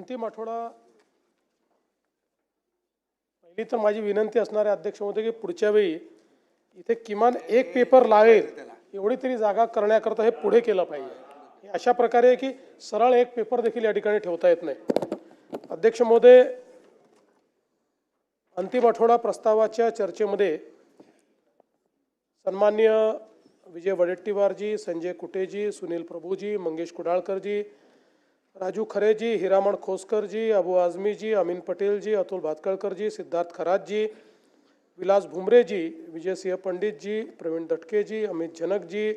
अंतिम आठवडा पहिली तर माझी विनंती असणार आहे अध्यक्ष महोदय की पुढच्या वेळी इथे किमान एक पेपर लावेल एवढी तरी जागा करण्याकरता हे पुढे केलं पाहिजे। अशा प्रकारे आहे की सरळ एक पेपर देखील या ठिकाणी ठेवता येत नाही। अध्यक्ष महोदय, अंतिम आठवडा प्रस्तावाच्या चर्चेमध्ये सन्माननीय विजय वडेट्टीवारजी, संजय कुटेजी, सुनील प्रभूजी, मंगेश कुडाळकरजी, राजू खरेजी, हिरामण खोसकरजी, अबू आझमीजी, अमीन पटेलजी, अतुल भातखळकरजी, सिद्धार्थ खरातजी, विलास भुमरेजी, विजयसिंह पंडितजी, प्रवीण दटकेजी, अमित जनकजी,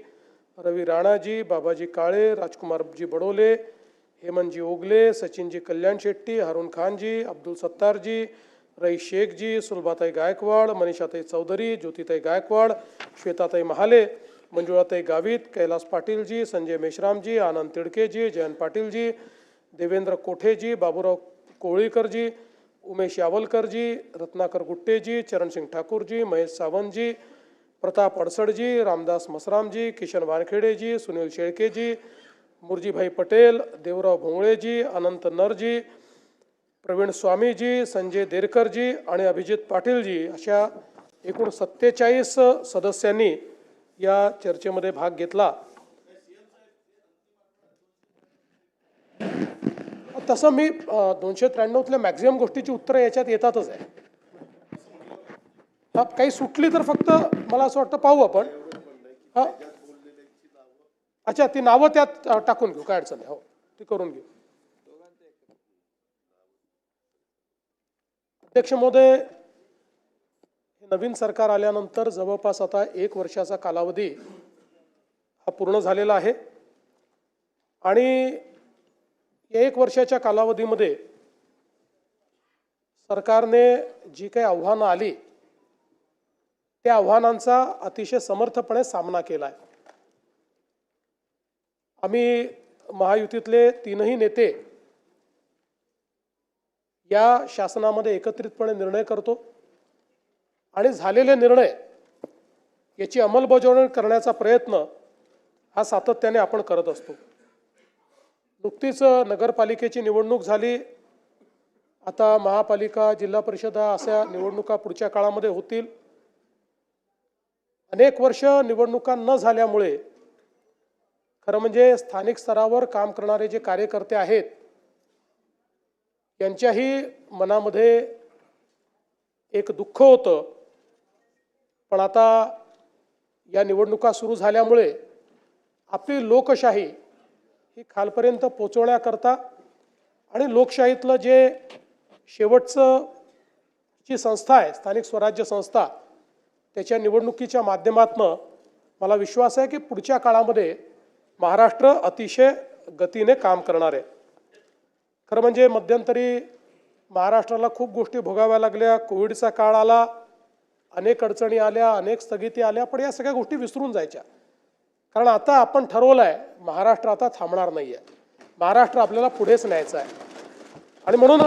रवी राणाजी, बाबाजी काळे, राजकुमारजी बडोले, हेमंतजी ओगले, सचिनजी कल्याण शेट्टी, हारून खानजी, अब्दुल सत्तारजी, रईस शेखजी, सुलभाताई गायकवाड, मनीषाताई चौधरी, ज्योतिताई गायकवाड, श्वेताताई महाले, मंजुळाताई गावित, कैलास पाटीलजी, संजय मेश्रामजी, आनंद तिडकेजी, जयंत पाटीलजी, देवेंद्र कोठेजी, बाबूराव कोळीकरजी, उमेश यावलकरजी, रत्नाकर गुट्टेजी, चरणसिंग ठाकूरजी, महेश सावंतजी, प्रताप अडसडजी, रामदास मसरामजी, किशन वानखेडेजी, सुनील शेळकेजी, मुरजीभाई पटेल, देवराव भोंगळेजी, अनंत नरजी, प्रवीण स्वामीजी, संजय देरकरजी आणि अभिजित पाटीलजी अशा एकूण 47 सदस्यांनी या चर्चेमध्ये भाग घेतला। तसं मी 293तल्या मॅक्झिमम गोष्टीची उत्तरं याच्यात येतातच आहे। काही सुटली तर फक्त मला असं वाटतं पाहू आपण। अच्छा, ती नावं त्यात टाकून घेऊ, काय अडचण नाही, हो ती करून घेऊ। अध्यक्ष महोदय, नवीन सरकार आल्यानंतर जवळपास आता 1 वर्षाचा कालावधी हा पूर्ण झालेला आहे आणि या 1 वर्षाच्या कालावधीमध्ये सरकारने जी काही आव्हानं आली त्या आव्हानांचा अतिशय समर्थपणे सामना केला आहे। आम्ही महायुतीतले 3ही नेते या शासनामध्ये एकत्रितपणे निर्णय करतो आणि झालेले निर्णय याची अंमलबजावणी करण्याचा प्रयत्न हा सातत्याने आपण करत असतो। नुकतीच नगरपालिकेची निवडणूक झाली, आता महापालिका, जिल्हा परिषदा अशा निवडणुका पुढच्या काळामध्ये होतील। अनेक वर्ष निवडणुका न झाल्यामुळे खरं म्हणजे स्थानिक स्तरावर काम करणारे जे कार्यकर्ते आहेत यांच्याही मनामध्ये एक दुःख होतं, पण आता या निवडणुका सुरू झाल्यामुळे आपली लोकशाही ही खालपर्यंत पोहोचवण्याकरता आणि लोकशाहीतलं जे शेवटचं जी संस्था आहे स्थानिक स्वराज्य संस्था त्याच्या निवडणुकीच्या माध्यमातून मला विश्वास आहे की पुढच्या काळामध्ये महाराष्ट्र अतिशय गतीने काम करणार आहे। खरं म्हणजे मध्यंतरी महाराष्ट्राला खूप गोष्टी भोगाव्या लागल्या, कोविडचा काळ आला, अनेक अडचणी आल्या, अनेक स्थगिती आल्या, पण या सगळ्या गोष्टी विसरून जायच्या। कारण आता आपण ठरवलं आहे महाराष्ट्र आता थांबणार नाही आहे, महाराष्ट्र आपल्याला पुढेच न्यायचा आहे। आणि म्हणून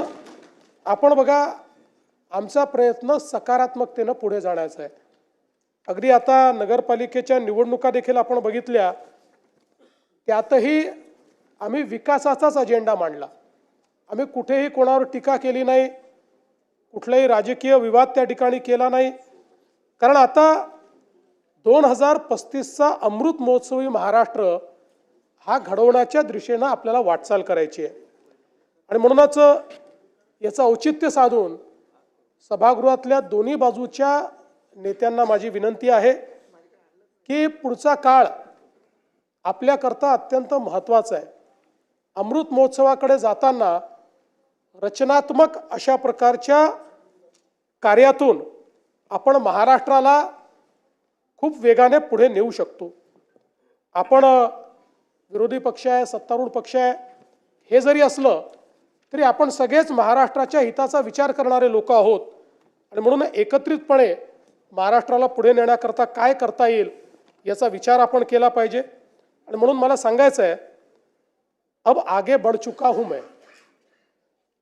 आपण बघा आमचा प्रयत्न सकारात्मकतेनं पुढे जाण्याचा आहे। अगदी आता नगरपालिकेच्या निवडणुका देखील आपण बघितल्या, त्यातही आम्ही विकासाचाच अजेंडा मांडला। आम्ही कुठेही कोणावर टीका केली नाही, कुठलाही राजकीय विवाद त्या ठिकाणी केला नाही, कारण आता 2035चा अमृत महोत्सवी महाराष्ट्र हा घडवण्याच्या दिशेनं आपल्याला वाटचाल करायची आहे। आणि म्हणूनच याचं औचित्य साधून सभागृहातल्या दोन्ही बाजूच्या नेत्यांना माझी विनंती आहे की पुढचा काळ आपल्याकरता अत्यंत महत्त्वाचा आहे। अमृत महोत्सवाकडे जाताना रचनात्मक अशा प्रकारच्या कार्यातून आपण महाराष्ट्राला खूप वेगाने पुढे नेऊ शकतो। आपण विरोधी पक्ष आहे, सत्तारूढ पक्ष आहे, हे जरी असलं तरी आपण सगळेच महाराष्ट्राच्या हिताचा विचार करणारे लोक आहोत आणि म्हणून एकत्रितपणे महाराष्ट्राला पुढे नेण्याकरता काय करता येईल याचा विचार आपण केला पाहिजे। आणि म्हणून मला सांगायचं आहे, अब आगे बढ़ चुका हूं मैं,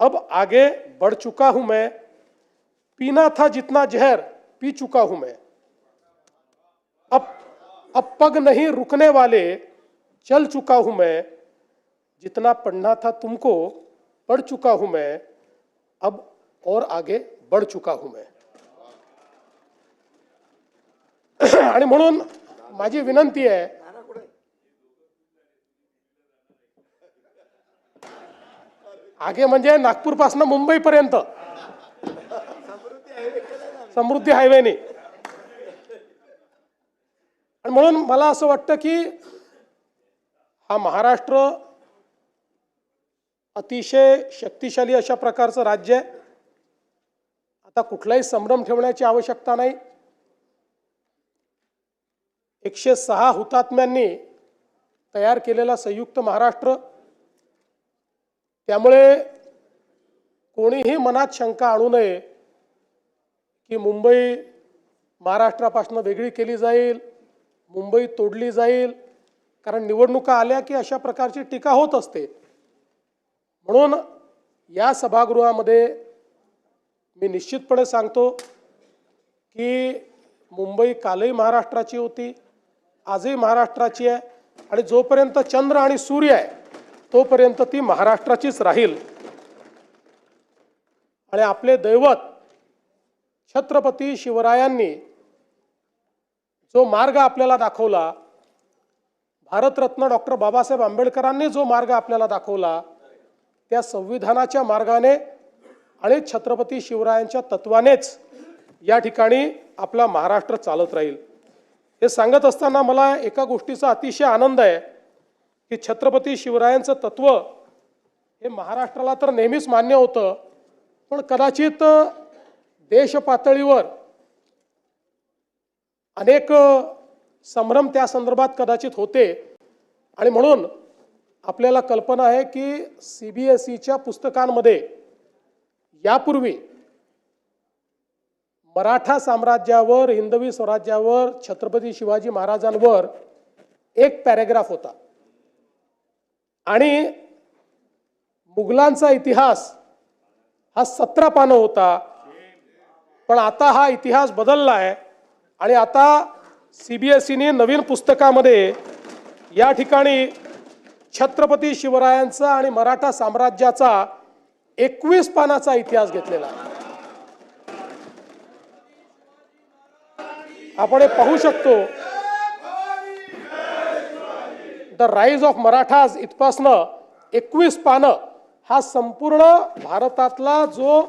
अब आगे बढ़ चुका हूं मैं, पीना था जितना जहर पी चुका हूं मैं, अब पग नहीं रुकने वाले चल चुका हूं मैं, जितना पढ़ना था तुमको पढ़ चुका हूं मैं, अब और आगे बढ़ चुका हूं मैं. आणि म्हणून माझी विनंती आहे, आगे म्हणजे नागपूर पासून मुंबई पर्यंत समृद्धी हायवेने. आणि म्हणून मला असं वाटतं की हा महाराष्ट्र अतिशय शक्तिशाली अशा प्रकारचं राज्य आहे. आता कुठलाही संभ्रम ठेवण्याची आवश्यकता नाही. 106 हुतात्म्यांनी तयार केलेला संयुक्त महाराष्ट्र, त्यामुळे कोणीही मनात शंका आणू नये की मुंबई महाराष्ट्रापासून वेगळी केली जाईल, मुंबई तोडली जाईल. कारण निवडणुका आल्या की अशा प्रकारची टीका होत असते. म्हणून या सभागृहामध्ये मी निश्चितपणे सांगतो की मुंबई कालही महाराष्ट्राची होती, आजही महाराष्ट्राची आहे आणि जोपर्यंत चंद्र आणि सूर्य आहे तोपर्यंत ती महाराष्ट्राचीच राहील. आणि आपले दैवत छत्रपती शिवरायांनी जो मार्ग आपल्याला दाखवला, भारतरत्न डॉक्टर बाबासाहेब आंबेडकरांनी जो मार्ग आपल्याला दाखवला, त्या संविधानाच्या मार्गाने आणि छत्रपती शिवरायांच्या तत्वानेच या ठिकाणी आपला महाराष्ट्र चालत राहील. हे सांगत असताना मला एका गोष्टीचा अतिशय आनंद आहे की छत्रपती शिवरायांचं तत्व हे महाराष्ट्राला तर नेहमीच मान्य होतं, पण कदाचित देश पातळीवर अनेक संभ्रम त्या संदर्भात कदाचित होते. आणि म्हणून आपल्याला कल्पना आहे की CBSEच्या पुस्तकांमध्ये यापूर्वी मराठा साम्राज्यावर, हिंदवी स्वराज्यावर, छत्रपती शिवाजी महाराजांवर एक पॅरेग्राफ होता आणि मुघलांचा इतिहास हा 17 पानं होता. पण आता हा इतिहास बदलला आहे आणि आता CBSEने नवीन पुस्तकामध्ये या ठिकाणी छत्रपती शिवरायांचा आणि मराठा साम्राज्याचा 21 पानाचा इतिहास घेतलेला आहे. आपण हे पाहू शकतो, द राईज ऑफ मराठाज इथपासनं 21 पानं हा संपूर्ण भारतातला जो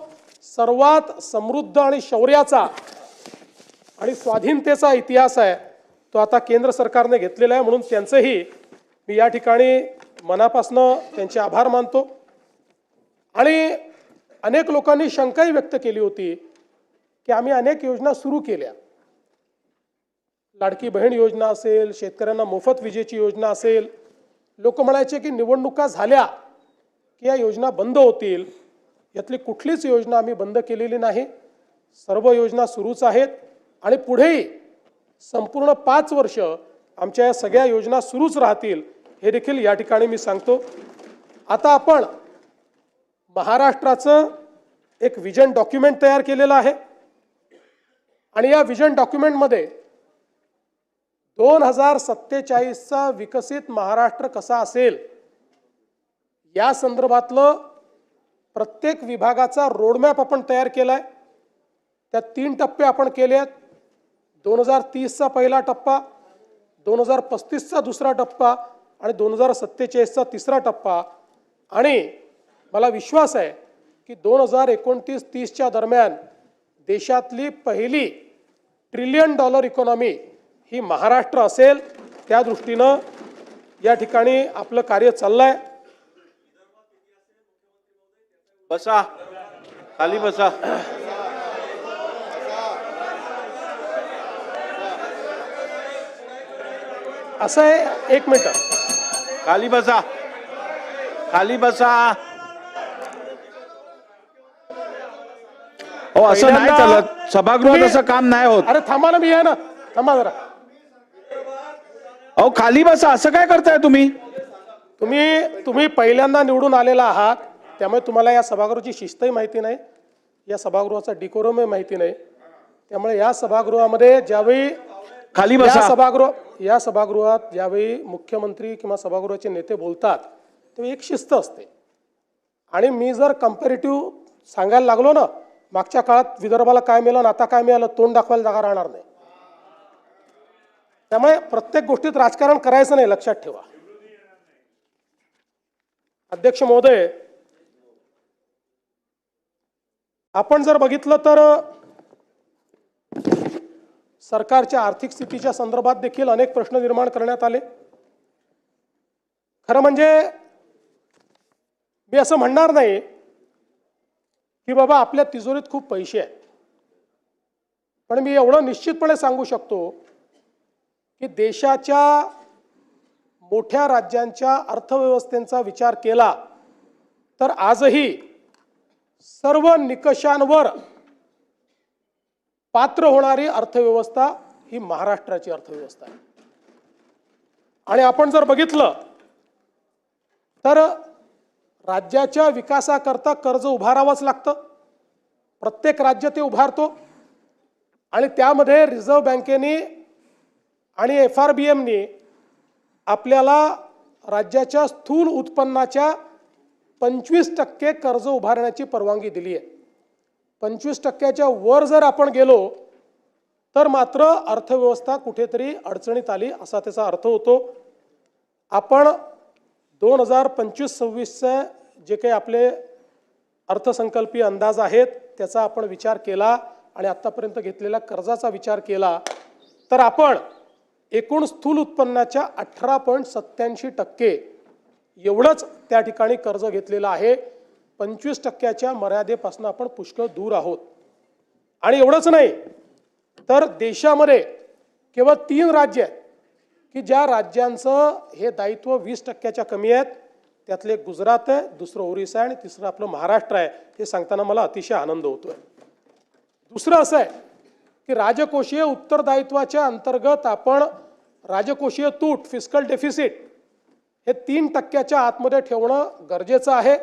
सर्वात समृद्ध आणि शौर्याचा आणि स्वाधीनतेचा इतिहास आहे तो आता केंद्र सरकारने घेतलेला आहे. म्हणून त्यांचंही मी या ठिकाणी मनापासून त्यांचे आभार मानतो. आणि अनेक लोकांनी शंकाही व्यक्त केली होती की आम्ही अनेक योजना सुरू केल्या, लाडकी बहीण योजना असेल, शेतकऱ्यांना मोफत विजेची योजना असेल. लोक म्हणायचे की निवडणुका झाल्या की या योजना बंद होतील. यातली कुठलीच योजना आम्ही बंद केलेली नाही. सर्व योजना सुरूच आहेत आणि पुढेही संपूर्ण 5 वर्ष आमच्या या सगळ्या योजना सुरूच राहतील हे देखील या ठिकाणी मी सांगतो. आता आपण महाराष्ट्राचं एक विजन डॉक्युमेंट तयार केलेलं आहे आणि या विजन डॉक्युमेंटमध्ये 2047चा विकसित महाराष्ट्र कसा असेल या संदर्भातलं प्रत्येक विभागाचा रोडमॅप आपण तयार केलाय. त्यात 3 टप्पे आपण केले आहेत. 2030चा पहिला टप्पा, 2035चा दुसरा टप्पा आणि 2047चा तिसरा टप्पा. आणि मला विश्वास आहे की 2029-30च्या दरम्यान देशातली पहिली $1 ट्रिलियन इकॉनॉमी ही महाराष्ट्र असेल. त्या दृष्टीनं या ठिकाणी आपलं कार्य चाललंय. बसा, खाली बसा. असं आहे, 1 मिनिट, खाली बसा, खाली बसा. हो, असं नाही चालत. सभागृहात असं काम नाही होत. अरे थांबा ना, मी आहे ना, थांबा जरा. अहो खाली बसा, असं काय करताय तुम्ही? तुम्ही पहिल्यांदा निवडून आलेला आहात, त्यामुळे तुम्हाला या सभागृहाची शिस्तही माहिती नाही, या सभागृहाचा डिकोरमही माहिती नाही. त्यामुळे या सभागृहामध्ये ज्यावेळी खाली बसा, या सभागृहात ज्यावेळी मुख्यमंत्री किंवा सभागृहाचे नेते बोलतात तेव्हा एक शिस्त असते. आणि मी जर कंपॅरेटिव्ह सांगायला लागलो ना, मागच्या काळात विदर्भाला काय मिळालं आणि आता काय मिळालं, तोंड दाखवायला जागा राहणार नाही. त्यामुळे प्रत्येक गोष्टीत राजकारण करायचं नाही, लक्षात ठेवा. अध्यक्ष महोदय, आपण जर बघितलं तर सरकारच्या आर्थिक स्थितीच्या संदर्भात देखील अनेक प्रश्न निर्माण करण्यात आले. खरं म्हणजे मी असं म्हणणार नाही की बाबा आपल्या तिजोरीत खूप पैसे आहेत, पण मी एवढं निश्चितपणे सांगू शकतो की देशाच्या मोठ्या राज्यांच्या अर्थव्यवस्थेचा विचार केला तर आजही सर्व निकषांवर पात्र होणारी अर्थव्यवस्था ही महाराष्ट्राची अर्थव्यवस्था आहे. आणि आपण जर बघितलं तर राज्याच्या विकासाकरता कर्ज उभारावंच लागतं. प्रत्येक राज्य ते उभारतो आणि त्यामध्ये रिझर्व्ह बँकेने आणि FRBMने आपल्याला राज्याच्या स्थूल उत्पन्नाच्या 25% कर्ज उभारण्याची परवानगी दिली आहे. 25%च्या वर जर आपण गेलो तर मात्र अर्थव्यवस्था कुठेतरी अडचणीत आली असा त्याचा अर्थ होतो. आपण 2025-26चे जे काही आपले अर्थसंकल्पीय अंदाज आहेत त्याचा आपण विचार केला आणि आत्तापर्यंत घेतलेल्या कर्जाचा विचार केला तर आपण एकूण स्थूल उत्पन्नाच्या 18.87% एवढंच त्या ठिकाणी कर्ज घेतलेलं आहे. 25%च्या मर्यादेपासून आपण पुष्कळ दूर आहोत. आणि एवढंच नाही तर देशामध्ये केवळ 3 राज्य आहेत की ज्या राज्यांचं हे दायित्व 20%च्या कमी आहेत. त्यातले एक गुजरात आहे, दुसरं ओरिसा आहे आणि तिसरं आपलं महाराष्ट्र आहे. हे सांगताना मला अतिशय आनंद होतोय. दुसरं असं आहे की राजकोषीय उत्तरदायित्वाच्या अंतर्गत आपण राजकोषीय तूट फिस्कल डेफिसिट हे 3%च्या आतमध्ये ठेवणं गरजेचं आहे.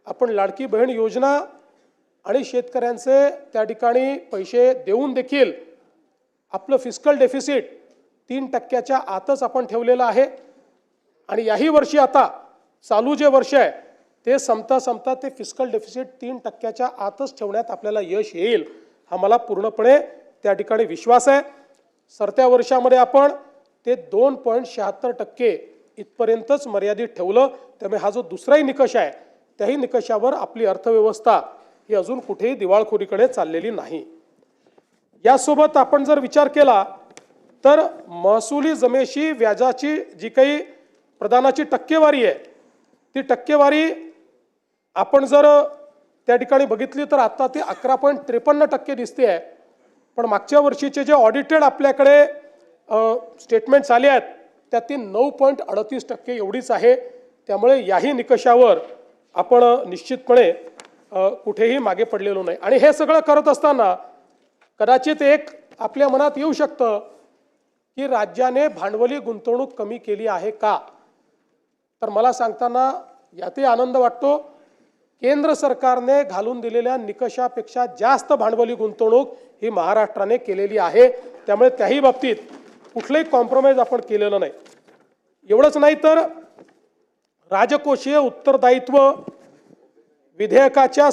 आपण लाडकी बहीण योजना आणि शेतकऱ्यांचे त्या ठिकाणी पैसे देऊन देखील आपलं फिस्कल डेफिसिट 3%च्या आतच आपण ठेवलेलं आहे. आणि याही वर्षी आता चालू जे वर्ष आहे ते संपता ते फिस्कल डेफिसिट 3%च्या आतच ठेवण्यात आपल्याला यश येईल हा मला पूर्णपणे त्या ठिकाणी विश्वास आहे. सरत्या वर्षामध्ये आपण ते 2.76% इथपर्यंतच मर्यादित ठेवलं. त्यामुळे हा जो दुसराही निकष आहे त्याही निकषावर आपली अर्थव्यवस्था ही अजून कुठेही दिवाळखोरीकडे चाललेली नाही. यासोबत आपण जर विचार केला तर महसुली जमेशी व्याजाची जी काही प्रदानाची टक्केवारी आहे ती टक्केवारी आपण जर त्या ठिकाणी बघितली तर आता ती 11.53% दिसते आहे. पण मागच्या वर्षीचे जे ऑडिटेड आपल्याकडे स्टेटमेंट्स आले आहेत त्यात ती 9.38% एवढीच आहे. त्यामुळे याही निकषावर आपण निश्चितपणे कुठेही मागे पडलेलो नाही. आणि हे सगळं करत असताना कदाचित एक आपल्या मनात येऊ शकतं की राज्याने भांडवली गुंतवणूक कमी केली आहे का. तर मला सांगताना यातही आनंद वाटतो. केंद्र सरकारने घालून दिलेल्या निकषापेक्षा जास्त भांडवली गुंतवणूक ही महाराष्ट्राने केलेली आहे. त्यामुळे त्याही बाबतीत कुठलंही कॉम्प्रोमाइज आपण केलेलं नाही. एवढंच नाही तर राजकोषीय उत्तरदायित्व विधेयकाच्या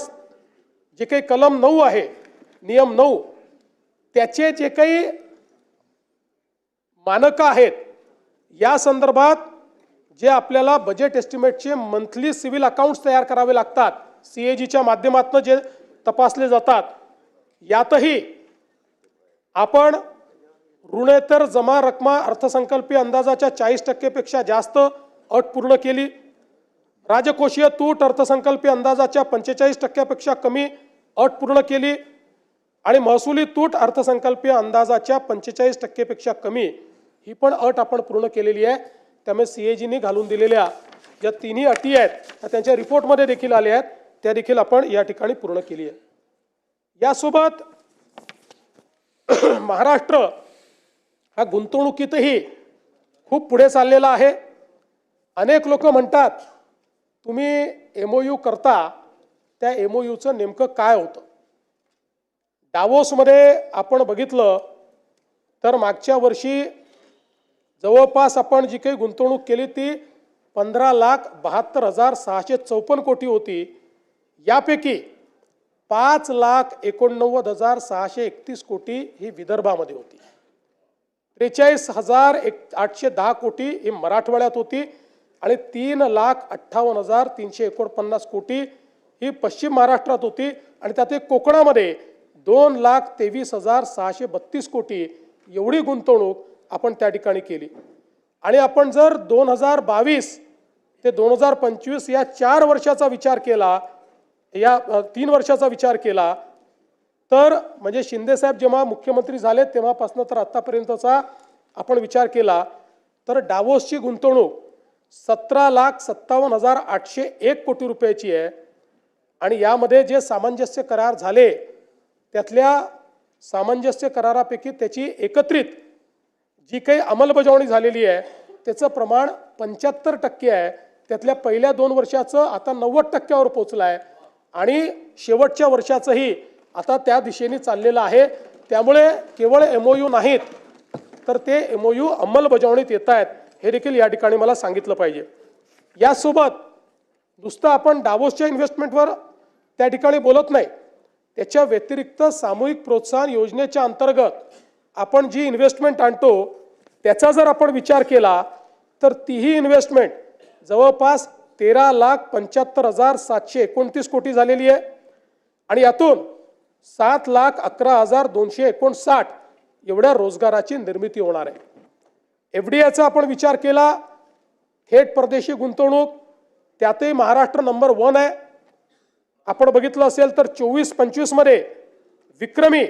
जे काही कलम 9 आहे, नियम 9, त्याचे जे काही मानकं आहेत या संदर्भात जे आपल्याला बजेट एस्टिमेटचे मंथली सिव्हिल अकाउंट्स तयार करावे लागतात, CAGच्या माध्यमातून जे तपासले जातात, यातही आपण ऋणेतर जमा रक्कमा अर्थसंकल्पीय अंदाजाच्या 40% पेक्षा जास्त अट पूर्ण केली. राजकोषीय तूट अर्थसंकल्पीय अंदाजाच्या 45% पेक्षा कमी अट पूर्ण केली आणि महसुली तूट अर्थसंकल्पीय अंदाजाच्या 45% पेक्षा कमी ही पण अट आपण पूर्ण केलेली आहे. त्यामुळे CAGने घालून दिलेल्या ज्या तिन्ही अटी आहेत त्या त्यांच्या रिपोर्टमध्ये देखील आल्या आहेत, त्या देखील आपण या ठिकाणी पूर्ण केली आहे. यासोबत महाराष्ट्र हा गुंतवणुकीतही खूप पुढे चाललेला आहे. अनेक लोक म्हणतात तुम्ही MOU करता, त्या MOUचं नेमकं काय होतं. डावोसमध्ये आपण बघितलं तर मागच्या वर्षी जवळपास आपण जी काही गुंतवणूक केली ती 15,72,654 कोटी होती. यापैकी 5,89,631 कोटी ही विदर्भामध्ये होती. 43,810 कोटी ही मराठवाड्यात होती आणि 3,58,349 कोटी ही पश्चिम महाराष्ट्रात होती आणि त्यात कोकणामध्ये 2,23,632 कोटी एवढी गुंतवणूक आपण त्या ठिकाणी केली. आणि आपण जर 2022 ते 2025 या 4 वर्षाचा विचार केला, या 3 वर्षाचा विचार केला, तर म्हणजे शिंदे साहेब जेव्हा मुख्यमंत्री झाले तेव्हापासून तर आतापर्यंतचा आपण विचार केला तर डावोसची गुंतवणूक 17,57,801 कोटी रुपयाची आहे. आणि यामध्ये जे सामंजस्य करार झाले त्यातल्या सामंजस्य करारापैकी त्याची एकत्रित जी काही अंमलबजावणी झालेली आहे त्याचं प्रमाण 75% आहे. त्यातल्या पहिल्या 2 वर्षाचं आता 90%वर पोहोचलं आहे आणि शेवटच्या वर्षाचंही आता त्या दिशेने चाललेलं आहे. त्यामुळे केवळ MOU नाहीत तर ते MOU अंमलबजावणीत येत आहेत हे देखील या ठिकाणी मला सांगितलं पाहिजे. यासोबत नुसतं आपण डावोसच्या इन्व्हेस्टमेंटवर त्या ठिकाणी बोलत नाही, त्याच्या व्यतिरिक्त सामूहिक प्रोत्साहन योजनेच्या अंतर्गत आपण जी इन्व्हेस्टमेंट आणतो त्याचा जर आपण विचार केला तर तीही इन्व्हेस्टमेंट जवळपास 13,75,729 कोटी झालेली आहे आणि यातून 7,11,259 एवढ्या रोजगाराची निर्मिती होणार आहे. FDIचा आपण विचार केला, थेट परदेशी गुंतवणूक, त्यातही महाराष्ट्र नंबर 1 आहे. आपण बघितलं असेल तर 24-25 मध्ये विक्रमी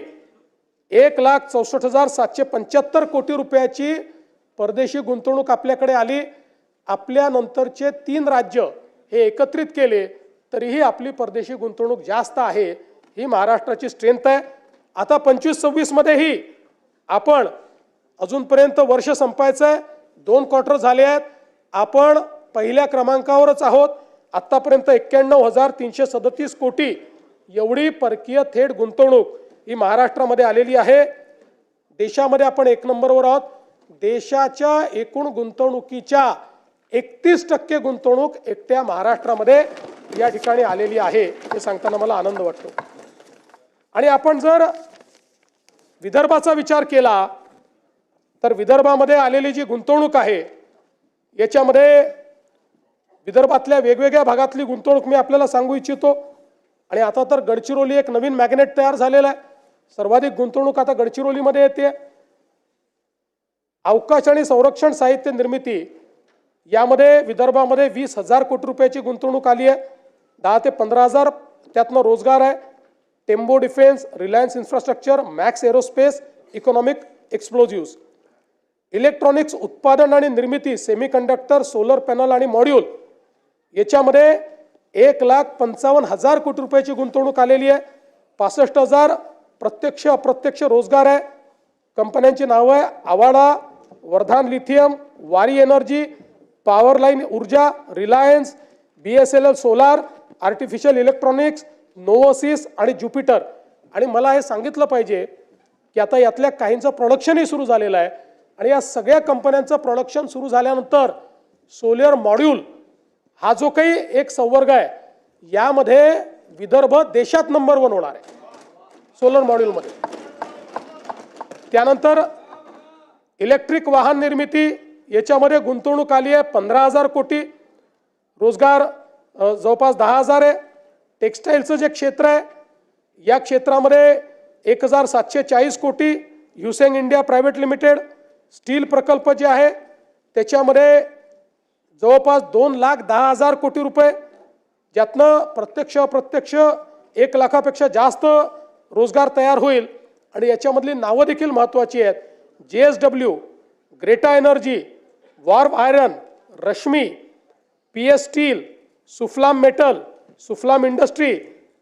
1,64,775 कोटी रुपयाची परदेशी गुंतवणूक आपल्याकडे आली. आपल्या नंतरचे 3 राज्य हे एकत्रित केले तरीही आपली परदेशी गुंतवणूक जास्त आहे. ही महाराष्ट्राची स्ट्रेंथ आहे. आता 25-26 मध्येही आपण अजूनपर्यंत वर्ष संपायचं आहे, 2 क्वार्टर झाले आहेत, आपण पहिल्या क्रमांकावरच आहोत. आत्तापर्यंत 91,337 कोटी एवढी परकीय थेट गुंतवणूक ही महाराष्ट्रामध्ये आलेली आहे. देशामध्ये आपण 1 नंबरवर आहोत. देशाच्या एकूण गुंतवणुकीच्या 31% गुंतवणूक एकट्या महाराष्ट्रामध्ये या ठिकाणी आलेली आहे हे सांगताना मला आनंद वाटतो. आणि आपण जर विदर्भाचा विचार केला तर विदर्भामध्ये आलेली जी गुंतवणूक आहे याच्यामध्ये विदर्भातल्या वेगवेगळ्या भागातली गुंतवणूक मी आपल्याला सांगू इच्छितो. आणि आता तर गडचिरोली एक नवीन मॅग्नेट तयार झालेला आहे. सर्वाधिक गुंतवणूक आता गडचिरोलीमध्ये येते. अवकाश आणि संरक्षण साहित्य निर्मिती यामध्ये विदर्भामध्ये 20,000 कोटी रुपयाची गुंतवणूक आली आहे. 10 ते 15,000 त्यातनं रोजगार आहे. Tembo defence, Reliance infrastructure, Max aerospace, Economic Explosives, electronics उत्पादन आणि निर्मिती, सेमीकंडक्टर, सोलर पॅनल आणि मॉड्यूल याच्यामध्ये 1,55,000 कोटी रुपयाची गुंतवणूक आलेली आहे. 65,000 प्रत्यक्ष अप्रत्यक्ष रोजगार आहे. कंपन्यांची नावं आहे Awaada, Vardhan lithium, Waaree energy, power line Urja, Reliance, BSNL solar, artificial electronics, नोवोसिस आणि ज्युपिटर. आणि मला हे सांगितलं पाहिजे की आता यातल्या काहींचं प्रोडक्शनही सुरू झालेलं आहे आणि या सगळ्या कंपन्यांचं प्रोडक्शन सुरू झाल्यानंतर सोलर मॉड्यूल हा जो काही एक संवर्ग आहे यामध्ये विदर्भ देशात नंबर 1 होणार आहे सोलर मॉड्यूलमध्ये. त्यानंतर इलेक्ट्रिक वाहन निर्मिती याच्यामध्ये गुंतवणूक आली आहे 15,000 कोटी. रोजगार जवळपास 10,000 आहे. टेक्स्टाईलचं जे क्षेत्र आहे या क्षेत्रामध्ये 1,740 कोटी. ह्युसेंग इंडिया प्रायव्हेट लिमिटेड स्टील प्रकल्प जे आहे त्याच्यामध्ये जवळपास 2,10,000 कोटी रुपये, ज्यातनं प्रत्यक्ष अप्रत्यक्ष 1 लाखापेक्षा जास्त रोजगार तयार होईल. आणि याच्यामधली नावं देखील महत्त्वाची आहेत. JSW, ग्रेटा एनर्जी, वॉर्व iron, Rashmi, PS steel, Suphalam metal, Suphalam industry,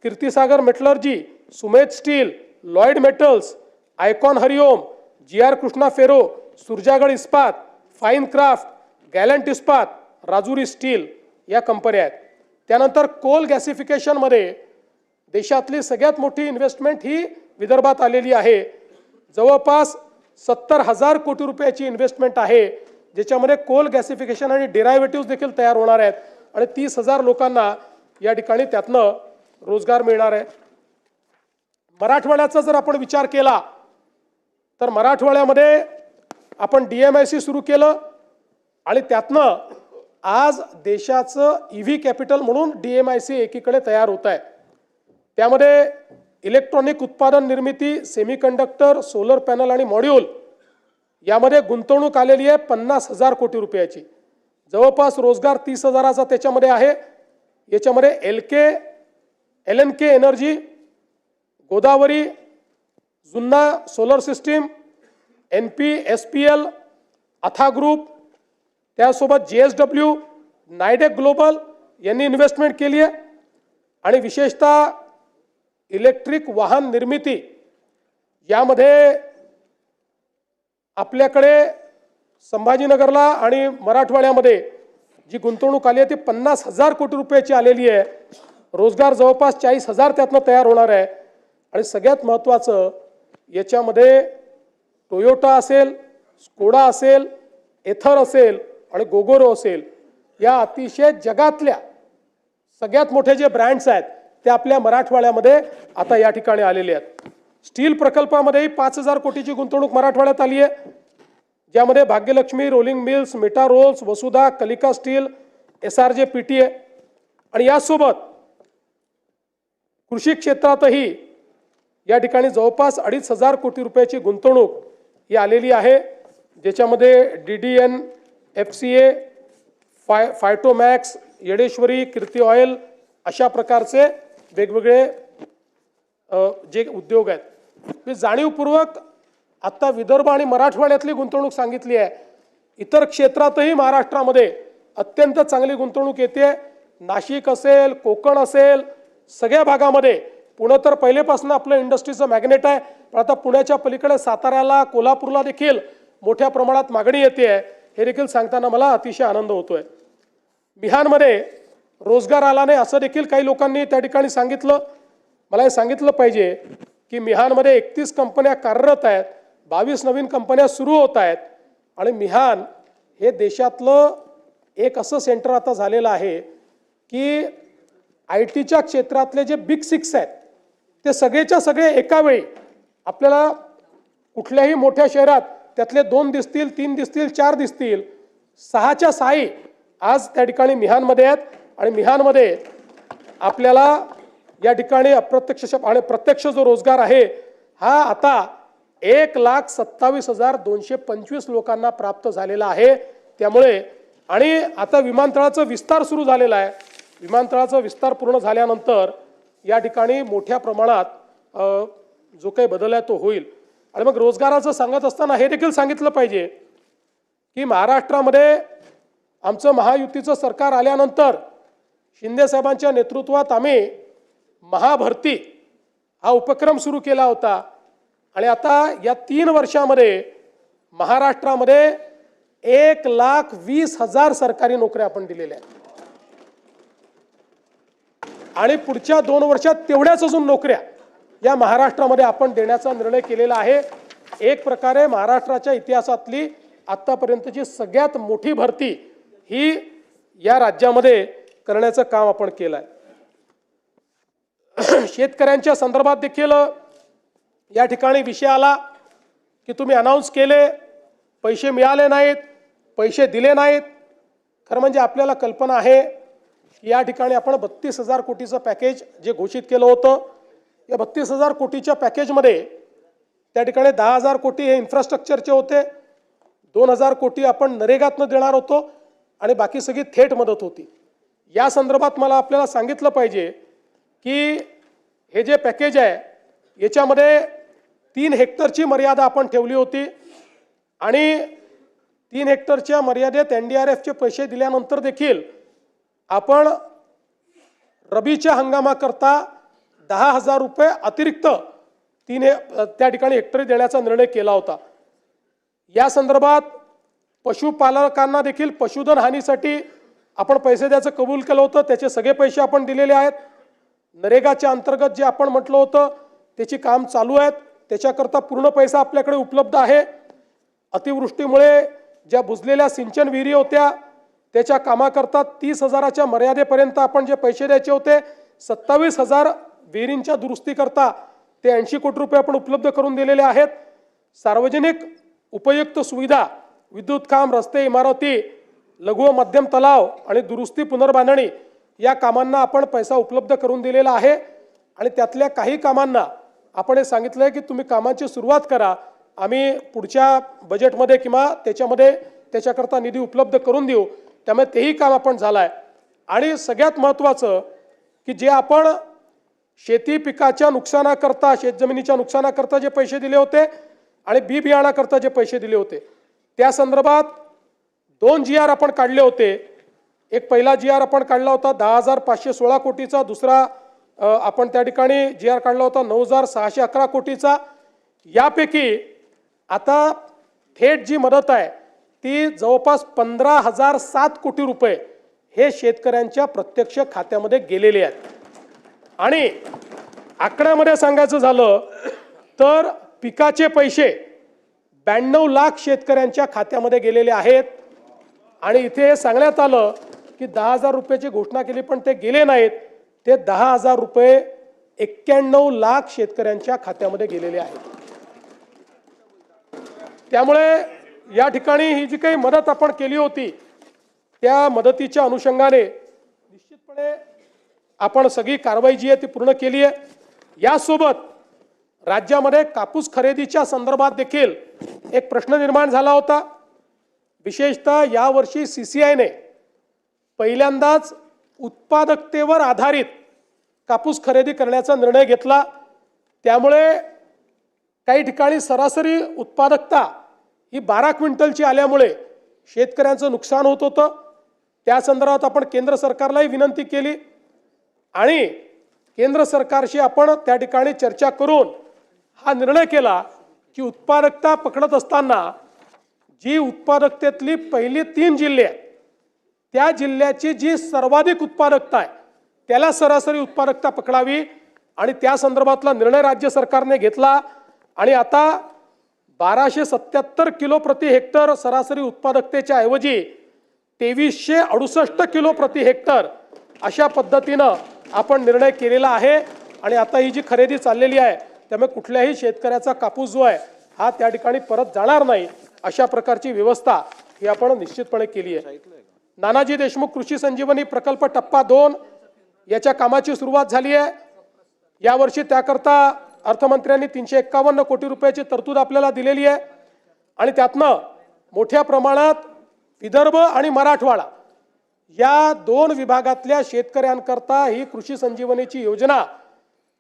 Kirtisagar metallurgy, Sumedh steel, Lloyd metals, icon Hariom, GR Krishna ferro, Surjagad Ispat, fine craft, गॅलंट इस्पात, राजुरी स्टील या कंपन्या आहेत. त्यानंतर कोल गॅसिफिकेशनमध्ये देशातली सगळ्यात मोठी इन्व्हेस्टमेंट ही विदर्भात आलेली आहे. जवळपास 70,000 कोटी रुपयाची इन्व्हेस्टमेंट आहे ज्याच्यामध्ये कोल गॅसिफिकेशन आणि डेरायव्हेटिव्ह देखील तयार होणार आहेत आणि 30,000 लोकांना या ठिकाणी त्यातनं रोजगार मिळणार आहे. मराठवाड्याचा जर आपण विचार केला तर मराठवाड्यामध्ये आपण DMIC सुरू केलं आणि त्यातनं आज देशाचं EV कॅपिटल म्हणून DMIC एकीकडे तयार होत आहे. त्यामध्ये इलेक्ट्रॉनिक उत्पादन निर्मिती, सेमीकंडक्टर, सोलर पॅनल आणि मॉड्यूल यामध्ये गुंतवणूक आलेली आहे 50,000 कोटी रुपयाची. जवळपास रोजगार 30,000चा त्याच्यामध्ये आहे. याच्यामध्ये LNK एनर्जी, गोदावरी, जुन्ना सोलर सिस्टीम, NP, SPL, अथा ग्रुप, त्यासोबत JSW, नायडेक ग्लोबल यांनी इन्व्हेस्टमेंट केली आहे. आणि विशेषतः इलेक्ट्रिक वाहन निर्मिती यामध्ये आपल्याकडे संभाजीनगरला आणि मराठवाड्यामध्ये जी गुंतवणूक आली आहे ती 50,000 कोटी रुपयाची आलेली आहे. रोजगार जवळपास 40,000 त्यातनं तयार होणार आहे. आणि सगळ्यात महत्त्वाचं याच्यामध्ये टोयोटा असेल, स्कोडा असेल, एथर असेल आणि गोगोरो असेल, या अतिशय जगातल्या सगळ्यात मोठे जे ब्रँड्स आहेत ते आपल्या मराठवाड्यामध्ये आता या ठिकाणी आलेले आहेत. स्टील प्रकल्पामध्येही 5,000 कोटीची गुंतवणूक मराठवाड्यात आली आहे, ज्यामध्ये Bhagyalakshmi, rolling mills, meta rolls, Vasudha, Kalika steel, SRJ PTA आणि यासोबत कृषी क्षेत्रातही या ठिकाणी जवळपास 2,500 कोटी रुपयाची गुंतवणूक ही आलेली आहे, ज्याच्यामध्ये DDN, FCA, फायटोमॅक्स, येडेश्वरी, कीर्ती ऑइल अशा प्रकारचे वेगवेगळे जे उद्योग आहेत. मी जाणीवपूर्वक आत्ता विदर्भ आणि मराठवाड्यातली गुंतवणूक सांगितली आहे. इतर क्षेत्रातही महाराष्ट्रामध्ये अत्यंत चांगली गुंतवणूक येते. नाशिक असेल, कोकण असेल, सगळ्या भागामध्ये. पुणे तर पहिलेपासून आपलं इंडस्ट्रीचं मॅग्नेट आहे, पण आता पुण्याच्या पलीकडे साताऱ्याला, कोल्हापूरला देखील मोठ्या प्रमाणात मागणी येते आहे. हे देखील सांगताना मला अतिशय आनंद होतोय. मिहानमध्ये रोजगार आला नाही असं देखील काही लोकांनी त्या ठिकाणी सांगितलं. मला हे सांगितलं पाहिजे की मिहानमध्ये 31 कंपन्या कार्यरत आहेत, 22 नवीन कंपन्या सुरू होत आहेत आणि मिहान हे देशातलं एक असं सेंटर आता झालेलं आहे की IT क्षेत्रातले जे बिग 6 आहेत ते सगळेच्या सगळे एका वेळी आपल्याला कुठल्याही मोठ्या शहरात त्यातले 2 दिसतील, 3 दिसतील, 4 दिसतील, 6च्या 6 आज त्या ठिकाणी मिहानमध्ये आहेत. आणि मिहानमध्ये आपल्याला या ठिकाणी अप्रत्यक्ष आणि प्रत्यक्ष जो रोजगार आहे हा आता 1,27,225 लोकांना प्राप्त झालेला आहे. त्यामुळे आणि आता विमानतळाचा विस्तार सुरू झालेला आहे. विमानतळाचा विस्तार पूर्ण झाल्यानंतर या ठिकाणी मोठ्या प्रमाणात जो काही बदल आहे तो होईल. आणि मग रोजगाराचं सांगत असताना हे देखील सांगितलं पाहिजे की महाराष्ट्रामध्ये आमचं महायुतीचं सरकार आल्यानंतर शिंदे साहेबांच्या नेतृत्वात आम्ही महाभरती हा उपक्रम सुरू केला होता. आणि आता या 3 वर्षामध्ये महाराष्ट्रामध्ये 1,20,000 सरकारी नोकऱ्या आपण दिलेल्या आहेत आणि पुढच्या 2 वर्षात तेवढ्याच अजून नोकऱ्या या महाराष्ट्रामध्ये आपण देण्याचा निर्णय केलेला आहे. एक प्रकारे महाराष्ट्राच्या इतिहासातली आतापर्यंतची सगळ्यात मोठी भरती ही या राज्यामध्ये करण्याचं काम आपण केलं आहे. शेतकऱ्यांच्या संदर्भात देखील या ठिकाणी विषय आला की तुम्ही अनाऊन्स केले, पैसे मिळाले नाहीत, पैसे दिले नाहीत. खरं म्हणजे आपल्याला कल्पना आहे की या ठिकाणी आपण 32,000 कोटीचं पॅकेज जे घोषित केलं होतं, या 32,000 कोटीच्या पॅकेजमध्ये त्या ठिकाणी 10,000 कोटी हे इन्फ्रास्ट्रक्चरचे होते, 2,000 कोटी आपण नरेगातनं देणार होतो आणि बाकी सगळी थेट मदत होती. या संदर्भात मला आपल्याला सांगितलं पाहिजे की हे जे पॅकेज आहे याच्यामध्ये 3 हेक्टरची मर्यादा आपण ठेवली होती आणि 3 हेक्टरच्या मर्यादेत NDRFचे पैसे दिल्यानंतर देखील आपण रबीच्या हंगामाकरता 10,000 रुपये अतिरिक्त त्या ठिकाणी हेक्टरी देण्याचा निर्णय केला होता. या संदर्भात पशुपालकांना देखील पशुधन हानीसाठी आपण पैसे द्यायचं कबूल केलं होतं, त्याचे सगळे पैसे आपण दिलेले आहेत. नरेगाच्या अंतर्गत जे आपण म्हटलं होतं त्याची काम चालू आहेत, त्याच्याकरता पूर्ण पैसा आपल्याकडे उपलब्ध आहे. अतिवृष्टीमुळे ज्या बुजलेल्या सिंचन विहिरी होत्या त्याच्या कामाकरता 30,000च्या मर्यादेपर्यंत आपण जे पैसे द्यायचे होते 27,000 विहिरींच्या दुरुस्तीकरता ते 80 कोटी रुपये आपण उपलब्ध करून दिलेले आहेत. सार्वजनिक उपयुक्त सुविधा, विद्युत खांब, रस्ते, इमारती, लघु व मध्यम तलाव आणि दुरुस्ती पुनर्बांधणी या कामांना आपण पैसा उपलब्ध करून दिलेला आहे. आणि त्यातल्या काही कामांना आपण हे सांगितलं आहे की तुम्ही कामांची सुरुवात करा, आम्ही पुढच्या बजेटमध्ये किंवा त्याच्यामध्ये त्याच्याकरता निधी उपलब्ध करून देऊ. त्यामुळे तेही काम आपण झालं आहे. आणि सगळ्यात महत्त्वाचं की जे आपण शेती पिकाच्या नुकसानाकरता, शेतजमिनीच्या नुकसानाकरता जे पैसे दिले होते आणि बी बियाणाकरता जे पैसे दिले होते त्या संदर्भात 2 GR आपण काढले होते. एक पहिला GR आपण काढला होता 10,516 कोटीचा, दुसरा आपण त्या ठिकाणी GR काढला होता 9,611 कोटीचा. यापैकी आता थेट जी मदत आहे ती जवळपास 15,007 कोटी रुपये हे शेतकऱ्यांच्या प्रत्यक्ष खात्यामध्ये गेलेले आहेत. आणि आकड्यामध्ये सांगायचं झालं तर पिकाचे पैसे 92 लाख शेतकऱ्यांच्या खात्यामध्ये गेलेले आहेत. आणि इथे सांगण्यात आलं की 10,000 रुपयाची घोषणा केली पण ते गेले नाहीत. ते 10,000 रुपये 91 लाख शेतकऱ्यांच्या खात्यामध्ये गेलेले आहेत. त्यामुळे या ठिकाणी ही जी काही मदत आपण केली होती त्या मदतीच्या अनुषंगाने निश्चितपणे आपण सगळी कारवाई जी आहे ती पूर्ण केली आहे. यासोबत राज्यामध्ये कापूस खरेदीच्या संदर्भात देखील एक प्रश्न निर्माण झाला होता. विशेषतः यावर्षी CCIने पहिल्यांदाच उत्पादकतेवर आधारित कापूस खरेदी करण्याचा निर्णय घेतला. त्यामुळे काही ठिकाणी सरासरी उत्पादकता ही 12 क्विंटलची आल्यामुळे शेतकऱ्यांचं नुकसान होत होतं. त्या संदर्भात आपण केंद्र सरकारलाही विनंती केली आणि केंद्र सरकारशी आपण त्या ठिकाणी चर्चा करून हा निर्णय केला की उत्पादकता पकडत असताना जी उत्पादकतेतली पहिली 3 जिल्हे आहेत त्या जिल्ह्याची जी सर्वाधिक उत्पादकता आहे त्याला सरासरी उत्पादकता पकडावी आणि त्या संदर्भातला निर्णय राज्य सरकारने घेतला. आणि आता 1277 किलो प्रति हेक्टर सरासरी उत्पादकतेच्या ऐवजी 2368 किलो प्रति हेक्टर अशा पद्धतीनं आपण निर्णय केलेला आहे. आणि आता ही जी खरेदी चाललेली आहे त्यामुळे कुठल्याही शेतकऱ्याचा कापूस जो आहे हा त्या ठिकाणी परत जाणार नाही अशा प्रकारची व्यवस्था ही आपण निश्चितपणे केली आहे. नानाजी देशमुख कृषी संजीवनी प्रकल्प टप्पा 2 याच्या कामाची सुरुवात झाली आहे. यावर्षी त्याकरता अर्थमंत्र्यांनी 351 कोटी रुपयाची तरतूद आपल्याला दिलेली आहे. आणि त्यातनं मोठ्या प्रमाणात विदर्भ आणि मराठवाडा या 2 विभागातल्या शेतकऱ्यांकरता ही कृषी संजीवनीची योजना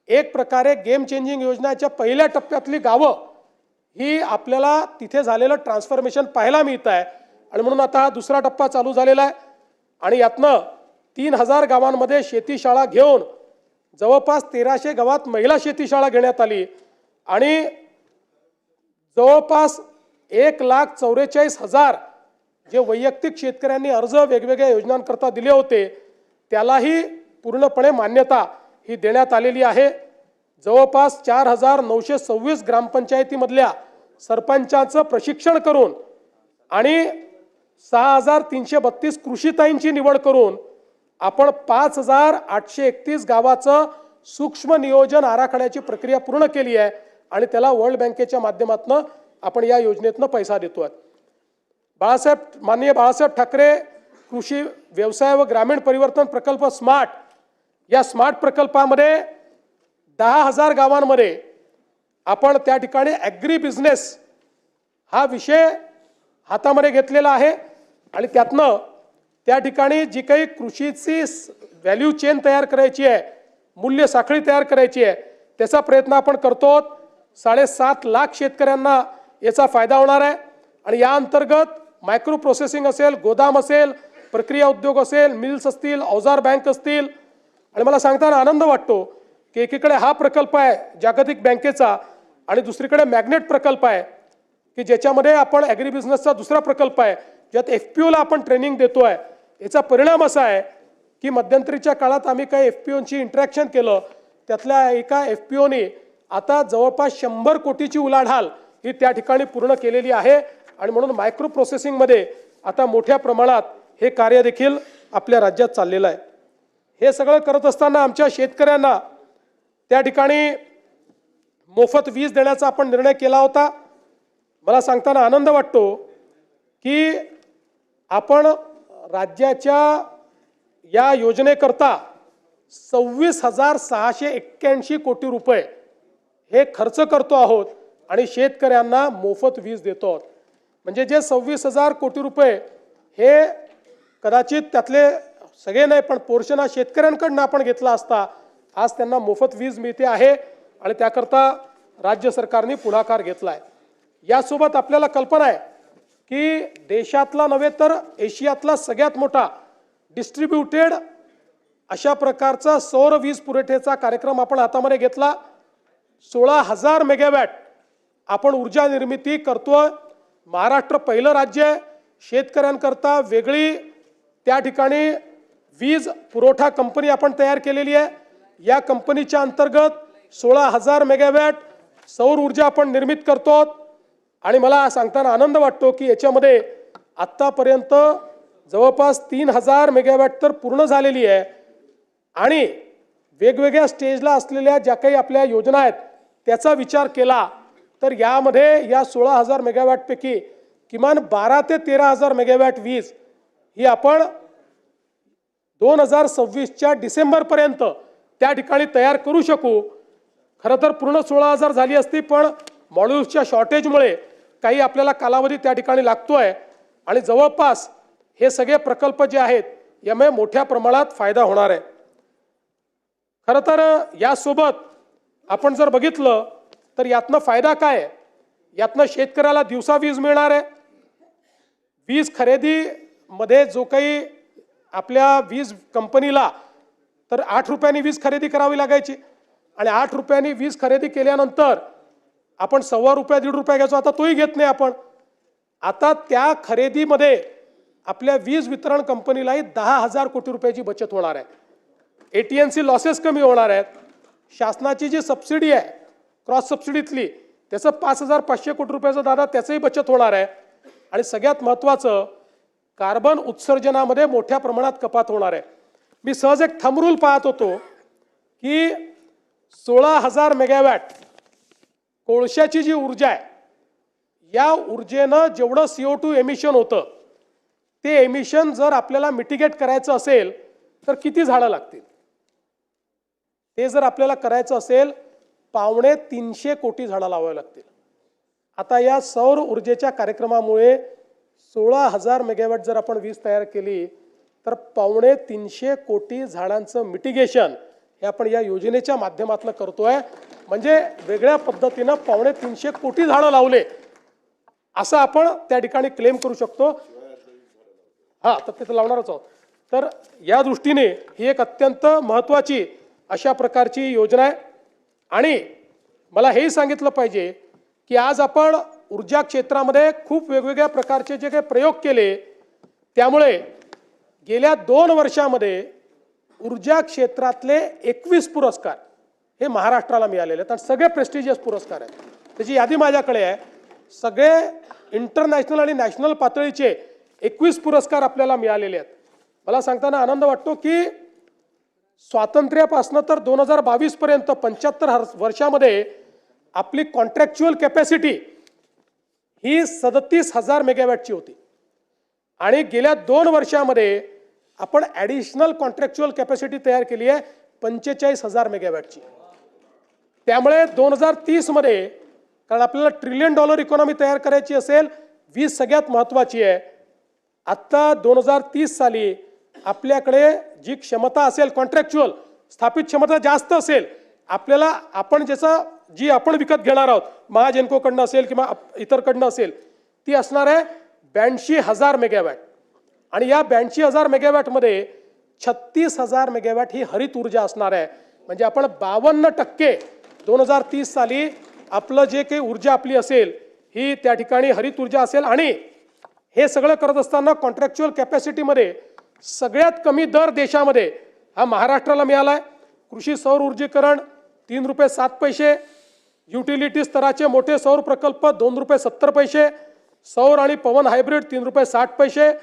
एक प्रकारे गेम चेंजिंग योजनेच्या पहिल्या टप्प्यातली गावं ही आपल्याला तिथे झालेलं ट्रान्सफॉर्मेशन पाहायला मिळत आहे. आणि म्हणून आता हा दुसरा टप्पा चालू झालेला आहे. आणि यातनं 3,000 गावांमध्ये शेतीशाळा घेऊन जवळपास 1300 गावात महिला शेतीशाळा घेण्यात आली. आणि जवळपास 1,44,000 जे वैयक्तिक शेतकऱ्यांनी अर्ज वेगवेगळ्या योजनांकरता दिले होते त्यालाही पूर्णपणे मान्यता ही देण्यात आलेली आहे. जवळपास 4,926 ग्रामपंचायतीमधल्या सरपंचांचं प्रशिक्षण करून आणि 6,332 कृषीताईंची निवड करून आपण 5,831 गावाचं सूक्ष्म नियोजन आराखड्याची प्रक्रिया पूर्ण केली आहे. आणि त्याला वर्ल्ड बँकेच्या माध्यमातून आपण या योजनेतनं पैसा देतोय. माननीय बाळासाहेब ठाकरे कृषी व्यवसाय व ग्रामीण परिवर्तन प्रकल्प स्मार्ट या स्मार्ट प्रकल्पामध्ये 10,000 गावांमध्ये आपण त्या ठिकाणी ॲग्री बिझनेस हा विषय हातामध्ये घेतलेला आहे. आणि त्यातनं त्या ठिकाणी जी काही कृषीची व्हॅल्यू चेन तयार करायची आहे, मूल्य साखळी तयार करायची आहे त्याचा प्रयत्न आपण करतो. 7.5 लाख शेतकऱ्यांना याचा फायदा होणार आहे. आणि या अंतर्गत मायक्रो प्रोसेसिंग असेल, गोदाम असेल, प्रक्रिया उद्योग असेल, मिल्स असतील, अवजार बँक असतील. आणि मला सांगताना आनंद वाटतो की एकीकडे हा प्रकल्प आहे जागतिक बँकेचा आणि दुसरीकडे मॅग्नेट प्रकल्प आहे की ज्याच्यामध्ये आपण ॲग्री बिझनेसचा दुसरा प्रकल्प आहे ज्यात FPOला आपण ट्रेनिंग देतोय. याचा परिणाम असा आहे की मध्यंतरीच्या काळात आम्ही काही FPOंची इंटरॅक्शन केलं, त्यातल्या एका FPOने आता जवळपास 100 कोटीची उलाढाल ही त्या ठिकाणी पूर्ण केलेली आहे. आणि म्हणून मायक्रो प्रोसेसिंगमध्ये आता मोठ्या प्रमाणात हे कार्य देखील आपल्या राज्यात चाललेलं आहे. हे सगळं करत असताना आमच्या शेतकऱ्यांना त्या ठिकाणी मोफत वीज देण्याचा आपण निर्णय केला होता. मला सांगताना आनंद वाटतो की आपण राज्याच्या या योजनेकरता 26,681 कोटी रुपये हे खर्च करतो आहोत आणि शेतकऱ्यांना मोफत वीज देतो आहोत. म्हणजे जे 26,000 कोटी रुपये हे कदाचित त्यातले सगळे नाही पण पोर्शन हा शेतकऱ्यांकडनं आपण घेतला असता, आज त्यांना मोफत वीज मिळते आहे आणि त्याकरता राज्य सरकारने पुढाकार घेतला आहे. यासोबत आपल्याला कल्पना आहे की देशातला नव्हे तर एशियातला सगळ्यात मोठा डिस्ट्रीब्युटेड अशा प्रकारचा सौर वीज पुरवठ्याचा कार्यक्रम आपण हातामध्ये घेतला. 16,000 मेगावॅट आपण ऊर्जा निर्मिती करतोय. महाराष्ट्र पहिलं राज्य आहे. शेतकऱ्यांकरता वेगळी त्या ठिकाणी वीज पुरवठा कंपनी आपण तयार केलेली आहे. या कंपनीच्या अंतर्गत 16,000 मेगावॅट सौर ऊर्जा आपण निर्मित करतो आणि मला सांगताना आनंद वाटतो की याच्यामध्ये आत्तापर्यंत जवळपास 3,000 मेगावॅट तर पूर्ण झालेली आहे आणि वेगवेगळ्या स्टेजला असलेल्या ज्या काही आपल्या योजना आहेत त्याचा विचार केला तर यामध्ये या 16,000 मेगावॅटपैकी किमान 12 ते 13,000 मेगावॅट वीज ही आपण 2026च्या डिसेंबरपर्यंत त्या ठिकाणी तयार करू शकू. खरं तर पूर्ण 16,000 झाली असती पण मॉड्यूल्सच्या शॉर्टेजमुळे काही आपल्याला कालावधी त्या ठिकाणी लागतोय आणि जवळपास हे सगळे प्रकल्प जे आहेत यामुळे मोठ्या प्रमाणात फायदा होणार आहे. खरं तर यासोबत आपण जर बघितलं तर यातनं फायदा काय आहे? यातनं शेतकऱ्याला दिवसा वीज मिळणार आहे. वीज खरेदीमध्ये जो काही आपल्या वीज कंपनीला तर 8 रुपयांनी वीज खरेदी करावी लागायची आणि 8 रुपयांनी वीज खरेदी केल्यानंतर आपण ₹1.25 ₹1.5 घ्यायचो. आता तोही घेत नाही आपण. आता त्या खरेदीमध्ये आपल्या वीज वितरण कंपनीलाही 10,000 कोटी रुपयाची बचत होणार आहे. AT&C लॉसेस कमी होणार आहेत. शासनाची जी सबसिडी आहे क्रॉस सबसिडीतली त्याचं 5,500 कोटी रुपयाचं दादा त्याचंही बचत होणार आहे आणि सगळ्यात महत्त्वाचं कार्बन उत्सर्जनामध्ये मोठ्या प्रमाणात कपात होणार आहे. मी सहज एक थंब रूल पाहत होतो की 16,000 मेगावॅट कोळशाची जी ऊर्जा आहे या ऊर्जेनं जेवढं CO2 एमिशन होतं ते एमिशन जर आपल्याला मिटिगेट करायचं असेल तर किती झाडं लागतील? ते जर आपल्याला करायचं असेल 250 कोटी झाडं लावावी लागतील. आता या सौर ऊर्जेच्या कार्यक्रमामुळे 16,000 मेगावॅट जर आपण वीज तयार केली तर 250 कोटी झाडांचं मिटिगेशन हे आपण या योजनेच्या माध्यमातून करतोय. म्हणजे वेगळ्या पद्धतीनं 250 कोटी झाडं लावले असं आपण त्या ठिकाणी क्लेम करू शकतो. हा तर तिथं लावणारच आहोत. तर या दृष्टीने ही एक अत्यंत महत्त्वाची अशा प्रकारची योजना आहे आणि मला हेही सांगितलं पाहिजे की आज आपण ऊर्जा क्षेत्रामध्ये खूप वेगवेगळ्या प्रकारचे जे काही प्रयोग केले त्यामुळे गेल्या 2 वर्षामध्ये ऊर्जा क्षेत्रातले 21 पुरस्कार हे महाराष्ट्राला मिळालेले आहेत आणि सगळे प्रेस्टिजियस पुरस्कार आहेत. त्याची यादी माझ्याकडे आहे. सगळे इंटरनॅशनल आणि नॅशनल पातळीचे 21 पुरस्कार आपल्याला मिळालेले आहेत. मला सांगताना आनंद वाटतो की स्वातंत्र्यापासून तर 2022 पर्यंत 75 वर्षामध्ये आपली कॉन्ट्रॅक्च्युअल कॅपॅसिटी ही 37,000 मेगावॅटची होती आणि गेल्या 2 वर्षामध्ये आपण ॲडिशनल कॉन्ट्रॅक्च्युअल कॅपॅसिटी तयार केली आहे 45,000 मेगावॅटची. त्यामुळे 2030 मध्ये कारण आपल्याला $1 ट्रिलियन इकॉनॉमी तयार करायची असेल वीज सगळ्यात महत्त्वाची आहे. आत्ता 2030 साली आपल्याकडे जी क्षमता असेल कॉन्ट्रॅक्च्युअल स्थापित क्षमता जास्त असेल आपल्याला आपण जी आपण विकत घेणार आहोत महाजेनकोकडनं असेल किंवा इतरकडनं असेल ती असणार आहे 82,000 मेगावॅट आणि या 82,000 मेगावॅटमध्ये 36,000 मेगावॅट ही हरित ऊर्जा असणार आहे. म्हणजे आपण 52% 2030 साली आपलं जे काही ऊर्जा आपली असेल ही त्या ठिकाणी हरित ऊर्जा असेल आणि हे सगळं करत असताना कॉन्ट्रॅक्च्युअल कॅपॅसिटीमध्ये सगळ्यात कमी दर देशामध्ये हा महाराष्ट्राला मिळाला आहे. कृषी सौर ऊर्जीकरण ₹3.07, युटिलिटी स्तराचे मोठे सौर प्रकल्प ₹2.70, सौर आणि पवन hybrid ₹3.60,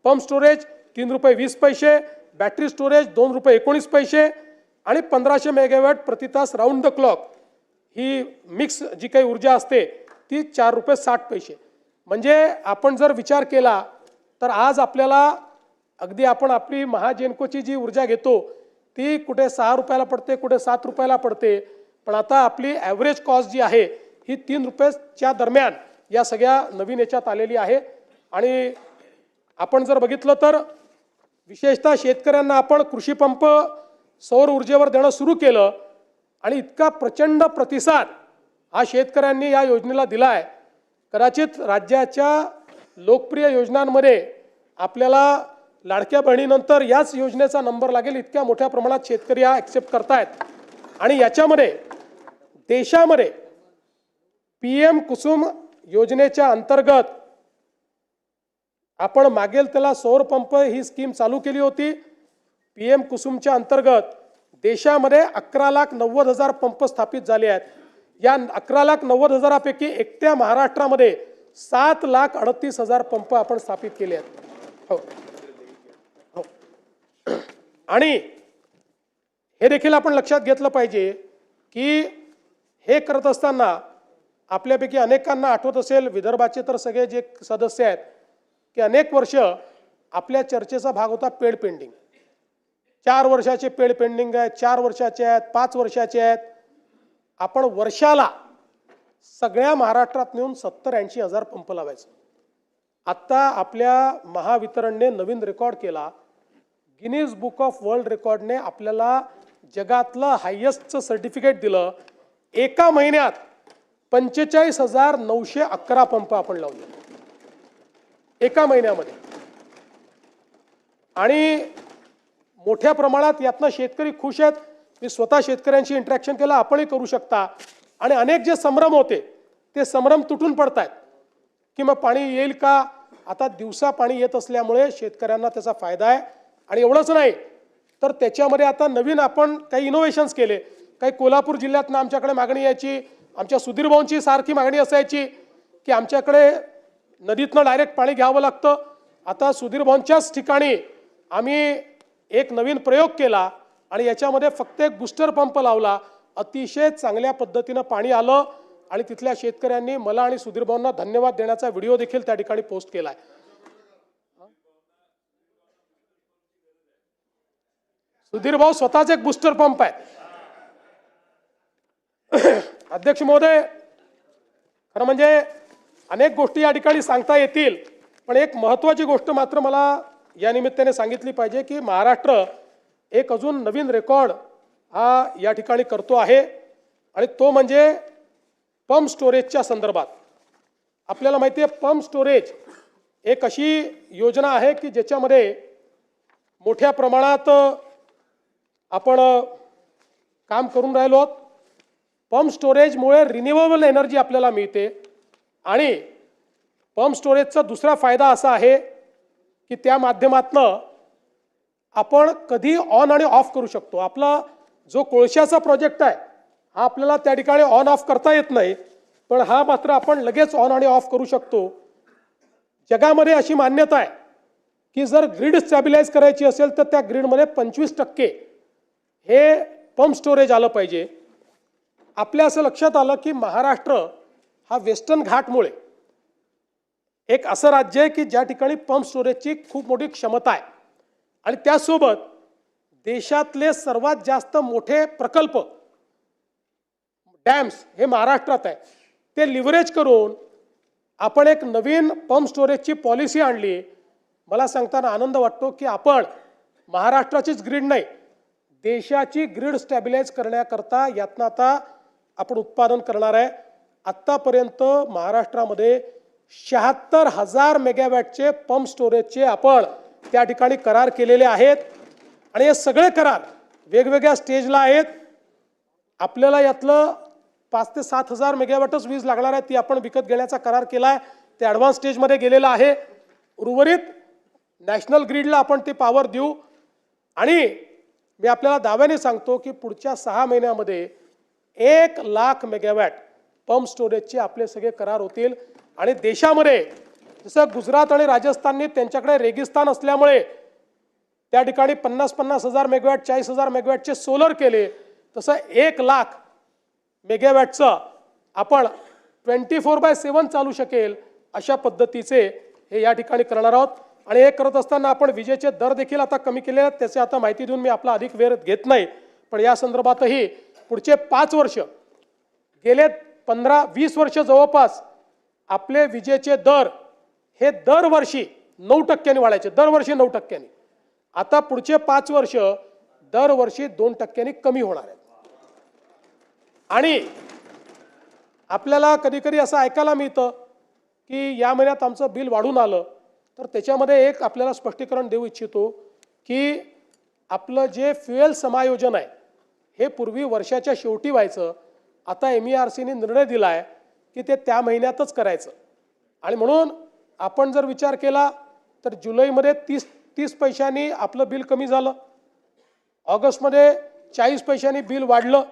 pump storage ₹3.20, battery storage ₹2.19 आणि 1500 मेगावॅट प्रति तास राऊंड द क्लॉक ही मिक्स जी काही ऊर्जा असते ती ₹4.60. म्हणजे आपण जर विचार केला तर आज आपल्याला अगदी आपण आपली महाजेनकोची जी ऊर्जा घेतो ती कुठे ₹6 पडते, कुठे ₹7 पडते, पण आता आपली ॲव्हरेज कॉस्ट जी आहे ही ₹3च्या दरम्यान या सगळ्या नवीन याच्यात आलेली आहे. आणि आपण जर बघितलं तर विशेषतः शेतकऱ्यांना आपण कृषी पंप सौर ऊर्जेवर देणं सुरू केलं आणि इतका प्रचंड प्रतिसाद हा शेतकऱ्यांनी या योजनेला दिला आहे. कदाचित राज्याच्या लोकप्रिय योजनांमध्ये आपल्याला लाडक्या बहिणीनंतर याच योजनेचा नंबर लागेल, इतक्या मोठ्या प्रमाणात शेतकरी हा ॲक्सेप्ट करतायत. आणि याच्यामध्ये देशामध्ये PM कुसुम योजनेच्या अंतर्गत आपण मागेल त्याला सौर पंप ही स्कीम चालू केली होती. PM कुसुमच्या अंतर्गत देशामध्ये 11,90,000 पंप स्थापित झाले आहेत. या 11,90,000 पैकी एकट्या महाराष्ट्रामध्ये 7,38,000 पंप आपण स्थापित केले आहेत. हो हो. आणि हे देखील आपण लक्षात घेतलं पाहिजे की हे करत असताना आपल्यापैकी अनेकांना आठवत असेल, विदर्भाचे तर सगळे जे सदस्य आहेत की अनेक वर्ष आपल्या चर्चेचा भाग होता पेड पेंडिंग. 4 वर्षाचे पेड पेंडिंग आहेत, 4 वर्षाचे आहेत, 5 वर्षाचे आहेत. आपण वर्षाला सगळ्या महाराष्ट्रात नेऊन 70-80 हजार पंप लावायचं. आत्ता आपल्या महावितरणने नवीन रेकॉर्ड केला. गिनीज बुक ऑफ वर्ल्ड रेकॉर्डने आपल्याला जगातलं हायेस्टचं सर्टिफिकेट दिलं. एका महिन्यात 45,911 पंप आपण लावले एका महिन्यामध्ये. आणि मोठ्या प्रमाणात यातनं शेतकरी खुश आहेत. मी स्वतः शेतकऱ्यांशी इंटरॅक्शन केलं, आपणही करू शकता. आणि अनेक जे संभ्रम होते ते संभ्रम तुटून पडत आहेत की मग पाणी येईल का. आता दिवसा पाणी येत असल्यामुळे शेतकऱ्यांना त्याचा फायदा आहे. आणि एवढंच नाही तर त्याच्यामध्ये आता नवीन आपण काही इनोव्हेशन्स केले. काही कोल्हापूर जिल्ह्यातनं आमच्याकडे मागणी यायची, आमच्या सुधीर भाऊंची सारखी मागणी असायची की आमच्याकडे नदीतनं डायरेक्ट पाणी घ्यावं लागतं. आता सुधीर भाऊंच्याच ठिकाणी आम्ही एक नवीन प्रयोग केला आणि याच्यामध्ये फक्त एक बूस्टर पंप लावला. अतिशय चांगल्या पद्धतीनं पाणी आलं आणि तिथल्या शेतकऱ्यांनी मला आणि सुधीर भाऊंना धन्यवाद देण्याचा व्हिडिओ देखील त्या ठिकाणी पोस्ट केलाय. सुधीर भाऊ स्वतःच एक बूस्टर पंप आहे. अध्यक्ष महोदय, खरं म्हणजे अनेक गोष्टी या ठिकाणी सांगता येतील, पण एक महत्त्वाची गोष्ट मात्र मला या निमित्ताने सांगितली पाहिजे की महाराष्ट्र एक अजून नवीन रेकॉर्ड हा या ठिकाणी करतो आहे आणि तो म्हणजे पंप स्टोरेजच्या संदर्भात. आपल्याला माहिती आहे पंप स्टोरेज एक अशी योजना आहे की ज्याच्यामध्ये मोठ्या प्रमाणात आपण काम करून राहिलो आहोत. पंप स्टोरेजमुळे रिन्युएबल एनर्जी आपल्याला मिळते आणि पंप स्टोरेजचा दुसरा फायदा असा आहे की त्या माध्यमातनं आपण कधी ऑन आणि ऑफ करू शकतो. आपला जो कोळशाचा प्रोजेक्ट आहे हा आपल्याला त्या ठिकाणी ऑन ऑफ करता येत नाही, पण हा मात्र आपण लगेच ऑन आणि ऑफ करू शकतो. जगामध्ये अशी मान्यता आहे की जर ग्रीड स्टॅबिलाइज करायची असेल तर त्या ग्रीडमध्ये 25% हे पंप स्टोरेज आलं पाहिजे. आपल्या असं लक्षात आलं की महाराष्ट्र हा वेस्टर्न घाटमुळे एक असं राज्य आहे की ज्या ठिकाणी पंप स्टोरेजची खूप मोठी क्षमता आहे आणि त्यासोबत देशातले सर्वात जास्त मोठे प्रकल्प डॅम्स हे महाराष्ट्रात आहे. ते लिव्हरेज करून आपण एक नवीन पंप स्टोरेजची पॉलिसी आणली. मला सांगताना आनंद वाटतो की आपण महाराष्ट्राचीच ग्रीड नाही, देशाची ग्रीड स्टॅबिलाइज करण्याकरता यातनं आता आपण उत्पादन करणार आहे. आत्तापर्यंत महाराष्ट्रामध्ये 76,000 मेगावॅटचे पंप स्टोरेजचे आपण त्या ठिकाणी करार केलेले आहेत आणि हे सगळे करार वेगवेगळ्या स्टेजला आहेत. आपल्याला यातलं 5,000 ते 7,000 मेगावॅटच वीज लागणार आहे, ती आपण विकत घेण्याचा करार केला आहे. ते ॲडव्हान्स स्टेजमध्ये गेलेलं आहे. उर्वरित नॅशनल ग्रीडला आपण ते पॉवर देऊ आणि मी आपल्याला दाव्याने सांगतो की पुढच्या 6 महिन्यामध्ये 1,00,000 मेगावॅट पंप स्टोरेजचे आपले सगळे करार होतील आणि देशामध्ये जसं गुजरात आणि राजस्थानने त्यांच्याकडे रेगिस्तान असल्यामुळे त्या ठिकाणी 50,000 मेगावॅट 40,000 मेगावॅटचे सोलर केले, तसं 1,00,000 मेगावॅटचं आपण 24/7 चालू शकेल अशा पद्धतीचे हे या ठिकाणी करणार आहोत. आणि हे करत असताना आपण विजेचे दर देखील आता कमी केले आहेत. त्याची आता माहिती देऊन मी आपला अधिक वेळ घेत नाही, पण या संदर्भातही पुढचे 5 वर्ष, गेले 15-20 वर्ष जवळपास आपले विजेचे दर हे दरवर्षी 9% वाढायचे, दरवर्षी 9%. आता पुढचे 5 वर्ष दरवर्षी 2% कमी होणार आहेत. आणि आपल्याला कधी कधी असं ऐकायला मिळतं की या महिन्यात आमचं बिल वाढून आलं, तर त्याच्यामध्ये एक आपल्याला स्पष्टीकरण देऊ इच्छितो की आपलं जे फ्युएल समायोजन आहे हे पूर्वी वर्षाच्या शेवटी व्हायचं. आता MERCने निर्णय दिला आहे की ते त्या महिन्यातच करायचं. आणि म्हणून आपण जर विचार केला तर जुलैमध्ये 30 पैशांनी आपलं बिल कमी झालं, ऑगस्टमध्ये 40 पैशांनी बिल वाढलं,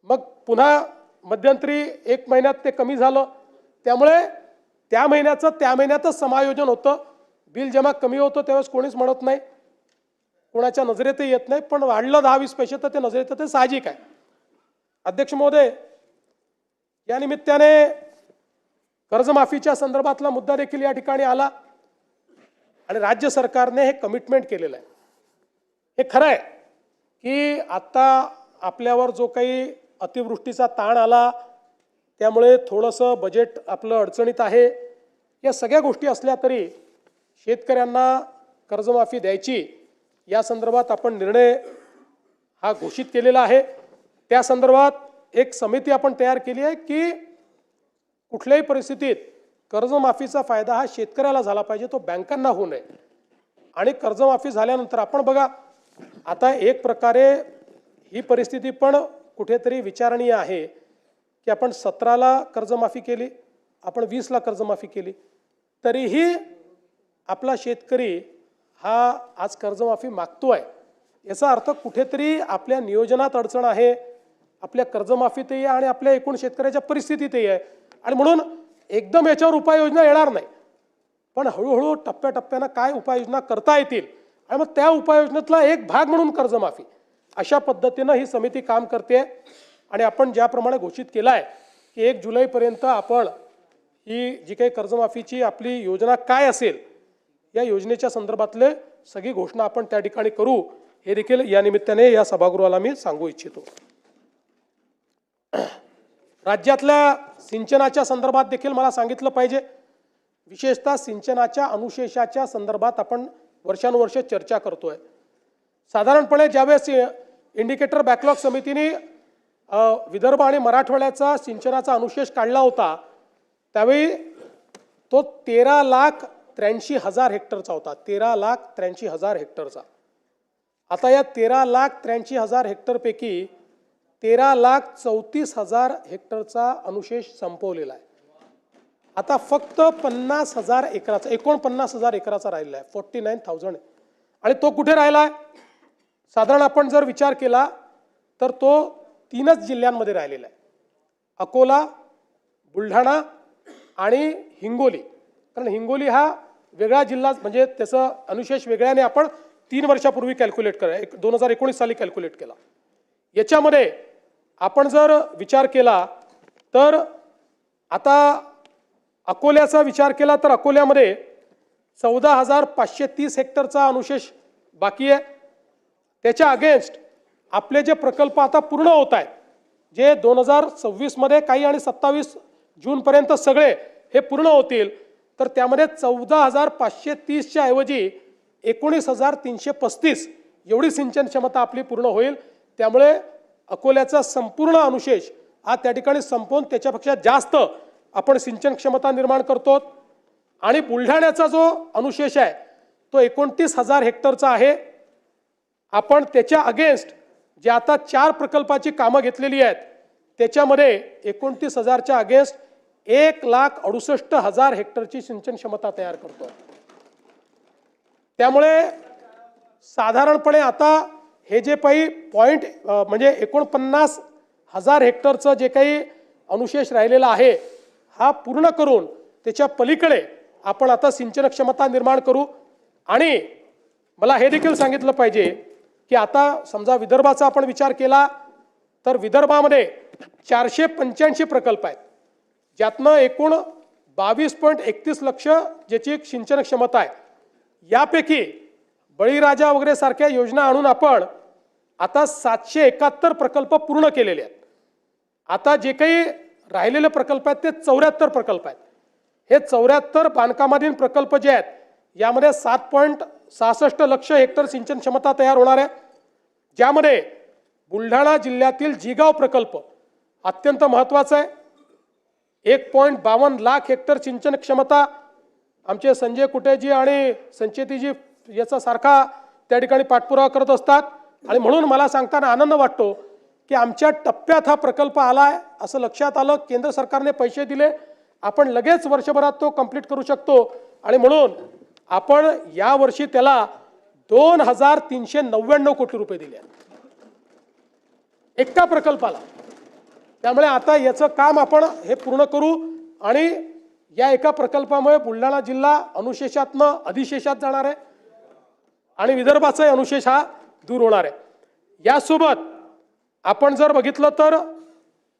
मग पुन्हा मध्यंतरी 1 महिन्यात ते कमी झालं. त्यामुळे त्या महिन्यातच समायोजन होतं. बिल जेव्हा कमी होतं त्यावेळेस कोणीच म्हणत नाही, कोणाच्या नजरेतही येत नाही, पण वाढलं 10-20 पैसे तर ते नजरेत ते साहजिक आहे. अध्यक्ष महोदय, या निमित्ताने कर्जमाफीच्या संदर्भातला मुद्दा देखील या ठिकाणी आला आणि राज्य सरकारने हे कमिटमेंट केलेलं आहे. हे खरं आहे की आता आपल्यावर जो काही अतिवृष्टीचा ताण आला त्यामुळे थोडंसं बजेट आपलं अडचणीत आहे. या सगळ्या गोष्टी असल्या तरी शेतकऱ्यांना कर्जमाफी द्यायची या संदर्भात आपण निर्णय हा घोषित केलेला आहे. त्या संदर्भात एक समिती आपण तयार केली आहे की कुठल्याही परिस्थितीत कर्जमाफीचा फायदा हा शेतकऱ्याला झाला पाहिजे, तो बँकांना होऊ नये. आणि कर्जमाफी झाल्यानंतर आपण बघा, आता एक प्रकारे ही परिस्थिती पण कुठेतरी विचारणीय आहे की आपण 17ला कर्जमाफी केली, आपण 20ला कर्जमाफी केली, तरीही आपला शेतकरी हा आज कर्जमाफी मागतोय. याचा अर्थ कुठेतरी आपल्या नियोजनात अडचण आहे, आपल्या कर्जमाफीतही आणि आपल्या एकूण शेतकऱ्याच्या परिस्थितीतही आहे. आणि म्हणून एकदम याच्यावर उपाययोजना येणार नाही, पण हळूहळू टप्प्याटप्प्यानं काय उपाययोजना करता येतील आणि मग त्या उपाययोजनेतला एक भाग म्हणून कर्जमाफी, अशा पद्धतीनं ही समिती काम करते. आणि आपण ज्याप्रमाणे घोषित केलं आहे की 1 जुलैपर्यंत आपण ही जी काही कर्जमाफीची आपली योजना काय असेल या योजनेच्या संदर्भातले सगळी घोषणा आपण त्या ठिकाणी करू, हे देखील या निमित्ताने या सभागृहाला मी सांगू इच्छितो. राज्यातल्या सिंचनाच्या संदर्भात देखील मला सांगितलं पाहिजे. विशेषतः सिंचनाच्या अनुशेषाच्या संदर्भात आपण वर्षानुवर्ष चर्चा करतोय. साधारणपणे ज्यावेळेस इंडिकेटर बॅकलॉग समितीने विदर्भ आणि मराठवाड्याचा सिंचनाचा अनुशेष काढला होता त्यावेळी तो 13,83,000 हेक्टरचा होता. 13,83,000 हेक्टरचा. आता या 13,83,000 हेक्टरपैकी 13,34,000 हेक्टरचा अनुशेष संपवलेला आहे. आता फक्त 50,000 एकराचा, 49,000 एकराचा राहिलेला आहे, 49,000. आणि तो कुठे राहिला आहे? साधारण आपण जर विचार केला तर तो 3च जिल्ह्यांमध्ये राहिलेला आहे, अकोला, बुलढाणा आणि हिंगोली. कारण हिंगोली हा वेगळा जिल्हा, म्हणजे त्याचं अनुशेष वेगळ्याने आपण 3 वर्षापूर्वी कॅल्क्युलेट करा, 2019 साली कॅल्क्युलेट केला. याच्यामध्ये आपण जर विचार केला तर आता अकोल्याचा विचार केला तर अकोल्यामध्ये 14,530 हेक्टरचा अनुशेष बाकी आहे. त्याच्या अगेन्स्ट आपले जे प्रकल्प आता पूर्ण होत आहेत, जे 2026 मध्ये काही आणि 27 जूनपर्यंत सगळे हे पूर्ण होतील, तर त्यामध्ये 14,530च्या ऐवजी 19,335 एवढी सिंचन क्षमता आपली पूर्ण होईल. त्यामुळे अकोल्याचा संपूर्ण अनुशेष हा त्या ठिकाणी संपवून त्याच्यापेक्षा जास्त आपण सिंचन क्षमता निर्माण करतो. आणि बुलढाण्याचा जो अनुशेष आहे तो 29,000 हेक्टरचा आहे. आपण त्याच्या अगेन्स्ट जे आता 4 प्रकल्पाची कामं घेतलेली आहेत त्याच्यामध्ये 29,000च्या अगेन्स्ट 1,68,000 हेक्टरची सिंचन क्षमता तयार करतो. त्यामुळे साधारणपणे आता हे जे काही पॉईंट म्हणजे 49,000 हेक्टरचं जे काही अनुशेष राहिलेला आहे हा पूर्ण करून त्याच्या पलीकडे आपण आता सिंचन क्षमता निर्माण करू. आणि मला हे देखील सांगितलं पाहिजे की आता समजा विदर्भाचा आपण विचार केला तर विदर्भामध्ये 485 प्रकल्प आहेत, ज्यातनं एकूण 22.31 लक्ष ज्याची सिंचन क्षमता आहे. यापैकी बळीराजा वगैरे सारख्या योजना आणून आपण आता 771 प्रकल्प पूर्ण केलेले आहेत. आता जे काही राहिलेले प्रकल्प आहेत ते 74 प्रकल्प आहेत. हे 74 बांधकामाधीन प्रकल्प जे आहेत यामध्ये 7.66 लक्ष हेक्टर सिंचन क्षमता तयार होणार आहे, ज्यामध्ये बुलढाणा जिल्ह्यातील जिगाव प्रकल्प अत्यंत महत्त्वाचा आहे. 1.52 लाख हेक्टर सिंचन क्षमता आमचे संजय कुटेजी आणि संचेतीजी याचा सारखा त्या ठिकाणी पाठपुरावा करत असतात. आणि म्हणून मला सांगताना आनंद वाटतो की आमच्या टप्प्यात हा प्रकल्प आलाय असं लक्षात आलं. केंद्र सरकारने पैसे दिले, आपण लगेच वर्षभरात तो कंप्लीट करू शकतो. आणि म्हणून आपण या वर्षी त्याला 2399 कोटी रुपये दिले एका प्रकल्पाला. त्यामुळे आता याचं काम आपण हे पूर्ण करू आणि या एका प्रकल्पामुळे बुलढाणा जिल्हा अनुशेषातनं अधिशेषात जाणार आहे आणि विदर्भाचाही अनुशेष हा दूर होणार आहे. यासोबत आपण जर बघितलं तर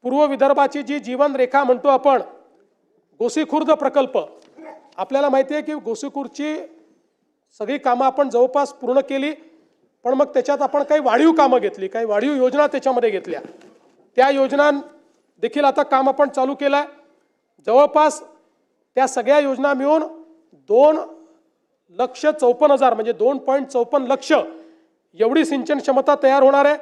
पूर्व विदर्भाची जी जीवनरेखा म्हणतो आपण, गोसीखुर्द प्रकल्प, आपल्याला माहिती आहे की गोसीखुर्दची सगळी कामं आपण जवळपास पूर्ण केली, पण मग त्याच्यात आपण काही वाढीव कामं घेतली, काही वाढीव योजना त्याच्यामध्ये घेतल्या. त्या योजना देखील आता काम आपण चालू केलं आहे. जवळपास त्या सगळ्या योजना मिळून 2,54,000 म्हणजे 2.54 लक्ष एवढी सिंचन क्षमता तयार होणार आहे.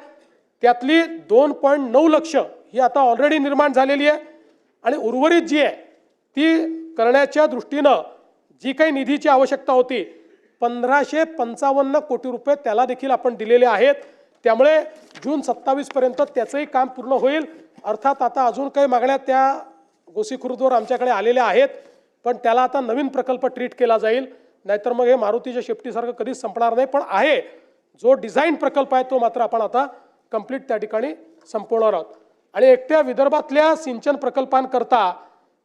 त्यातली 2.9 लक्ष ही आता ऑलरेडी निर्माण झालेली आहे आणि उर्वरित जी आहे ती करण्याच्या दृष्टीनं जी काही निधीची आवश्यकता होती 1555 कोटी रुपये त्याला देखील आपण दिलेले आहेत. त्यामुळे जून 27 पर्यंत त्याचंही काम पूर्ण होईल. अर्थात आता अजून काही मागण्या त्या गोसीखुर्दवर आमच्याकडे आलेल्या आहेत, पण त्याला आता नवीन प्रकल्प ट्रीट केला जाईल, नाहीतर मग हे मारुतीच्या शेपटीसारखं कधीच संपणार नाही. पण आहे जो डिझाईन प्रकल्प आहे तो मात्र आपण आता कंप्लीट त्या ठिकाणी संपवणार आहोत. आणि एकट्या विदर्भातल्या सिंचन प्रकल्पांकरता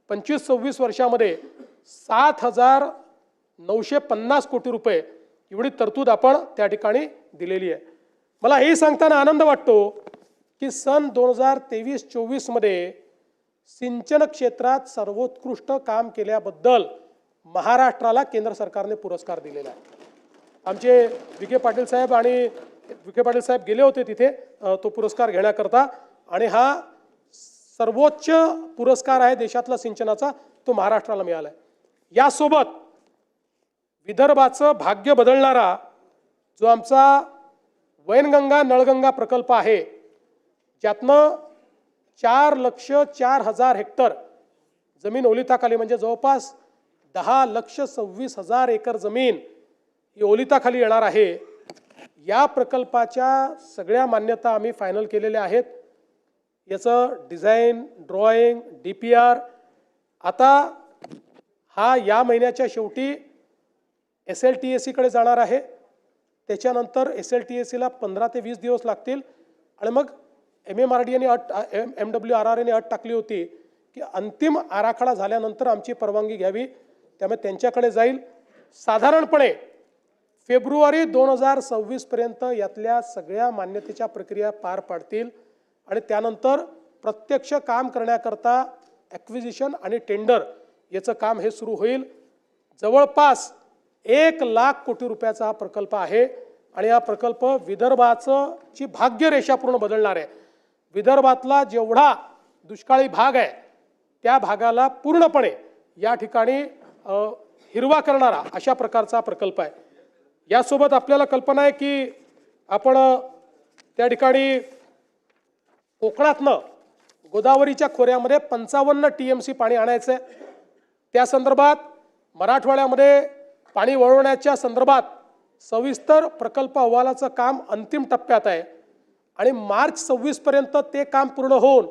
25-26 वर्षामध्ये 7,950 कोटी रुपये एवढी तरतूद आपण त्या ठिकाणी दिलेली आहे. मला हे सांगताना आनंद वाटतो की सन 2023-24 मध्ये सिंचन क्षेत्रात सर्वोत्कृष्ट काम केल्याबद्दल महाराष्ट्राला केंद्र सरकारने पुरस्कार दिलेला आहे. आमचे विखे पाटील साहेब गेले होते तिथे तो पुरस्कार घेण्याकरता, आणि हा सर्वोच्च पुरस्कार आहे देशातला सिंचनाचा, तो महाराष्ट्राला मिळाला आहे. यासोबत विदर्भाचं भाग्य बदलणारा जो आमचा वैनगंगा नळगंगा प्रकल्प आहे, ज्यातनं 4,04,000 हेक्टर जमीन ओलिताखाली म्हणजे जवळपास 10,26,000 एकर जमीन ही ओलिताखाली येणार आहे. या प्रकल्पाच्या सगळ्या मान्यता आम्ही फायनल केलेल्या आहेत. याचं डिझाईन, ड्रॉइंग, DPR आता हा या महिन्याच्या शेवटी SLTAC कडे जाणार आहे. त्याच्यानंतर SLTAC ला 15 ते 20 दिवस लागतील आणि मग MMRDA MWRRA अट टाकली होती की अंतिम आराखडा झाल्यानंतर आमची परवानगी घ्यावी, त्यामुळे त्यांच्याकडे जाईल. साधारणपणे फेब्रुवारी 2026 पर्यंत यातल्या सगळ्या मान्यतेच्या प्रक्रिया पार पाडतील आणि त्यानंतर प्रत्यक्ष काम करण्याकरता ॲक्विजिशन आणि टेंडर याचं काम हे सुरू होईल. जवळपास 1,00,000 कोटी रुपयाचा हा प्रकल्प आहे आणि हा प्रकल्प विदर्भाचं ची भाग्यरेषा पूर्ण बदलणार आहे. विदर्भातला जेवढा दुष्काळी भाग आहे त्या भागाला पूर्णपणे या ठिकाणी हिरवा करणारा अशा प्रकारचा प्रकल्प आहे. यासोबत आपल्याला कल्पना आहे की आपण त्या ठिकाणी कोकणातनं गोदावरीच्या खोऱ्यामध्ये 55 TMC पाणी आणायचं आहे. त्या संदर्भात मराठवाड्यामध्ये पाणी वळवण्याच्या संदर्भात सविस्तर प्रकल्प अहवालाचं काम अंतिम टप्प्यात आहे आणि मार्च 26 पर्यंत ते काम पूर्ण होऊन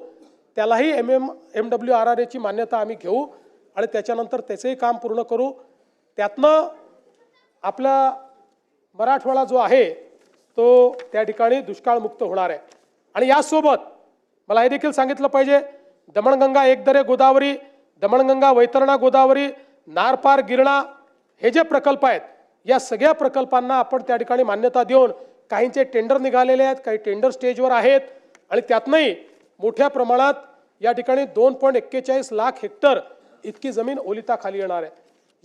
त्यालाही MWRRA ची मान्यता आम्ही घेऊ आणि त्याच्यानंतर त्याचंही काम पूर्ण करू. त्यातनं आपला मराठवाडा जो आहे तो त्या ठिकाणी दुष्काळमुक्त होणार आहे. आणि यासोबत मला हे देखील सांगितलं पाहिजे, दमणगंगा एकदरे गोदावरी, दमणगंगा वैतरणा गोदावरी, नारपार गिरणा हे जे प्रकल्प आहेत या सगळ्या प्रकल्पांना आपण त्या ठिकाणी मान्यता देऊन काहींचे टेंडर निघालेले आहेत, काही टेंडर स्टेजवर आहेत आणि त्यातनंही मोठ्या प्रमाणात या ठिकाणी 2.41 लाख हेक्टर इतकी जमीन ओलिताखाली येणार आहे.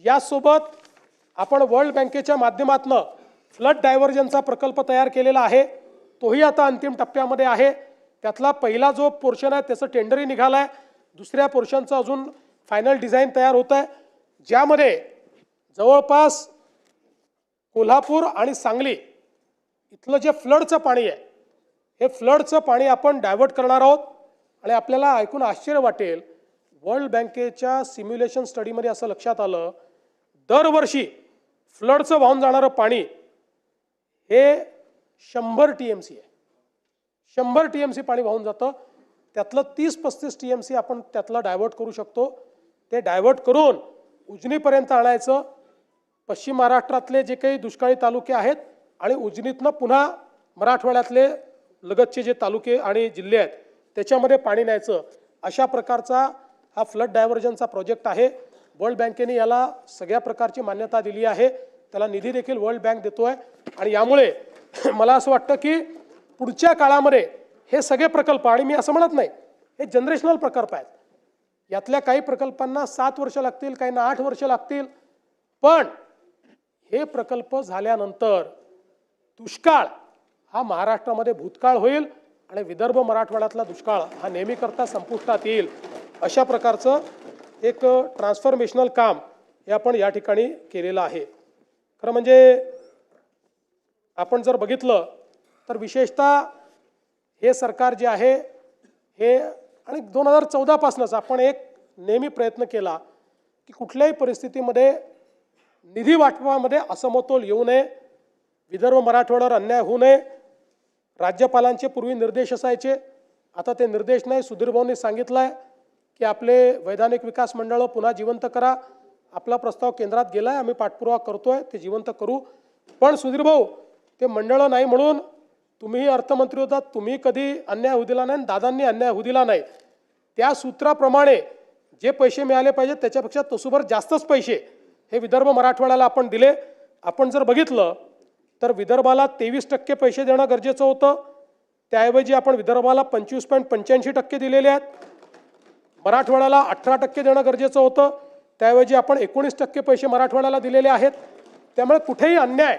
यासोबत आपण वर्ल्ड बँकेच्या माध्यमातून फ्लड डायव्हर्जनचा प्रकल्प तयार केलेला आहे. तोही आता अंतिम टप्प्यामध्ये आहे. त्यातला पहिला जो पोर्शन आहे त्याचं टेंडरही निघालं आहे. दुसऱ्या पोर्शनचं अजून फायनल डिझाईन तयार होत आहे, ज्यामध्ये जवळपास कोल्हापूर आणि सांगली इथलं जे फ्लडचं पाणी आहे हे फ्लडचं पाणी आपण डायव्हर्ट करणार आहोत. आणि आपल्याला ऐकून आश्चर्य वाटेल, वर्ल्ड बँकेच्या सिम्युलेशन स्टडीमध्ये असं लक्षात आलं, दरवर्षी फ्लडचं वाहून जाणारं पाणी हे 100 TMC आहे. 100 TMC पाणी वाहून जातं. त्यातलं 30-35 TMC आपण त्यातला डायव्हर्ट करू शकतो. ते डायव्हर्ट करून उजनीपर्यंत आणायचं. पश्चिम महाराष्ट्रातले जे काही दुष्काळी तालुके आहेत आणि उजनीतनं पुन्हा मराठवाड्यातले लगतचे जे तालुके आणि जिल्हे आहेत त्याच्यामध्ये पाणी न्यायचं. अशा प्रकारचा हा फ्लड डायव्हर्जनचा प्रोजेक्ट आहे. वर्ल्ड बँकेने याला सगळ्या प्रकारची मान्यता दिली आहे. त्याला निधी देखील वर्ल्ड बँक देतोय. आणि यामुळे मला असं वाटतं की पुढच्या काळामध्ये हे सगळे प्रकल्प, आणि मी असं म्हणत नाही, हे जनरेशनल प्रकल्प आहेत. यातल्या काही प्रकल्पांना 7 वर्ष लागतील, काहींना 8 वर्ष लागतील. पण हे प्रकल्प झाल्यानंतर दुष्काळ हा महाराष्ट्रामध्ये भूतकाळ होईल आणि विदर्भ मराठवाड्यातला दुष्काळ हा नेहमीकरता संपुष्टात येईल. अशा प्रकारचं एक ट्रान्सफॉर्मेशनल काम हे आपण या ठिकाणी केलेलं आहे. खरं म्हणजे आपण जर बघितलं तर विशेषतः हे सरकार जे आहे हे, आणि 2014 पासूनच आपण एक नेहमी प्रयत्न केला की कुठल्याही परिस्थितीमध्ये निधी वाटपामध्ये असमतोल येऊ नये, विदर्भ मराठवाड्यावर अन्याय होऊ नये. राज्यपालांचे पूर्वी निर्देश असायचे, आता ते निर्देश नाही. सुधीर भाऊंनी सांगितलं आहे की आपले वैधानिक विकास मंडळं पुन्हा जिवंत करा. आपला प्रस्ताव केंद्रात गेला आहे, आम्ही पाठपुरावा करतोय, ते जिवंत करू. पण सुधीर भाऊ, ते मंडळं नाही म्हणून तुम्हीही अर्थमंत्री होतात, तुम्ही कधी अन्याय होऊ दिला नाही, दादांनी अन्याय होऊ दिला नाही. त्या सूत्राप्रमाणे जे पैसे मिळाले पाहिजे त्याच्यापेक्षा तसूभर जास्तच पैसे हे विदर्भ मराठवाड्याला आपण दिले. आपण जर बघितलं तर विदर्भाला 23% पैसे देणं गरजेचं होतं, त्याऐवजी आपण विदर्भाला 25.85% दिलेले आहेत. मराठवाड्याला 18% देणं गरजेचं होतं, त्याऐवजी आपण 19% पैसे मराठवाड्याला दिलेले आहेत. त्यामुळे कुठेही अन्याय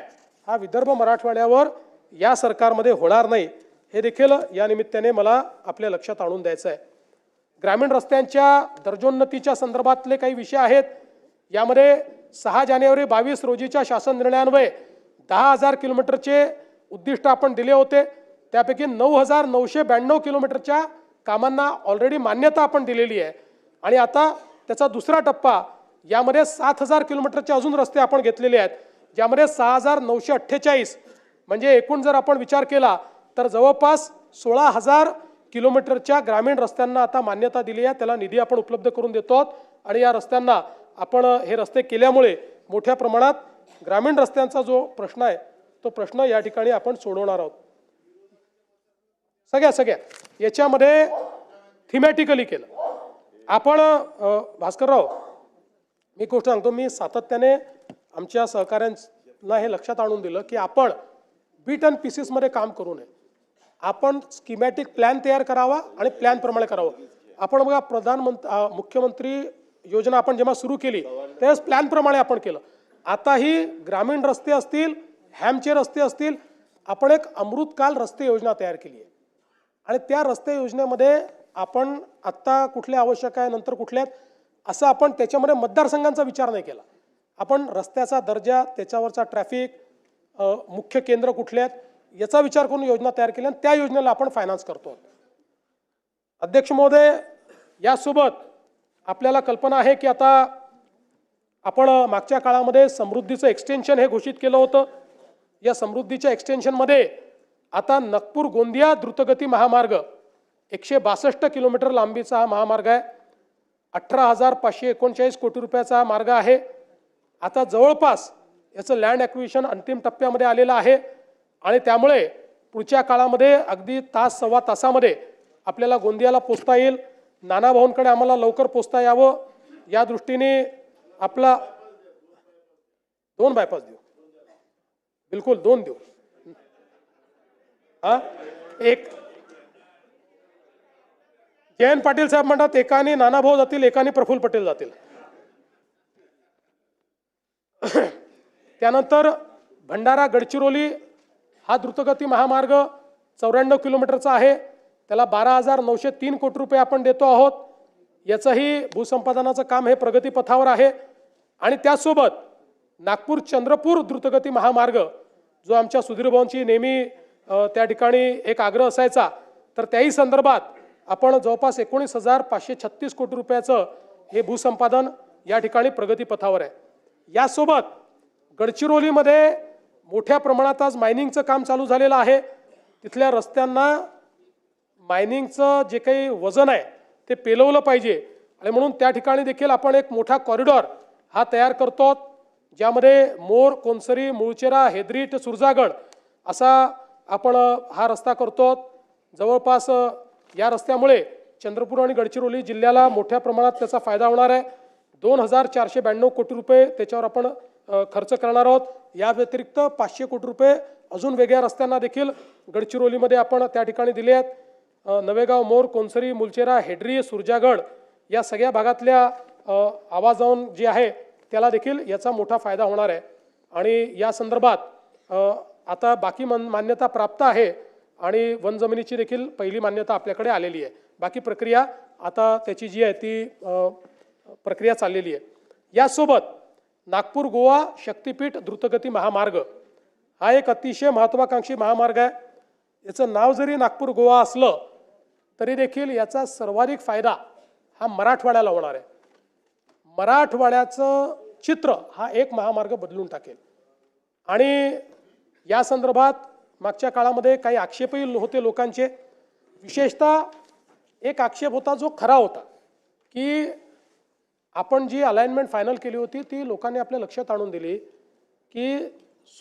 हा विदर्भ मराठवाड्यावर या सरकारमध्ये होणार नाही, हे देखील या निमित्ताने मला आपल्या लक्षात आणून द्यायचं आहे. ग्रामीण रस्त्यांच्या दर्जोन्नतीच्या संदर्भातले काही विषय आहेत. यामध्ये 6 जानेवारी 22 रोजीच्या शासन निर्णयान्वये 10,000 किलोमीटरचे उद्दिष्ट आपण दिले होते. त्यापैकी 9,992 किलोमीटरच्या कामांना ऑलरेडी मान्यता आपण दिलेली आहे. आणि आता त्याचा दुसरा टप्पा, यामध्ये 7,000 किलोमीटरचे अजून रस्ते आपण घेतलेले आहेत, ज्यामध्ये 6,948, म्हणजे एकूण जर आपण विचार केला तर जवळपास 16,000 किलोमीटरच्या ग्रामीण रस्त्यांना आता मान्यता दिली आहे. त्याला निधी आपण उपलब्ध करून देतो आहोत. आणि या रस्त्यांना आपण हे रस्ते केल्यामुळे मोठ्या प्रमाणात ग्रामीण रस्त्यांचा जो प्रश्न आहे तो प्रश्न या ठिकाणी आपण सोडवणार आहोत. सगळ्या याच्यामध्ये थिमॅटिकली केलं आपण. भास्करराव, मी गोष्ट सांगतो, मी सातत्याने आमच्या सहकाऱ्यांना हे लक्षात आणून दिलं की आपण बीट अँड पीसेसमध्ये काम करू नये. आपण स्कीमॅटिक प्लॅन तयार करावा आणि प्लॅनप्रमाणे करावं. आपण बघा, मुख्यमंत्री योजना आपण जेव्हा सुरू केली त्यावेळेस प्लॅनप्रमाणे आपण केलं. आताही ग्रामीण रस्ते असतील, हॅमचे रस्ते असतील, आपण एक अमृतकाल रस्ते योजना तयार केली आहे. आणि त्या रस्ते योजनेमध्ये आपण आत्ता कुठले आवश्यक आहे, नंतर कुठले आहेत, असं आपण त्याच्यामध्ये मतदारसंघांचा विचार नाही केला. आपण रस्त्याचा दर्जा, त्याच्यावरचा ट्रॅफिक, मुख्य केंद्र कुठले आहेत याचा विचार करून योजना तयार केली आणि त्या योजनेला आपण फायनान्स करतो. अध्यक्ष महोदय, यासोबत आपल्याला कल्पना आहे की आता आपण मागच्या काळामध्ये समृद्धीचं एक्सटेन्शन हे घोषित केलं होतं. या समृद्धीच्या एक्सटेन्शनमध्ये आता नागपूर गोंदिया द्रुतगती महामार्ग 162 किलोमीटर लांबीचा हा महामार्ग आहे. 18,539 कोटी रुपयाचा हा मार्ग आहे. आता जवळपास याचं लँड ॲक्विजिशन अंतिम टप्प्यामध्ये आलेलं आहे आणि त्यामुळे पुढच्या काळामध्ये अगदी तास सव्वा तासामध्ये आपल्याला गोंदियाला पोचता येईल. नाना भाऊंकडे आम्हाला लवकर पोचता यावं या दृष्टीने आपला 2 बायपास देऊ, बिलकुल 2 देऊ. हा एक जयंत पाटील साहेब म्हणतात एकाने नानाभाऊ जातील, एकाने प्रफुल्ल पटेल जातील. त्यानंतर भंडारा गडचिरोली हा द्रुतगती महामार्ग 94 किलोमीटरचा आहे. त्याला 12,903 कोटी रुपये आपण देतो आहोत. याचंही भूसंपादनाचं काम हे प्रगतीपथावर आहे. आणि त्यासोबत नागपूर चंद्रपूर द्रुतगती महामार्ग जो आमच्या सुधीर भाऊंची नेहमी त्या ठिकाणी एक आग्रह असायचा, तर त्याही संदर्भात आपण जवळपास 19,536 कोटी रुपयाचं हे भूसंपादन या ठिकाणी प्रगतीपथावर आहे. यासोबत गडचिरोलीमध्ये मोठ्या प्रमाणात आज मायनिंगचं काम चालू झालेलं आहे. तिथल्या रस्त्यांना मायनिंगचं जे काही वजन आहे ते पेलवलं पाहिजे आणि म्हणून त्या ठिकाणी देखील आपण एक मोठा कॉरिडॉर हा तयार करतो, ज्यामध्ये मोर, कोनसरी, मुळचेरा, हेद्री सुरजागड असा आपण हा रस्ता करतो. जवळपास या रस्त्यामुळे चंद्रपूर आणि गडचिरोली जिल्ह्याला मोठ्या प्रमाणात त्याचा फायदा होणार आहे. 2,492 कोटी रुपये त्याच्यावर आपण खर्च करणार आहोत. या व्यतिरिक्त 500 कोटी रुपये अजून वेगळ्या रस्त्यांना देखील गडचिरोलीमध्ये आपण त्या ठिकाणी दिले आहेत. नवेगाव, मोर, कोनसरी, मुलचेरा, हेड्री, सुरजागड या सगळ्या भागातल्या आवाजावन जी आहे त्याला देखील याचा मोठा फायदा होणार आहे. आणि या संदर्भात आता बाकी मान्यता प्राप्त आहे आणि वन जमिनीची देखील पहिली मान्यता आपल्याकडे आलेली आहे. बाकी प्रक्रिया आता त्याची जी आहे ती प्रक्रिया चाललेली आहे. यासोबत नागपूर गोवा शक्तिपीठ द्रुतगती महामार्ग हा एक अतिशय महत्त्वाकांक्षी महामार्ग आहे. याचं नाव जरी नागपूर गोवा असलं तरी देखील याचा सर्वाधिक फायदा हा मराठवाड्याला होणार आहे. मराठवाड्याचं चित्र हा एक महामार्ग बदलून टाकेल. आणि या संदर्भात मागच्या काळामध्ये काही आक्षेपही होते लोकांचे. विशेषतः एक आक्षेप होता जो खरा होता की आपण जी अलाइनमेंट फायनल केली होती ती लोकांनी आपल्या लक्षात आणून दिली की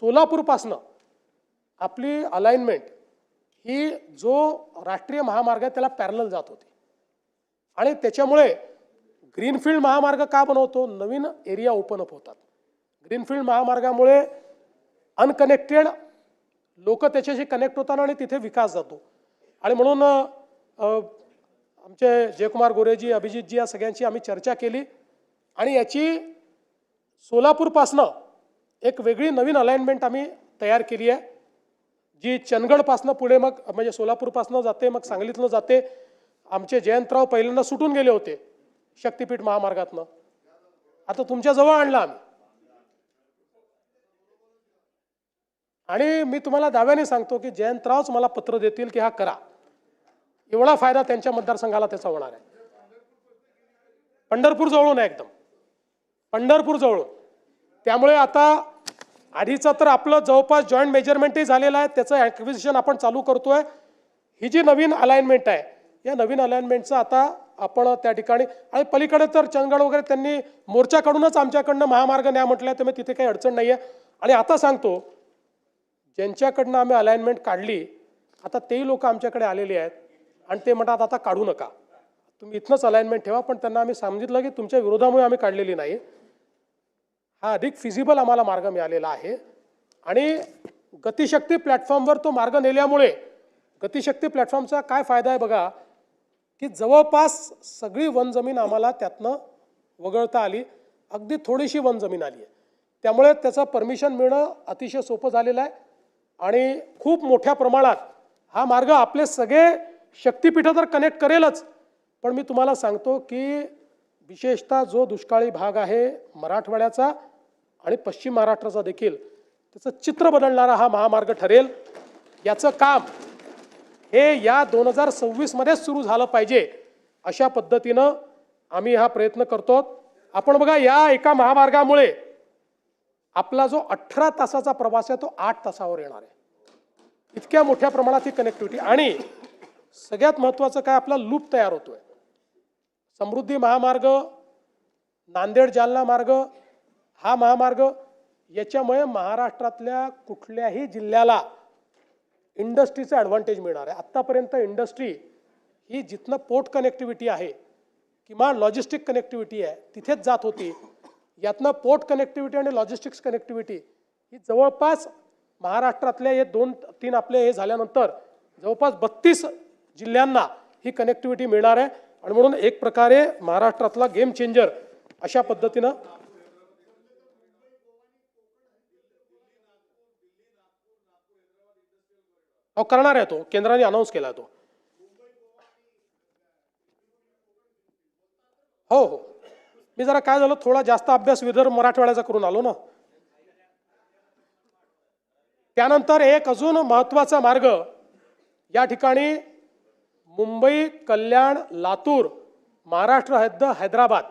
सोलापूरपासनं आपली अलाइनमेंट ही जो राष्ट्रीय महामार्ग आहे त्याला पॅरलल जात होती. आणि त्याच्यामुळे ग्रीनफील्ड महामार्ग का बनवतो, नवीन एरिया ओपन अप होतात. ग्रीनफील्ड महामार्गामुळे अनकनेक्टेड लोक त्याच्याशी कनेक्ट होतात आणि तिथे विकास जातो. आणि म्हणून आमचे जयकुमार गोरेजी, अभिजितजी या सगळ्यांची आम्ही चर्चा केली आणि याची सोलापूरपासनं एक वेगळी नवीन अलाइनमेंट आम्ही तयार केली आहे, जी चंदगडपासनं पुढे मग म्हणजे सोलापूरपासनं जाते, मग सांगलीतनं जाते. आमचे जयंतराव पहिल्यांदा सुटून गेले होते शक्तिपीठ महामार्गातनं, आता तुमच्या जवळ आणला आम्ही. आणि मी तुम्हाला दाव्याने सांगतो की जयंतरावच मला पत्र देतील की हा करा. एवढा फायदा त्यांच्या मतदारसंघाला त्याचा होणार आहे. पंढरपूर जवळून आहे, एकदम पंढरपूर जवळून. त्यामुळे आता आधीचं तर आपलं जवळपास जॉईंट मेजरमेंटही झालेलं आहे, त्याचं ॲक्विजिशन आपण चालू करतोय. ही जी नवीन अलाइनमेंट आहे या नवीन अलाइनमेंटचं आता आपण त्या ठिकाणी आणि पलीकडे तर चंदगड वगैरे त्यांनी मोर्चा काढूनच आमच्याकडनं महामार्ग न्या म्हटलं, तर तिथे काही अडचण नाही आहे. आणि आता सांगतो ज्यांच्याकडनं आम्ही अलाइनमेंट काढली आता तेही लोक आमच्याकडे आलेले आहेत आणि ते म्हणतात आता काढू नका, तुम्ही इथनंच अलाइनमेंट ठेवा. पण त्यांना आम्ही सांगितलं की तुमच्या विरोधामुळे आम्ही काढलेली नाही, हा अधिक फिजिबल आम्हाला मार्ग मिळालेला आहे. आणि गतिशक्ती प्लॅटफॉर्मवर तो मार्ग नेल्यामुळे गतिशक्ती प्लॅटफॉर्मचा काय फायदा आहे बघा की जवळपास सगळी वन जमीन आम्हाला त्यातनं वगळता आली, अगदी थोडीशी वन जमीन आली आहे. त्यामुळे त्याचं परमिशन मिळणं अतिशय सोपं झालेलं आहे. आणि खूप मोठ्या प्रमाणात हा मार्ग आपले सगळे शक्तिपीठं तर कनेक्ट करेलच, पण मी तुम्हाला सांगतो की विशेषतः जो दुष्काळी भाग आहे मराठवाड्याचा आणि पश्चिम महाराष्ट्राचा देखील त्याचं चित्र बदलणारा हा महामार्ग ठरेल. याचं काम हे या 2026 मध्येच सुरू झालं पाहिजे अशा पद्धतीनं आम्ही हा प्रयत्न करतो. आपण बघा या एका महामार्गामुळे आपला जो 18 तासाचा प्रवास आहे तो 8 तासावर येणार आहे. इतक्या मोठ्या प्रमाणात ही कनेक्टिव्हिटी. आणि सगळ्यात महत्त्वाचं काय, आपला लूप तयार होतोय. समृद्धी महामार्ग, नांदेड जालना मार्ग, हा महामार्ग याच्यामुळे महाराष्ट्रातल्या कुठल्याही जिल्ह्याला इंडस्ट्रीचा ॲडव्हान्टेज मिळणार आहे. आत्तापर्यंत इंडस्ट्री ही जिथनं पोर्ट कनेक्टिव्हिटी आहे किंवा लॉजिस्टिक कनेक्टिव्हिटी आहे तिथेच जात होती. यातनं पोर्ट कनेक्टिव्हिटी आणि लॉजिस्टिक्स कनेक्टिव्हिटी ही जवळपास महाराष्ट्रातल्या हे 2-3 आपले हे झाल्यानंतर जवळपास 32 जिल्ह्यांना ही कनेक्टिव्हिटी मिळणार आहे आणि म्हणून एक प्रकारे महाराष्ट्रातला गेम चेंजर अशा पद्धतीनं करणार आहे. तो केंद्राने अनाऊन्स केला तो. हो हो, मी जरा काय झालं थोडा जास्त अभ्यास विदर्भ मराठवाड्याचा करून आलो ना. त्यानंतर एक अजून महत्त्वाचा मार्ग या ठिकाणी मुंबई कल्याण लातूर महाराष्ट्र हद्द हैदराबाद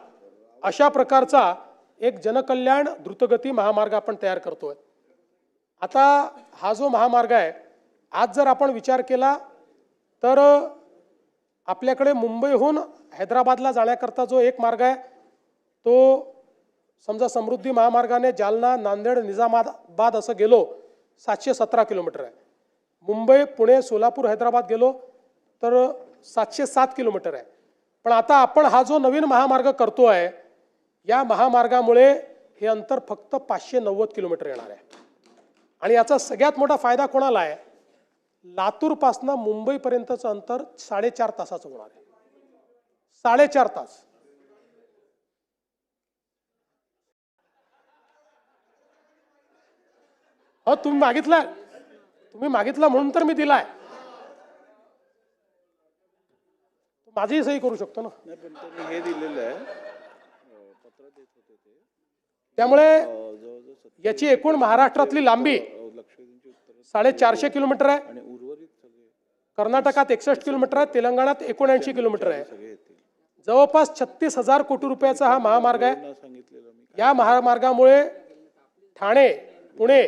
अशा प्रकारचा एक जनकल्याण द्रुतगती महामार्ग आपण तयार करतोय. आता हा जो महामार्ग आहे आज जर आपण विचार केला तर आपल्याकडे मुंबईहून हैदराबादला जाण्याकरता जो एक मार्ग आहे तो समजा समृद्धी महामार्गाने जालना नांदेड निजामाबाद असं गेलो 717 किलोमीटर आहे. मुंबई पुणे सोलापूर हैदराबाद गेलो तर 707 किलोमीटर आहे. पण आता आपण हा जो नवीन महामार्ग करतोय या महामार्गामुळे हे अंतर फक्त 590 किलोमीटर येणार आहे. आणि याचा सगळ्यात मोठा फायदा कोणाला आहे? लातूरपासनं मुंबईपर्यंतचं अंतर 4.5 तासाचं होणार आहे. 4.5 तास. हो, तुम्ही मागितला म्हणून तर मी दिलाय. माझीही सही करू शकतो ना. हे दिलेलं आहे त्यामुळे याची एकूण महाराष्ट्रातली लांबी 450 किलोमीटर आहे. कर्नाटकात 61 किलोमीटर आहे. तेलंगणात 79 किलोमीटर आहे. जवळपास 36,000 कोटी रुपयाचा हा महामार्ग आहे. या महामार्गामुळे ठाणे पुणे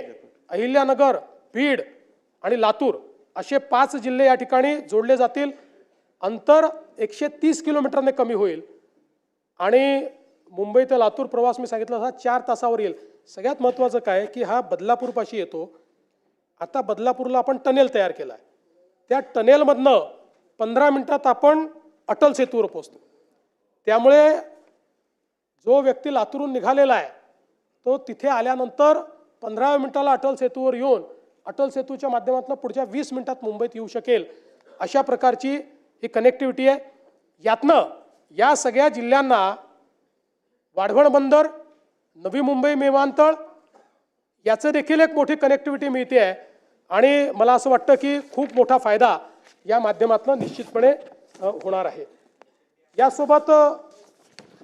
अहिल्यानगर बीड आणि लातूर असे 5 जिल्हे या ठिकाणी जोडले जातील. अंतर 130 किलोमीटरने कमी होईल आणि मुंबई ते लातूर प्रवास मी सांगितलं हा 4 तासावर येईल. सगळ्यात महत्त्वाचं काय की हा बदलापूरपाशी येतो. आता बदलापूरला आपण टनेल तयार केला आहे. त्या टनेलमधनं 15 मिनिटात आपण अटल सेतूवर पोहोचतो. त्यामुळे जो व्यक्ती लातूरून निघालेला आहे तो तिथे आल्यानंतर 15 मिनिटाला अटल सेतूवर येऊन अटल सेतूच्या माध्यमातून पुढच्या 20 मिनिटात मुंबईत येऊ शकेल. अशा प्रकारची ही कनेक्टिव्हिटी आहे. यातनं या सगळ्या जिल्ह्यांना वाढवण बंदर नवी मुंबई विमानतळ याचं देखील एक मोठी कनेक्टिव्हिटी मिळते आहे आणि मला असं वाटतं की खूप मोठा फायदा या माध्यमातून निश्चितपणे होणार आहे. यासोबत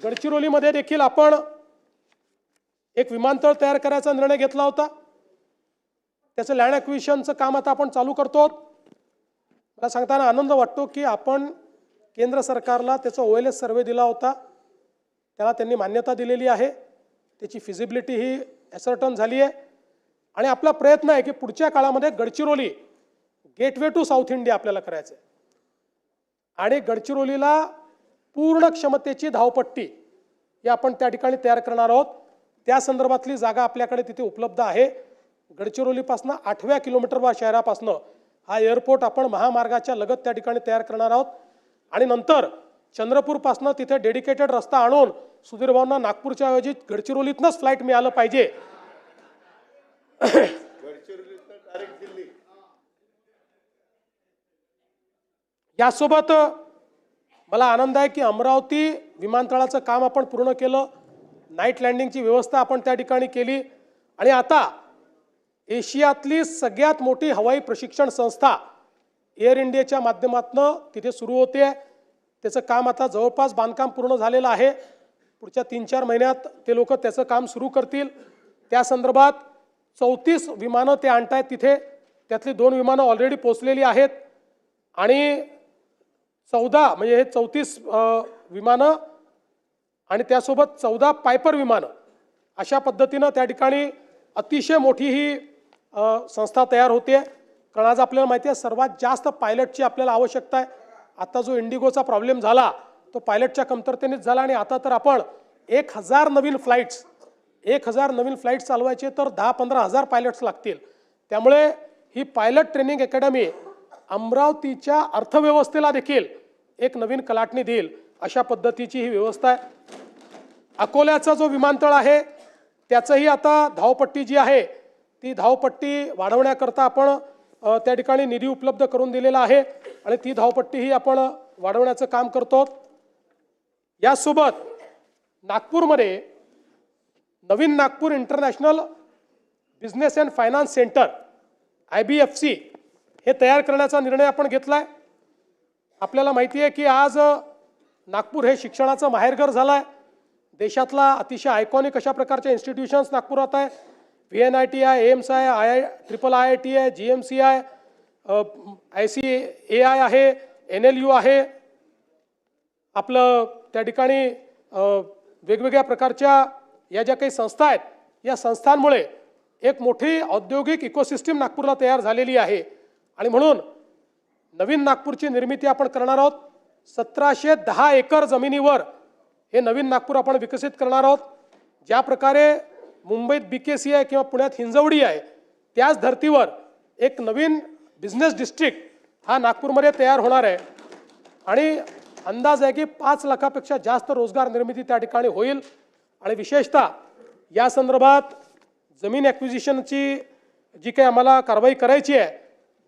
गडचिरोलीमध्ये देखील आपण एक विमानतळ तयार करायचा निर्णय घेतला होता. त्याचं लँड ॲक्विजिशनचं काम आता आपण चालू करतो. मला सांगताना आनंद वाटतो की आपण केंद्र सरकारला त्याचा OLS सर्वे दिला होता. त्याला त्यांनी मान्यता दिलेली आहे. त्याची फिजिबिलिटी ही ॲसर्टन झाली आहे आणि आपला प्रयत्न आहे की पुढच्या काळामध्ये Gadchiroli gateway to south India आपल्याला करायचं आहे आणि गडचिरोलीला पूर्ण क्षमतेची धावपट्टी ही आपण त्या ठिकाणी तयार करणार आहोत. त्या संदर्भातली जागा आपल्याकडे तिथे उपलब्ध आहे. गडचिरोलीपासनं 8व्या किलोमीटरवर शहरापासनं हा एअरपोर्ट आपण महामार्गाच्या लगत त्या ठिकाणी तयार करणार आहोत आणि नंतर चंद्रपूरपासनं तिथे डेडिकेटेड रस्ता आणून सुधीर भाऊंना नागपूरच्या ऐवजी गडचिरोलीतनंच फ्लाईट मिळालं पाहिजे. यासोबत मला आनंद आहे की अमरावती विमानतळाचं काम आपण पूर्ण केलं. नाईट लँडिंगची व्यवस्था आपण त्या ठिकाणी केली आणि आता एशियातली सगळ्यात मोठी हवाई प्रशिक्षण संस्था एअर इंडियाच्या माध्यमातून तिथे सुरू होते. त्याचं काम आता जवळपास बांधकाम पूर्ण झालेलं आहे. पुढच्या 3-4 महिन्यात ते लोक त्याचं काम सुरू करतील. त्या संदर्भात 34 विमानं ते आणतायत तिथे. त्यातली 2 विमानं ऑलरेडी पोचलेली आहेत आणि 14 म्हणजे हे 34 विमानं आणि त्यासोबत 14 पायपर विमानं अशा पद्धतीनं त्या ठिकाणी अतिशय मोठी ही संस्था तयार होते. कारण आज आपल्याला माहिती आहे सर्वात जास्त पायलटची आपल्याला आवश्यकता आहे. आता जो इंडिगोचा प्रॉब्लेम झाला तो पायलटच्या कमतरतेनेच झाला आणि आता तर आपण 1000 नवीन फ्लाईट्स चालवायचे तर 10-15 हजार पायलट्स लागतील. त्यामुळे ही पायलट ट्रेनिंग अकॅडमी अमरावतीच्या अर्थव्यवस्थेला देखील एक नवीन कलाटणी देईल अशा पद्धतीची ही व्यवस्था आहे. अकोल्याचा जो विमानतळ आहे त्याचंही आता धावपट्टी जी आहे ती धावपट्टी वाढवण्याकरता आपण त्या ठिकाणी निधी उपलब्ध करून दिलेला आहे आणि ती धावपट्टीही आपण वाढवण्याचं काम करतो. यासोबत नागपूरमध्ये नवीन Nagpur international business and finance centre IBFC हे तयार करण्याचा निर्णय आपण घेतलाय. आपल्याला माहिती आहे की आज नागपूर हे शिक्षणाचं माहेरघर झालं आहे. देशातला अतिशय आयकॉनिक अशा प्रकारच्या इन्स्टिट्यूशन्स नागपुरात आहे. VNIT आहे, एम्स आहे, IIIT आहे, GMC आहे, ICAI आहे, NLU आहे. आपलं त्या ठिकाणी वेगवेगळ्या प्रकारच्या या ज्या काही संस्था आहेत या संस्थांमुळे एक मोठी औद्योगिक इकोसिस्टीम नागपूरला तयार झालेली आहे आणि म्हणून नवीन नागपूरची निर्मिती आपण करणार आहोत. 1710 एकर जमिनीवर हे नवीन नागपूर आपण विकसित करणार आहोत. ज्या प्रकारे मुंबईत BKC आहे किंवा पुण्यात हिंजवडी आहे त्याच धर्तीवर एक नवीन बिझनेस डिस्ट्रिक्ट हा नागपूरमध्ये तयार होणार आहे आणि अंदाज आहे की 5 लाखापेक्षा जास्त रोजगार निर्मिती त्या ठिकाणी होईल. आणि विशेषतः या संदर्भात जमीन ॲक्विजिशनची जी काही आम्हाला कारवाई करायची आहे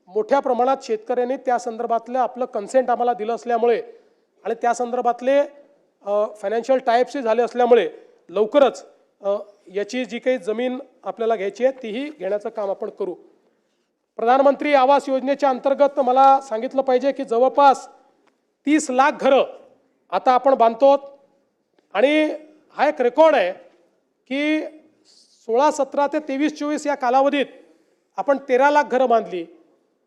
मोठ्या प्रमाणात शेतकऱ्यांनी त्या संदर्भातलं आपलं कन्सेंट आम्हाला दिलं असल्यामुळे आणि त्या संदर्भातले फायनान्शियल टाईप्सही झाले असल्यामुळे लवकरच याची जी काही जमीन आपल्याला घ्यायची आहे तीही घेण्याचं काम आपण करू. प्रधानमंत्री आवास योजनेच्या अंतर्गत मला सांगितलं पाहिजे की जवळपास 30 लाख घरं आता आपण बांधतो आणि हा एक रेकॉर्ड आहे की 16, 17 ते 23, 24 या कालावधीत आपण 13 लाख घरं बांधली.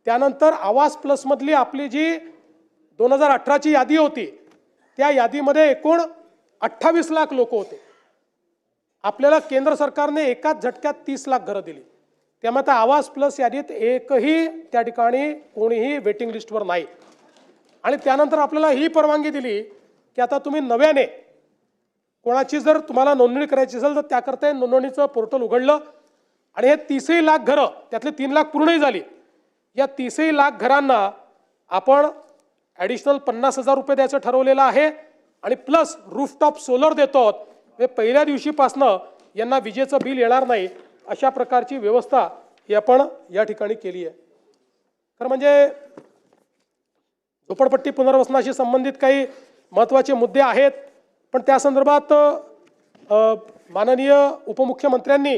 त्यानंतर आवास प्लसमधली आपली जी 2018ची यादी होती त्या यादीमध्ये एकूण 28 लाख लोक होते. आपल्याला केंद्र सरकारने एकाच झटक्यात 30 लाख घरं दिली. त्यामुळे आता आवास प्लस यादीत एकही त्या ठिकाणी कोणीही वेटिंग लिस्टवर नाही. आणि त्यानंतर आपल्याला ही परवानगी दिली की आता तुम्ही नव्याने कोणाची जर तुम्हाला नोंदणी करायची असेल तर त्याकरता नोंदणीचं पोर्टल उघडलं आणि हे 30 लाख घरं त्यातले 3 लाख पूर्णही झाली. या 30 लाख घरांना आपण ॲडिशनल 50,000 रुपये द्यायचं ठरवलेलं आहे आणि प्लस रूफटॉप सोलर देतो. हे पहिल्या दिवशीपासनं यांना विजेचं बिल येणार नाही अशा प्रकारची व्यवस्था ही आपण या ठिकाणी केली आहे. तर म्हणजे झोपडपट्टी पुनर्वसनाशी संबंधित काही महत्त्वाचे मुद्दे आहेत पण त्या संदर्भात माननीय उपमुख्यमंत्र्यांनी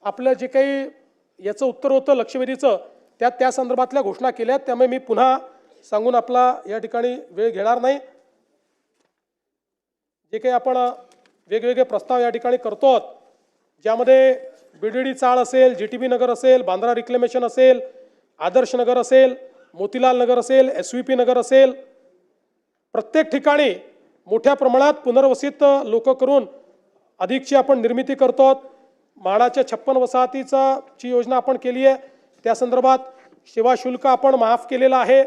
आपलं जे काही याचं उत्तर होतं लक्षवेधीचं त्या संदर्भातल्या घोषणा केल्या. त्यामुळे मी पुन्हा सांगून आपला या ठिकाणी वेळ घेणार नाही. जे काही आपण वेगवेगळे प्रस्ताव या ठिकाणी करतो ज्यामध्ये BDD चाळ असेल, GTB नगर असेल, बांद्रा रिक्लेमेशन असेल, आदर्श नगर असेल, मोतीलाल नगर असेल, SVP नगर असेल, प्रत्येक ठिकाणी मोठ्या प्रमाणात पुनर्वसित लोक करून अधिकची आपण निर्मिती करतो. म्हाडाच्या 56 वसाहतीची योजना आपण केली आहे. त्या संदर्भात सेवा शुल्क आपण माफ केलेलं आहे.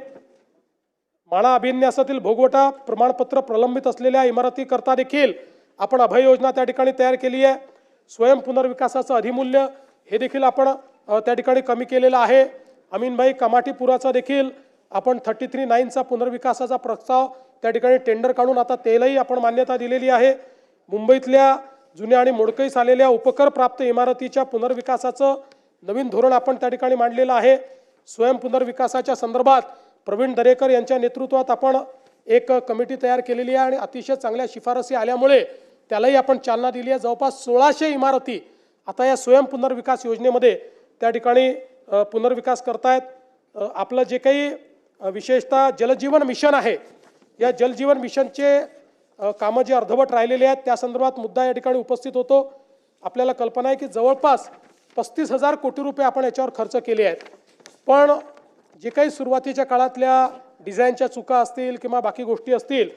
म्हाडा अभिन्यासातील भोगवटा प्रमाणपत्र प्रलंबित असलेल्या इमारतीकरता देखील आपण अभय योजना त्या ठिकाणी तयार केली आहे. स्वयं पुनर्विकासाचं अधिमूल्य हे देखील आपण त्या ठिकाणी कमी केलेलं आहे. अमीनभाई कमाटीपुराचा देखील आपण 33/9चा पुनर्विकासाचा प्रस्ताव त्या ठिकाणी टेंडर काढून आता त्यालाही आपण मान्यता दिलेली आहे. मुंबईतल्या जुन्या आणि मोडकळीस आलेल्या उपकर प्राप्त इमारतीच्या पुनर्विकासाचं नवीन धोरण आपण त्या ठिकाणी मांडलेलं आहे. स्वयं पुनर्विकासाच्या संदर्भात प्रवीण दरेकर यांच्या नेतृत्वात आपण एक कमिटी तयार केलेली आहे आणि अतिशय चांगल्या शिफारसी आल्यामुळे त्यालाही आपण चालना दिली आहे. जवळपास 1600 इमारती आता या स्वयं पुनर्विकास योजनेमध्ये त्या ठिकाणी पुनर्विकास करतायत. आपलं जे काही विशेषतः जलजीवन मिशन आहे या जलजीवन मिशनचे कामं जे अर्धवट राहिलेले आहेत त्या संदर्भात मुद्दा या ठिकाणी उपस्थित होतो. आपल्याला कल्पना आहे की जवळपास 35,000 कोटी रुपये आपण याच्यावर खर्च केले आहेत. पण जे काही सुरुवातीच्या काळातल्या डिझाईनच्या चुका असतील किंवा बाकी गोष्टी असतील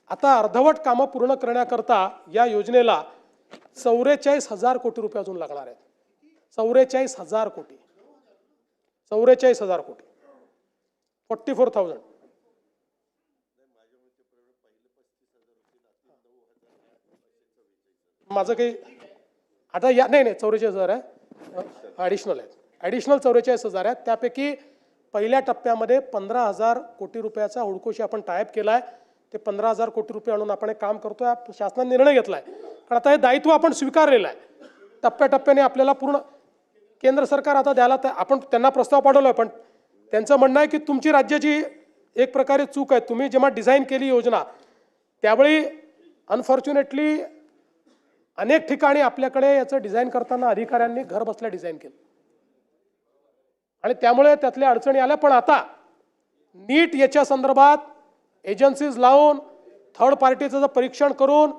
आता अर्धवट कामं पूर्ण करण्याकरता या योजनेला 44,000 कोटी रुपये अजून लागणार आहेत. 44,000 कोटी 44,000 कोटी 44,000. माझं काही आता या नाही 44,000 आहे ॲडिशनल आहेत. ॲडिशनल 44,000 आहेत. त्यापैकी पहिल्या टप्प्यामध्ये 15,000 कोटी रुपयाचा हुडकोशी आपण टायप केला आहे. ते 15,000 कोटी रुपये आणून आपण हे काम करतोय. शासनाने निर्णय घेतलाय, कारण आता हे दायित्व आपण स्वीकारलेलं आहे. टप्प्याटप्प्याने आपल्याला पूर्ण केंद्र सरकार आता द्यायला आपण त्यांना प्रस्ताव पाठवला, पण त्यांचं म्हणणं आहे की तुमची राज्याची एक प्रकारे चूक आहे. तुम्ही जेव्हा डिझाईन केली योजना त्यावेळी अनफॉर्च्युनेटली अनेक ठिकाणी आपल्याकडे याचं डिझाईन करताना अधिकाऱ्यांनी घर बसल्या डिझाईन केलं आणि त्यामुळे त्यातल्या अडचणी आल्या. पण आता नीट याच्या संदर्भात एजन्सीज लावून थर्ड पार्टीचं परीक्षण करून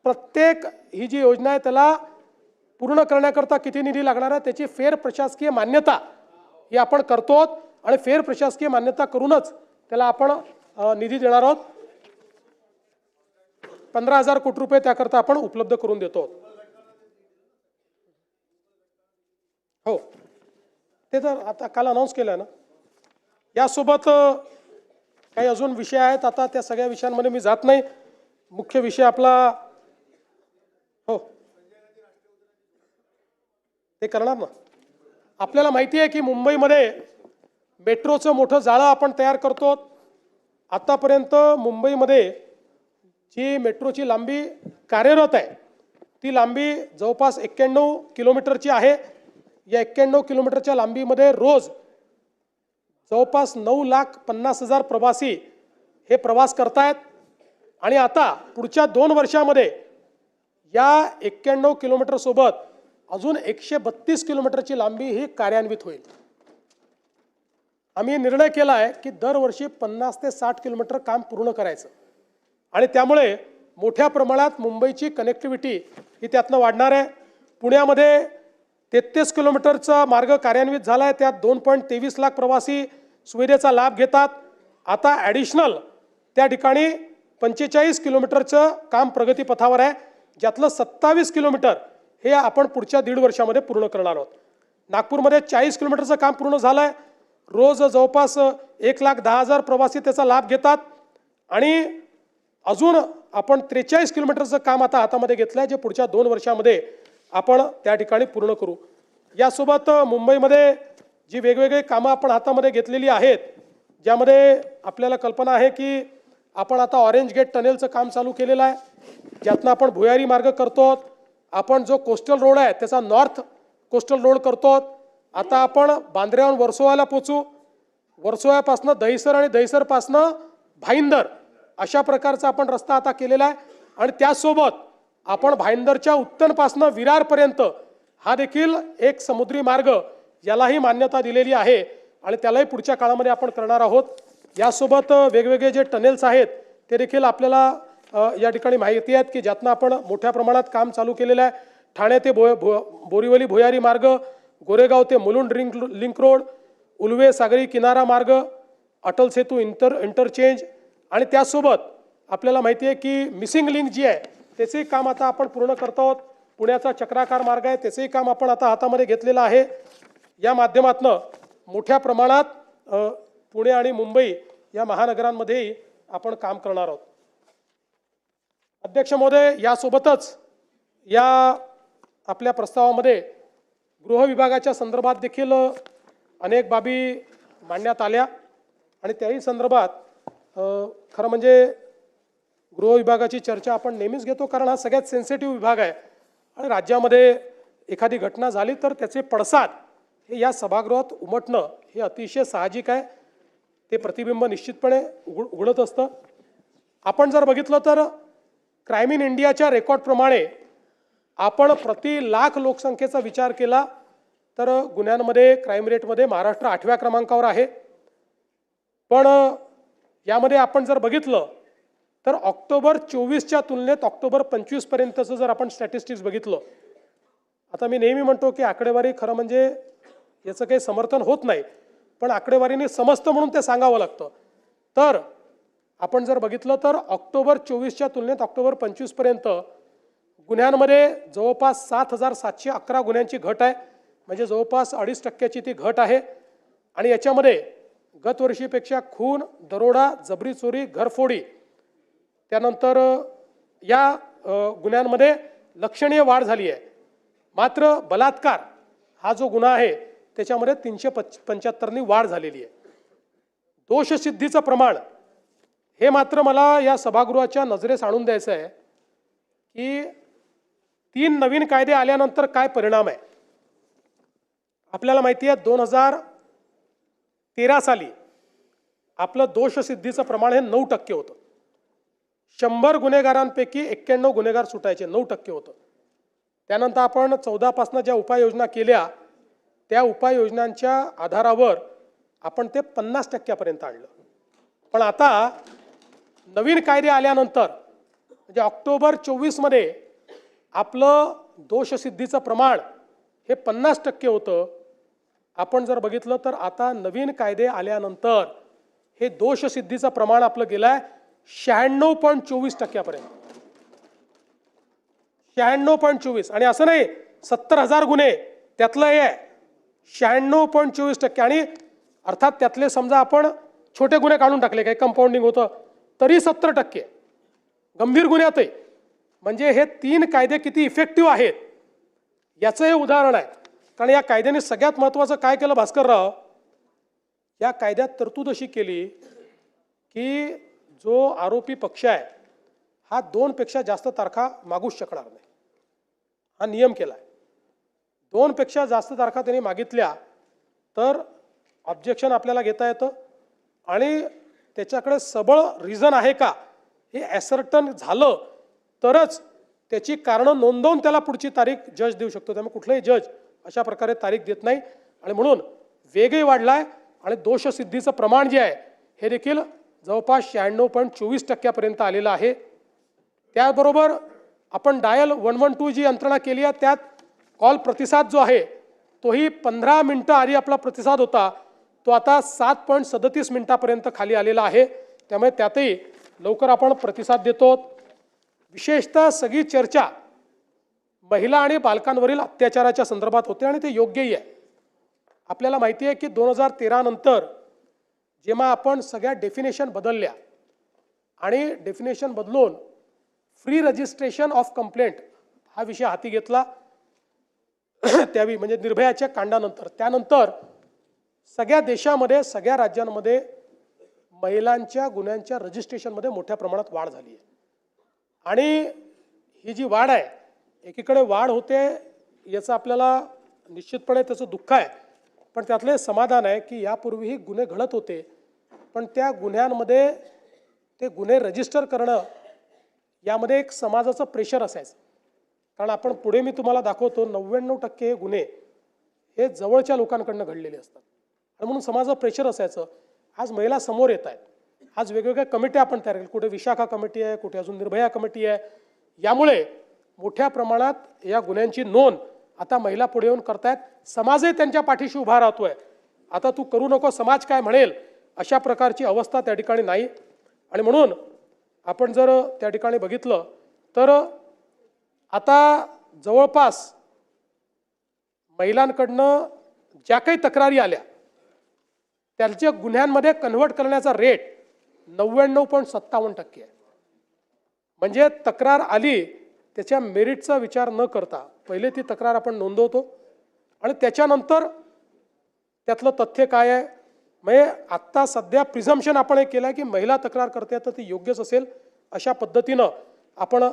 प्रत्येक ही जी योजना आहे त्याला पूर्ण करण्याकरता किती निधी लागणार आहे त्याची फेर प्रशासकीय मान्यता ही आपण करतो आणि फेर प्रशासकीय मान्यता करूनच त्याला आपण निधी देणार आहोत. 15,000 कोटी रुपये त्याकरता आपण उपलब्ध करून देतो. हो, ते तर आता काल अनाऊन्स केलं ना. यासोबत काही अजून विषय आहेत, आता त्या सगळ्या विषयांमध्ये मी जात नाही. मुख्य विषय आपला हो ते करणार ना. आपल्याला माहिती आहे की मुंबईमध्ये मेट्रोचं मोठं जाळं आपण तयार करतो. आतापर्यंत मुंबईमध्ये जी मेट्रोची लांबी कार्यरत आहे ती लांबी जवळपास 91 किलोमीटरची आहे. या 91 किलोमीटरच्या लांबीमध्ये रोज जवळपास 9,50,000 प्रवासी हे प्रवास करतायत आणि आता पुढच्या 2 वर्षामध्ये या 91 किलोमीटर सोबत अजून 132 किलोमीटरची लांबी ही कार्यान्वित होईल. आम्ही निर्णय केला आहे की दरवर्षी 50 ते 60 किलोमीटर काम पूर्ण करायचं आणि त्यामुळे मोठ्या प्रमाणात मुंबईची कनेक्टिव्हिटी ही त्यातनं वाढणार आहे. पुण्यामध्ये 33 किलोमीटरचा मार्ग कार्यान्वित झाला आहे, त्यात 2.23 लाख प्रवासी सुविधेचा लाभ घेतात. आता ॲडिशनल त्या ठिकाणी 45 किलोमीटरचं काम प्रगतीपथावर आहे, ज्यातलं 27 किलोमीटर हे आपण पुढच्या 1.5 वर्षामध्ये पूर्ण करणार आहोत. नागपूरमध्ये 40 किलोमीटरचं काम पूर्ण झालं आहे. रोज जवळपास 1,10,000 प्रवासी त्याचा लाभ घेतात आणि अजून आपण 43 किलोमीटरचं काम आता हातामध्ये घेतलं आहे, जे पुढच्या 2 वर्षामध्ये आपण त्या ठिकाणी पूर्ण करू. यासोबत मुंबईमध्ये जी वेगवेगळी कामं आपण हातामध्ये घेतलेली आहेत, ज्यामध्ये आपल्याला कल्पना आहे की आपण आता ऑरेंज गेट टनेलचं काम चालू केलेलं आहे, ज्यातनं आपण भुयारी मार्ग करतो. आपण जो कोस्टल रोड आहे त्याचा नॉर्थ कोस्टल रोड करतो. आता आपण बांद्र्याहून वर्सोवाला पोचू. वर्सोव्यापासनं दहिसर आणि दहिसरपासनं भाईंदर अशा प्रकारचा आपण रस्ता आता केलेला आहे आणि त्यासोबत आपण भाईंदरच्या उत्तरपासनं विरारपर्यंत हा देखील एक समुद्री मार्ग यालाही मान्यता दिलेली आहे आणि त्यालाही पुढच्या काळामध्ये आपण करणार आहोत. यासोबत वेगवेगळे जे टनेल्स आहेत ते देखील आपल्याला या ठिकाणी माहिती आहेत की ज्यातनं आपण मोठ्या प्रमाणात काम चालू केलेलं आहे. ठाणे ते बोरीवली भुयारी मार्ग, गोरेगाव ते मुलुंड लिंक रोड, उल्वे सागरी किनारा मार्ग, अटल सेतू इंटरचेंज आणि त्यासोबत आपल्याला माहिती आहे की मिसिंग लिंक जी आहे त्याचंही काम आता आपण पूर्ण करतो आहोत. पुण्याचा चक्राकार मार्ग आहे त्याचंही काम आपण आता हातामध्ये घेतलेलं आहे. या माध्यमातून मोठ्या प्रमाणात पुणे आणि मुंबई या महानगरांमध्येही आपण काम करणार आहोत. अध्यक्ष महोदय, यासोबतच या आपल्या प्रस्तावामध्ये गृह विभागाच्या संदर्भात देखील अनेक बाबी मांडण्यात आल्या आणि त्याही संदर्भात खरं म्हणजे गृह विभागाची चर्चा आपण नेहमीच घेतो, कारण हा सगळ्यात सेन्सिटिव्ह विभाग आहे आणि राज्यामध्ये एखादी घटना झाली तर त्याचे पडसाद हे या सभागृहात उमटणं हे अतिशय साहजिक आहे. ते प्रतिबिंब निश्चितपणे उघडत असतं. आपण जर बघितलं तर क्राईम इन इंडियाच्या रेकॉर्डप्रमाणे आपण प्रति लाख लोकसंख्येचा विचार केला तर गुन्ह्यांमध्ये क्राईम रेटमध्ये महाराष्ट्र 8व्या क्रमांकावर आहे. पण यामध्ये आपण जर बघितलं तर ऑक्टोबर 24च्या तुलनेत ऑक्टोबर 25 पर्यंतचं जर आपण स्टॅटिस्टिक्स बघितलं, आता मी नेहमी म्हणतो की आकडेवारी खरं म्हणजे याचं काही समर्थन होत नाही, पण आकडेवारीने समजतं म्हणून ते सांगावं लागतं. तर आपण जर बघितलं तर ऑक्टोबर 24च्या तुलनेत ऑक्टोबर 25 पर्यंत गुन्ह्यांमध्ये जवळपास 7,711 गुन्ह्यांची घट आहे, म्हणजे जवळपास 2.5% ती घट आहे. आणि याच्यामध्ये गत वर्षीपेक्षा खून, दरोडा, जबरी चोरी, घरफोडी त्यानंतर या गुन्ह्यांमध्ये लक्षणीय वाढ झाली आहे. मात्र बलात्कार हा जो गुन्हा आहे त्याच्यामध्ये 375नी वाढ झालेली आहे. दोषसिद्धीचं प्रमाण हे मात्र मला या सभागृहाच्या नजरेस आणून द्यायचं आहे की 3 नवीन कायदे आल्यानंतर काय परिणाम आहे. आपल्याला माहिती आहे 2013 साली आपलं दोषसिद्धीचं प्रमाण हे 9% होतं. 100 गुन्हेगारांपैकी 91 गुन्हेगार सुटायचे, 9% होतं. त्यानंतर आपण 14 पासून ज्या उपाययोजना केल्या त्या उपाययोजनांच्या आधारावर आपण ते 50% आणलं. पण आता नवीन कायदे आल्यानंतर म्हणजे ऑक्टोबर 24 मध्ये आपलं दोषसिद्धीचं प्रमाण हे 50% होतं. आपण जर बघितलं तर आता नवीन कायदे आल्यानंतर हे दोषसिद्धीचं प्रमाण आपलं गेलंय 96.24%. 96.24 आणि असं नाही 70,000 गुन्हे त्यातलं हे आहे 96.24%. आणि अर्थात त्यातले समजा आपण छोटे गुन्हे काढून टाकले, काही कंपाऊंडिंग होतं तरी 70%. गंभीर गुन्ह्यातही म्हणजे हे 3 कायदे किती इफेक्टिव्ह आहेत याचं हे उदाहरण आहे. कारण या कायद्याने सगळ्यात महत्त्वाचं काय केलं भास्करराव, या कायद्यात तरतूद अशी केली की जो आरोपी पक्ष आहे हा 2 पेक्षा जास्त तारखा मागूच शकणार नाही. हा नियम केला आहे. 2 पेक्षा जास्त तारखा त्यांनी मागितल्या तर ऑब्जेक्शन आपल्याला घेता येतं आणि त्याच्याकडे सबळ रिझन आहे का हे ॲसर्टन झालं तरच त्याची कारणं नोंदवून त्याला पुढची तारीख जज देऊ शकतो. त्यामुळे कुठलाही जज अशा प्रकारे तारीख देत नाही आणि म्हणून वेगही वाढला आहे आणि दोषसिद्धीचं प्रमाण जे आहे हे देखील जवळपास 96.24% आलेलं आहे. त्याबरोबर आपण डायल 112 जी यंत्रणा केली आहे त्यात कॉल प्रतिसाद जो आहे तोही 15 मिनिटं आधी आपला प्रतिसाद होता तो आता 7.37 मिनिटापर्यंत खाली आलेला आहे. त्यामुळे त्यातही लवकर आपण प्रतिसाद देतो. विशेषतः सगळी चर्चा महिला आणि बालकांवरील अत्याचाराच्या संदर्भात होते आणि ते योग्यही आहे. आपल्याला माहिती आहे की 2013 नंतर जेव्हा आपण सगळ्या डेफिनेशन बदलल्या आणि डेफिनेशन बदलून फ्री रजिस्ट्रेशन ऑफ कंप्लेंट हा विषय हाती घेतला त्यावेळी म्हणजे निर्भयाच्या कांडानंतर, त्यानंतर सगळ्या देशामध्ये सगळ्या राज्यांमध्ये महिलांच्या गुन्ह्यांच्या रजिस्ट्रेशनमध्ये मोठ्या प्रमाणात वाढ झाली आहे. आणि ही जी वाढ आहे एकीकडे वाढ होते याचं आपल्याला निश्चितपणे त्याचं दुःख आहे, पण त्यातले समाधान आहे की यापूर्वीही गुन्हे घडत होते पण त्या गुन्ह्यांमध्ये ते गुन्हे रजिस्टर करणं यामध्ये एक समाजाचं प्रेशर असायचं. कारण आपण पुढे मी तुम्हाला दाखवतो 99% हे गुन्हे हे जवळच्या लोकांकडनं घडलेले असतात आणि म्हणून समाजाचं प्रेशर असायचं. आज महिला समोर येत आहेत, आज वेगवेगळ्या कमिट्या आपण तयार केल्या, कुठे विशाखा कमिटी आहे, कुठे अजून निर्भया कमिटी आहे. यामुळे मोठ्या प्रमाणात या गुन्ह्यांची नोंद आता महिला पुढे येऊन करतायत. समाजही त्यांच्या पाठीशी उभा राहतोय. आता तू करू नको समाज काय म्हणेल अशा प्रकारची अवस्था त्या ठिकाणी नाही. आणि म्हणून आपण जर त्या ठिकाणी बघितलं तर आता जवळपास महिलांकडनं ज्या काही तक्रारी आल्या त्यांच्या गुन्ह्यांमध्ये कन्व्हर्ट करण्याचा रेट 99.57% आहे. म्हणजे तक्रार आली त्याच्या मेरिटचा विचार न करता पहिले ती तक्रार आपण नोंदवतो आणि त्याच्यानंतर त्यातलं तथ्य काय आहे. म्हणजे आत्ता सध्या प्रिझम्पशन आपण हे केलं की महिला तक्रार करते तर ती योग्यच असेल अशा पद्धतीनं आपण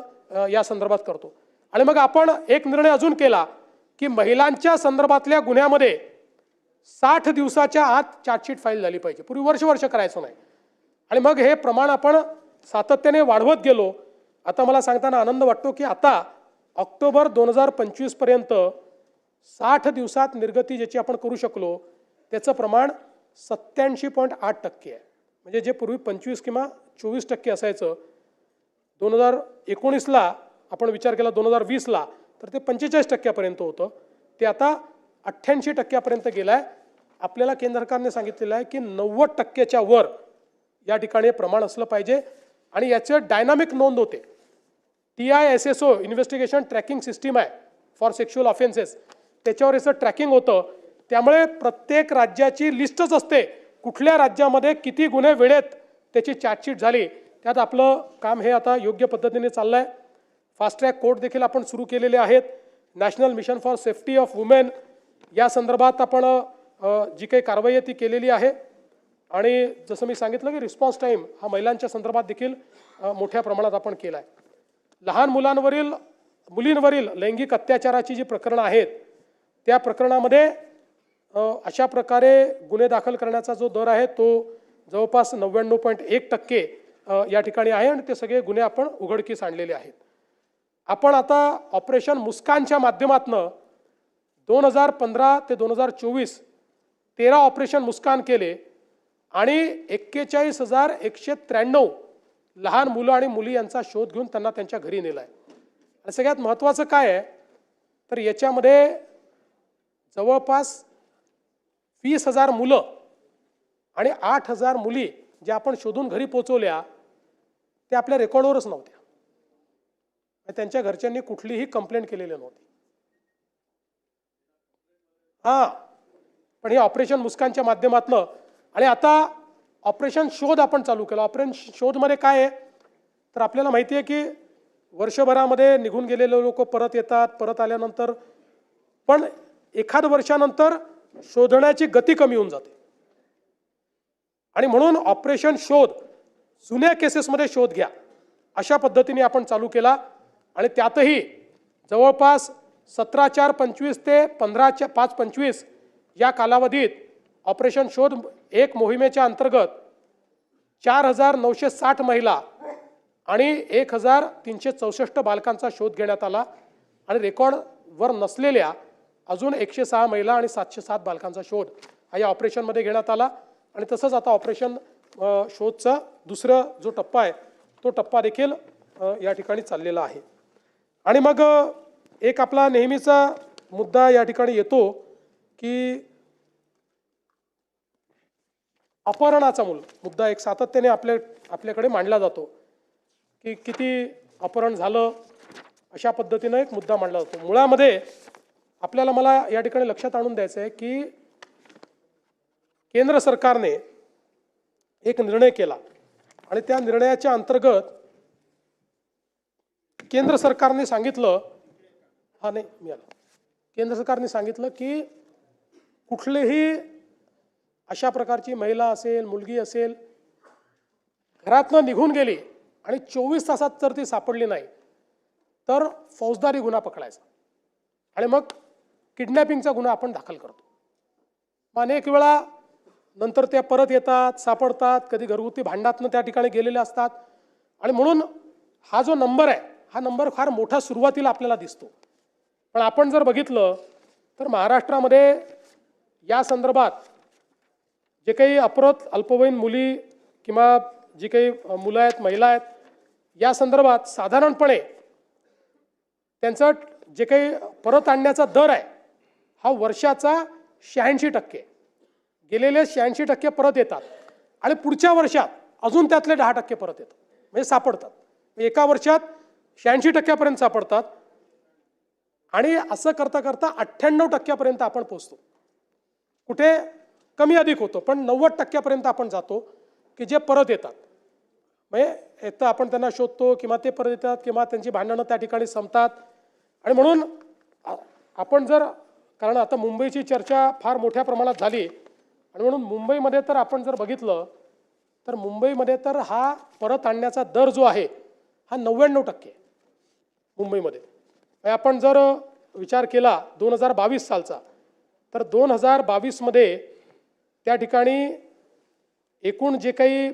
या संदर्भात करतो. आणि मग आपण एक निर्णय अजून केला की महिलांच्या संदर्भातल्या गुन्ह्यामध्ये 60 दिवसाच्या आत चार्जशीट फाईल झाली पाहिजे. पूर्वी वर्ष करायचं नाही आणि मग हे प्रमाण आपण सातत्याने वाढवत गेलो. आता मला सांगताना आनंद वाटतो की आता ऑक्टोबर 2025 पर्यंत 60 दिवसात निर्गती ज्याची आपण करू शकलो त्याचं प्रमाण 87.8% आहे. म्हणजे जे पूर्वी 25 किंवा 24% असायचं 2019ला आपण विचार केला 2020ला तर ते 45% होतं, ते आता 88% गेलं आहे. आपल्याला केंद्र सरकारने सांगितलेलं आहे की 90% वर या ठिकाणी प्रमाण असलं पाहिजे आणि याचे डायनामिक नोंद होते. TISSO इन्व्हेस्टिगेशन ट्रॅकिंग सिस्टीम आहे फॉर सेक्शुअल ऑफेन्सेस, त्याच्यावर याचं ट्रॅकिंग होतं. त्यामुळे प्रत्येक राज्याची लिस्टच असते कुठल्या राज्यामध्ये किती गुन्हे वेळेत त्याची चार्जशीट झाली. त्यात आपलं काम हे आता योग्य पद्धतीने चाललं आहे. फास्ट ट्रॅक कोर्ट देखील आपण सुरू केलेले आहेत. National mission for safety of women या संदर्भात आपण जी काही कारवाई आहे ती केलेली आहे. आणि जसं मी सांगितलं की रिस्पॉन्स टाईम हा महिलांच्या संदर्भात देखील मोठ्या प्रमाणात आपण केला आहे. लहान मुलींवरील लैंगिक अत्याचाराची जी प्रकरणं आहेत त्या प्रकरणामध्ये अशा प्रकारे गुन्हे दाखल करण्याचा जो दर आहे तो जवळपास 99.1% या ठिकाणी आहे आणि ते सगळे गुन्हे आपण उघडकीस आणलेले आहेत. आपण आता ऑपरेशन मुस्कानच्या माध्यमातून 2015 ते 2024 13 ऑपरेशन मुस्कान केले आणि 41,193 लहान मुलं आणि मुली यांचा शोध घेऊन त्यांना त्यांच्या घरी नेला आहे. आणि सगळ्यात महत्त्वाचं काय आहे तर याच्यामध्ये जवळपास 20,000 मुलं आणि 8,000 मुली ज्या आपण शोधून घरी पोचवल्या ते आपल्या रेकॉर्डवरच नव्हत्या. त्यांच्या घरच्यांनी कुठलीही कंप्लेंट केलेली नव्हती. पण हे ऑपरेशन मुस्कानच्या माध्यमातून आणि आता ऑपरेशन शोध आपण चालू केलं. ऑपरेशन शोधमध्ये काय आहे तर आपल्याला माहिती आहे की वर्षभरामध्ये निघून गेलेले लोक परत येतात. परत आल्यानंतर पण एखाद वर्षानंतर शोधण्याची गती कमी होऊन जाते आणि म्हणून ऑपरेशन शोध जुन्या केसेसमध्ये शोध घ्या अशा पद्धतीने आपण चालू केला. आणि त्यातही जवळपास 17/4/25 ते 15/5/25 या कालावधीत ऑपरेशन शोध एक मोहिमेच्या अंतर्गत 4,960 महिला आणि 1,364 बालकांचा शोध घेण्यात आला आणि रेकॉर्डवर नसलेल्या अजून 106 महिला आणि 707 बालकांचा शोध हा या ऑपरेशनमध्ये घेण्यात आला. आणि तसंच आता ऑपरेशन शोधचा दुसरा जो टप्पा आहे तो टप्पा देखील या ठिकाणी चाललेला आहे. आणि मग एक आपला नेहमीचा मुद्दा या ठिकाणी येतो की अपहरणाचा मुद्दा एक सातत्याने आपल्याकडे मांडला जातो की किती अपहरण झालं अशा पद्धतीनं एक मुद्दा मांडला जातो. मुळामध्ये मला या ठिकाणी लक्षात आणून द्यायचं आहे की केंद्र सरकारने एक निर्णय केला आणि त्या निर्णयाच्या अंतर्गत केंद्र सरकारने सांगितलं की कुठलेही अशा प्रकारची महिला असेल मुलगी असेल घरातनं निघून गेली आणि 24 तासात जर ती सापडली नाही तर फौजदारी गुन्हा पकडायचा आणि मग किडनॅपिंगचा गुन्हा आपण दाखल करतो. अनेक वेळा नंतर त्या परत येतात सापडतात कधी घरगुती भांडणातनं त्या ठिकाणी गेलेले असतात आणि म्हणून हा जो नंबर आहे हा नंबर फार मोठा सुरुवातीला आपल्याला दिसतो. पण आपण जर बघितलं तर महाराष्ट्रामध्ये या संदर्भात जे काही अल्पवयीन मुली किंवा जी काही मुलं आहेत महिला आहेत या संदर्भात साधारणपणे त्यांचं जे काही परत आणण्याचा दर आहे हा वर्षाचा 86%. गेलेले 86% परत येतात आणि पुढच्या वर्षात अजून त्यातले 10% परत येतात म्हणजे सापडतात. एका वर्षात 86% सापडतात आणि असं करता करता 98% आपण पोहोचतो. कुठे कमी अधिक होतो पण 90% आपण जातो की जे परत येतात. म्हणजे एक तर आपण त्यांना शोधतो किंवा ते परत येतात किंवा त्यांची भांडणं त्या ठिकाणी संपतात. आणि म्हणून आपण कारण आता मुंबईची चर्चा फार मोठ्या प्रमाणात झाली आणि म्हणून मुंबईमध्ये तर आपण जर बघितलं तर मुंबईमध्ये तर हा परत आणण्याचा दर जो आहे हा 99% मुंबईमध्ये. आपण जर विचार केला 2022 सालचा तर 2022 मध्ये त्या ठिकाणी एकूण जे काही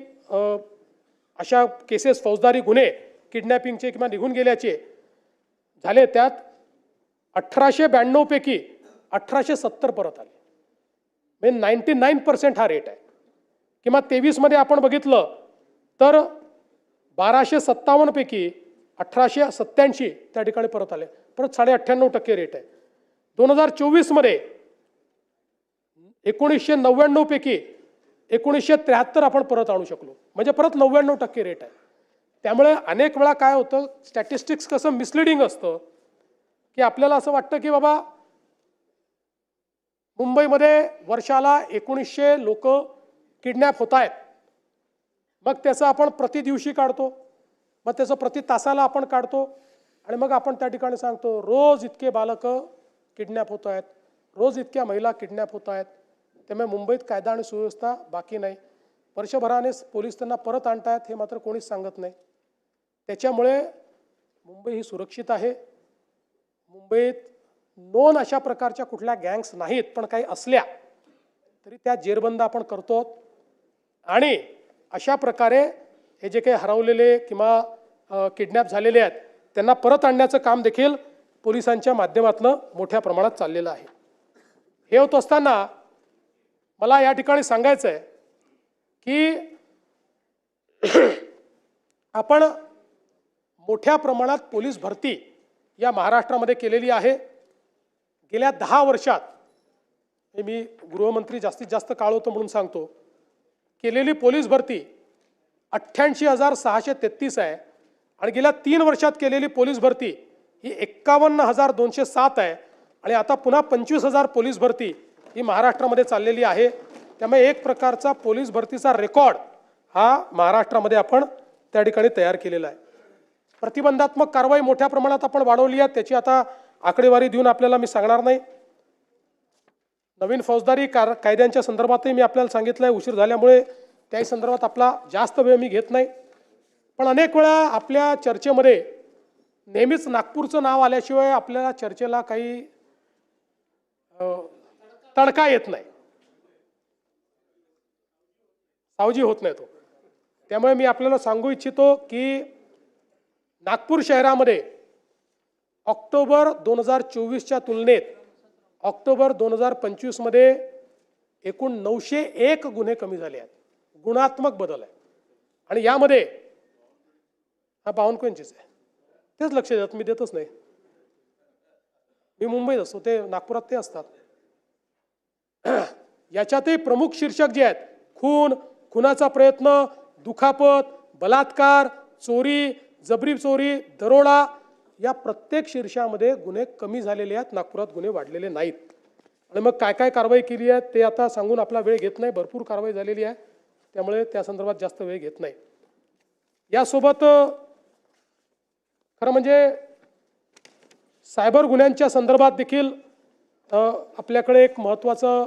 अशा केसेस फौजदारी गुन्हे किडनॅपिंगचे किंवा निघून गेल्याचे झाले त्यात 1892 पैकी 1870 परत आले म्हणजे 99% हा रेट आहे. किंवा 23 मध्ये आपण बघितलं तर 1257 पैकी 1887 त्या ठिकाणी परत आले परत 98.5% रेट आहे. 2024 मध्ये 1999 पैकी 1973 आपण परत आणू शकलो म्हणजे परत 99% रेट आहे. त्यामुळे अनेक वेळा काय होतं स्टॅटिस्टिक्स कसं मिसलिडिंग असतं की आपल्याला असं वाटतं की बाबा मुंबईमध्ये वर्षाला 1900 लोक किडनॅप होत आहेत मग त्याचं आपण प्रति दिवशी काढतो मग त्याचं प्रति तासाला आपण काढतो आणि मग आपण त्या ठिकाणी सांगतो रोज इतके बालकं किडनॅप होत आहेत रोज इतक्या महिला किडनॅप होत आहेत. त्यामुळे मुंबईत कायदा आणि सुव्यवस्था बाकी नाही. वर्षभराने पोलीस त्यांना परत आणतायत हे मात्र कोणीच सांगत नाही. त्याच्यामुळे मुंबई ही सुरक्षित आहे. मुंबईत नोन अशा प्रकारच्या कुठल्या गँग्स नाहीत, पण काही असल्या तरी त्या जेरबंद आपण करतो. आणि अशा प्रकारे हे जे काही हरवलेले किंवा किडनॅप झालेले आहेत त्यांना परत आणण्याचं काम देखील पोलिसांच्या माध्यमातून मोठ्या प्रमाणात चाललेलं आहे. हे होत असताना मला या ठिकाणी सांगायचं आहे की आपण मोठ्या प्रमाणात पोलीस भरती या महाराष्ट्रामध्ये केलेली आहे. गेल्या 10 वर्षात, मी गृहमंत्री जास्तीत जास्त काळ होतो म्हणून सांगतो, केलेली पोलीस भरती 88,633 आहे आणि गेल्या 3 वर्षात केलेली पोलीस भरती ही 51,207 आहे आणि आता पुन्हा 25,000 पोलीस भरती ही महाराष्ट्रामध्ये चाललेली आहे. त्यामुळे एक प्रकारचा पोलीस भरतीचा रेकॉर्ड हा महाराष्ट्रामध्ये आपण त्या ठिकाणी तयार केलेला आहे. प्रतिबंधात्मक कारवाई मोठ्या प्रमाणात आपण वाढवली आहे. त्याची आता आकडेवारी देऊन आपल्याला मी सांगणार नाही. नवीन फौजदारी कायद्यांच्या संदर्भातही मी आपल्याला सांगितलं आहे. उशीर झाल्यामुळे त्याही संदर्भात आपला जास्त वेळ मी घेत नाही. पण अनेक वेळा आपल्या चर्चेमध्ये नेहमीच नागपूरचं नाव आल्याशिवाय आपल्याला चर्चेला काही तडका येत नाही, सावजी होत नाही तो. त्यामुळे मी आपल्याला सांगू इच्छितो की नागपूर शहरामध्ये ऑक्टोबर 2024च्या तुलनेत ऑक्टोबर 2025मध्ये एकूण 901 गुन्हे कमी झाले आहेत. गुणात्मक बदल आहे. आणि यामध्ये हा बावनकुळेंचीच आहे, तेच लक्ष देतात, मी देतच नाही. मी मुंबईत असतो, ते नागपुरात ते असतात. याच्यातही प्रमुख शीर्षक जे आहेत, खून, खुनाचा प्रयत्न, दुखापत, बलात्कार, चोरी, जबरी चोरी, दरोडा, या प्रत्येक शीर्षामध्ये गुन्हे कमी झालेले आहेत. नागपुरात गुन्हे वाढलेले नाहीत. आणि मग काय काय कारवाई केली आहे ते आता सांगून आपला वेळ घेत नाही. भरपूर कारवाई झालेली आहे, त्यामुळे त्या संदर्भात जास्त वेळ घेत नाही. यासोबत खरं म्हणजे सायबर गुन्ह्यांच्या संदर्भात देखील आपल्याकडे एक महत्त्वाचं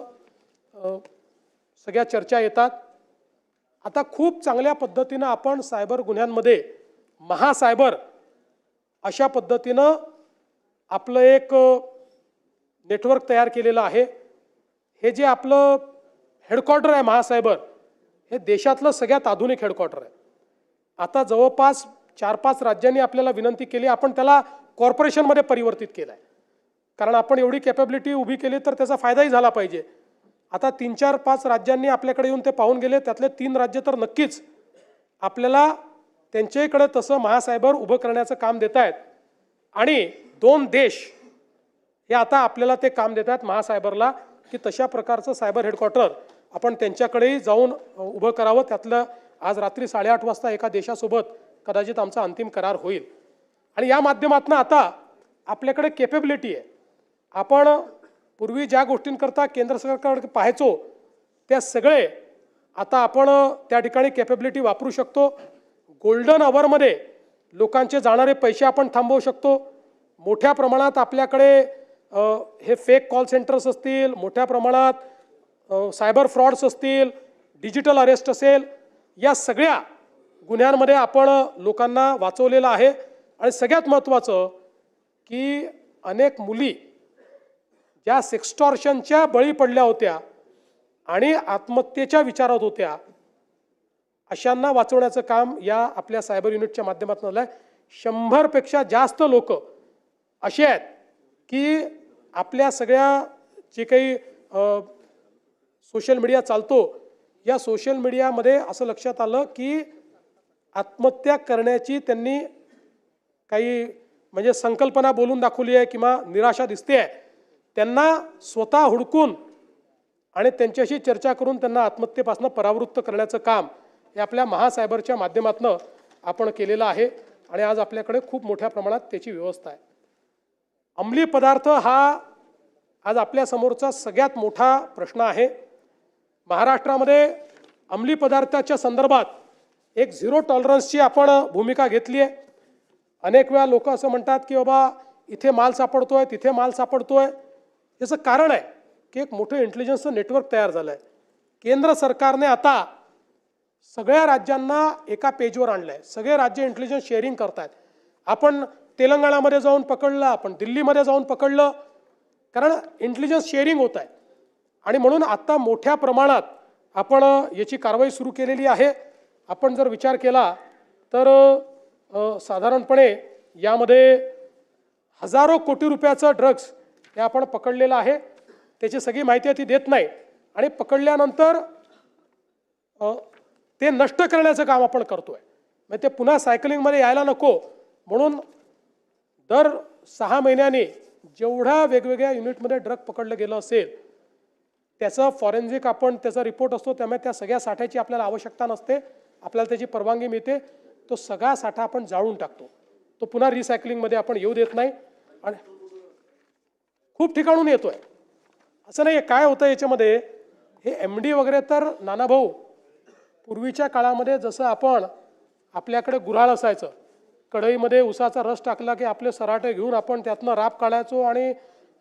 सगळ्या चर्चा येतात. आता खूप चांगल्या पद्धतीनं आपण सायबर गुन्ह्यांमध्ये महासायबर अशा पद्धतीनं आपलं एक नेटवर्क तयार केलेलं आहे. हे जे आपलं हेडक्वार्टर आहे महासायबर, हे देशातलं सगळ्यात आधुनिक हेडक्वार्टर आहे. आता जवळपास 4-5 राज्यांनी आपल्याला विनंती केली, आपण त्याला कॉर्पोरेशनमध्ये परिवर्तित केलं आहे. कारण आपण एवढी कॅपॅबिलिटी उभी केली तर त्याचा फायदाही झाला पाहिजे. आता 3-4-5 राज्यांनी आपल्याकडे येऊन ते पाहून गेले. त्यातले 3 राज्य तर नक्कीच आपल्याला त्यांच्याकडे तसं महासायबर उभं करण्याचं काम देत आहेत. आणि 2 देश हे आता आपल्याला ते काम देत आहेत महासायबरला की तशा प्रकारचं सायबर हेडक्वार्टर आपण त्यांच्याकडेही जाऊन उभं करावं. त्यातलं आज रात्री 8:30 वाजता एका देशासोबत कदाचित आमचा अंतिम करार होईल. आणि या माध्यमातून आता आपल्याकडे कॅपेबिलिटी आहे. आपण पूर्वी ज्या गोष्टींकरता केंद्र सरकारकडे पाहायचो त्या सगळे आता आपण त्या ठिकाणी कॅपेबिलिटी वापरू शकतो. गोल्डन अवरमध्ये लोकांचे जाणारे पैसे आपण थांबवू शकतो. मोठ्या प्रमाणात आपल्याकडे हे फेक कॉल सेंटर्स असतील, मोठ्या प्रमाणात सायबर फ्रॉड्स असतील, डिजिटल अरेस्ट असेल, या सगळ्या गुन्ह्यांमध्ये आपण लोकांना वाचवलेलं आहे. आणि सगळ्यात महत्त्वाचं की अनेक मुली ज्या सेक्स्टॉर्शनच्या बळी पडल्या होत्या आणि आत्महत्येच्या विचारात होत्या, अशांना वाचवण्याचं काम या आपल्या सायबर युनिटच्या माध्यमातून झालं आहे. 100पेक्षा जास्त लोक असे आहेत की आपल्या सगळ्या जे काही सोशल मीडिया चालतो, या सोशल मीडियामध्ये असं लक्षात आलं की आत्महत्या करण्याची त्यांनी काही म्हणजे संकल्पना बोलून दाखवली आहे किंवा निराशा दिसते आहे. त्यांना स्वतः हुडकून आणि त्यांच्याशी चर्चा करून त्यांना आत्महत्येपासून परावृत्त करण्याचं काम हे आपल्या महासायबरच्या माध्यमातून आपण केलेलं आहे. आणि आज आपल्याकडे खूप मोठ्या प्रमाणात त्याची व्यवस्था आहे. अंमली पदार्थ हा आज आपल्यासमोरचा सगळ्यात मोठा प्रश्न आहे. महाराष्ट्रामध्ये अंमली पदार्थाच्या संदर्भात एक 0 टॉलरन्सची आपण भूमिका घेतली आहे. अनेक वेळा लोक असं म्हणतात की बाबा इथे माल सापडतोय, तिथे माल सापडतोय. याचं कारण आहे की एक मोठं इंटेलिजन्सचं नेटवर्क तयार झालं आहे. केंद्र सरकारने आता सगळ्या राज्यांना एका पेजवर आणलं आहे. सगळे राज्य इंटेलिजन्स शेअरिंग करतायत. आपण तेलंगणामध्ये जाऊन पकडलं, आपण दिल्लीमध्ये जाऊन पकडलं, कारण इंटेलिजन्स शेअरिंग होत आहे. आणि म्हणून आता मोठ्या प्रमाणात आपण याची कारवाई सुरू केलेली आहे. आपण जर विचार केला तर साधारणपणे यामध्ये हजारो कोटी रुपयाचं ड्रग्स हे आपण पकडलेलं आहे. त्याची सगळी माहिती ती देत नाही आणि पकडल्यानंतर ते नष्ट करण्याचं काम आपण करतोय. म्हणजे ते पुन्हा सायकलिंगमध्ये यायला नको म्हणून दर 6 महिन्यांनी जेवढ्या वेगवेगळ्या युनिटमध्ये ड्रग पकडलं गेलं असेल त्याचं फॉरेन्सिक आपण त्याचा रिपोर्ट असतो, त्यामुळे त्या सगळ्या साठ्याची आपल्याला आवश्यकता नसते. आपल्याला त्याची परवानगी मिळते. तो सगळा साठा आपण जाळून टाकतो. तो पुन्हा रिसायकलिंगमध्ये आपण येऊ देत नाही. आणि खूप ठिकाणून येतोय, असं नाही. काय होतं याच्यामध्ये, हे MD वगैरे तर नानाभाऊ पूर्वीच्या काळामध्ये जसं आपण आपल्याकडे गुऱ्हाळ असायचं, कढईमध्ये उसाचा रस टाकला की आपले सराटे घेऊन आपण त्यातनं राब काढायचो आणि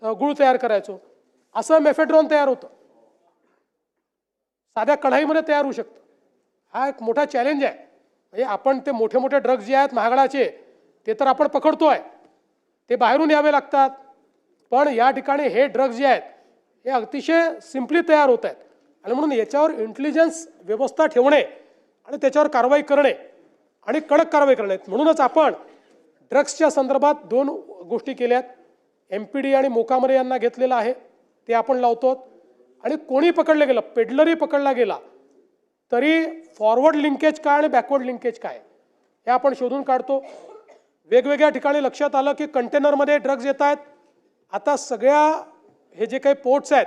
गुळ तयार करायचो, असं मेफेड्रॉन तयार होतं. साध्या कढईमध्ये तयार होऊ शकतं. हा एक मोठा चॅलेंज आहे. म्हणजे आपण ते मोठे मोठे ड्रग्ज जे आहेत महागडाचे ते तर आपण पकडतोय, ते बाहेरून यावे लागतात. पण या ठिकाणी हे ड्रग्ज जे आहेत हे अतिशय सिम्पली तयार होत आहेत. आणि म्हणून याच्यावर इंटेलिजन्स व्यवस्था ठेवणे आणि त्याच्यावर कारवाई करणे आणि कडक कारवाई करणे. म्हणूनच आपण ड्रग्सच्या संदर्भात 2 गोष्टी केल्यात. MPD आणि मोकामरे यांना घेतलेलं आहे, ते आपण लावतो. आणि कोणी पकडलं गेलं, पेडलरी पकडला गेला तरी फॉरवर्ड लिंकेज काय आणि बॅकवर्ड लिंकेज काय हे आपण शोधून काढतो. वेगवेगळ्या ठिकाणी लक्षात आलं की कंटेनरमध्ये ड्रग्ज येत आहेत. आता सगळ्या हे जे काही पोर्ट्स आहेत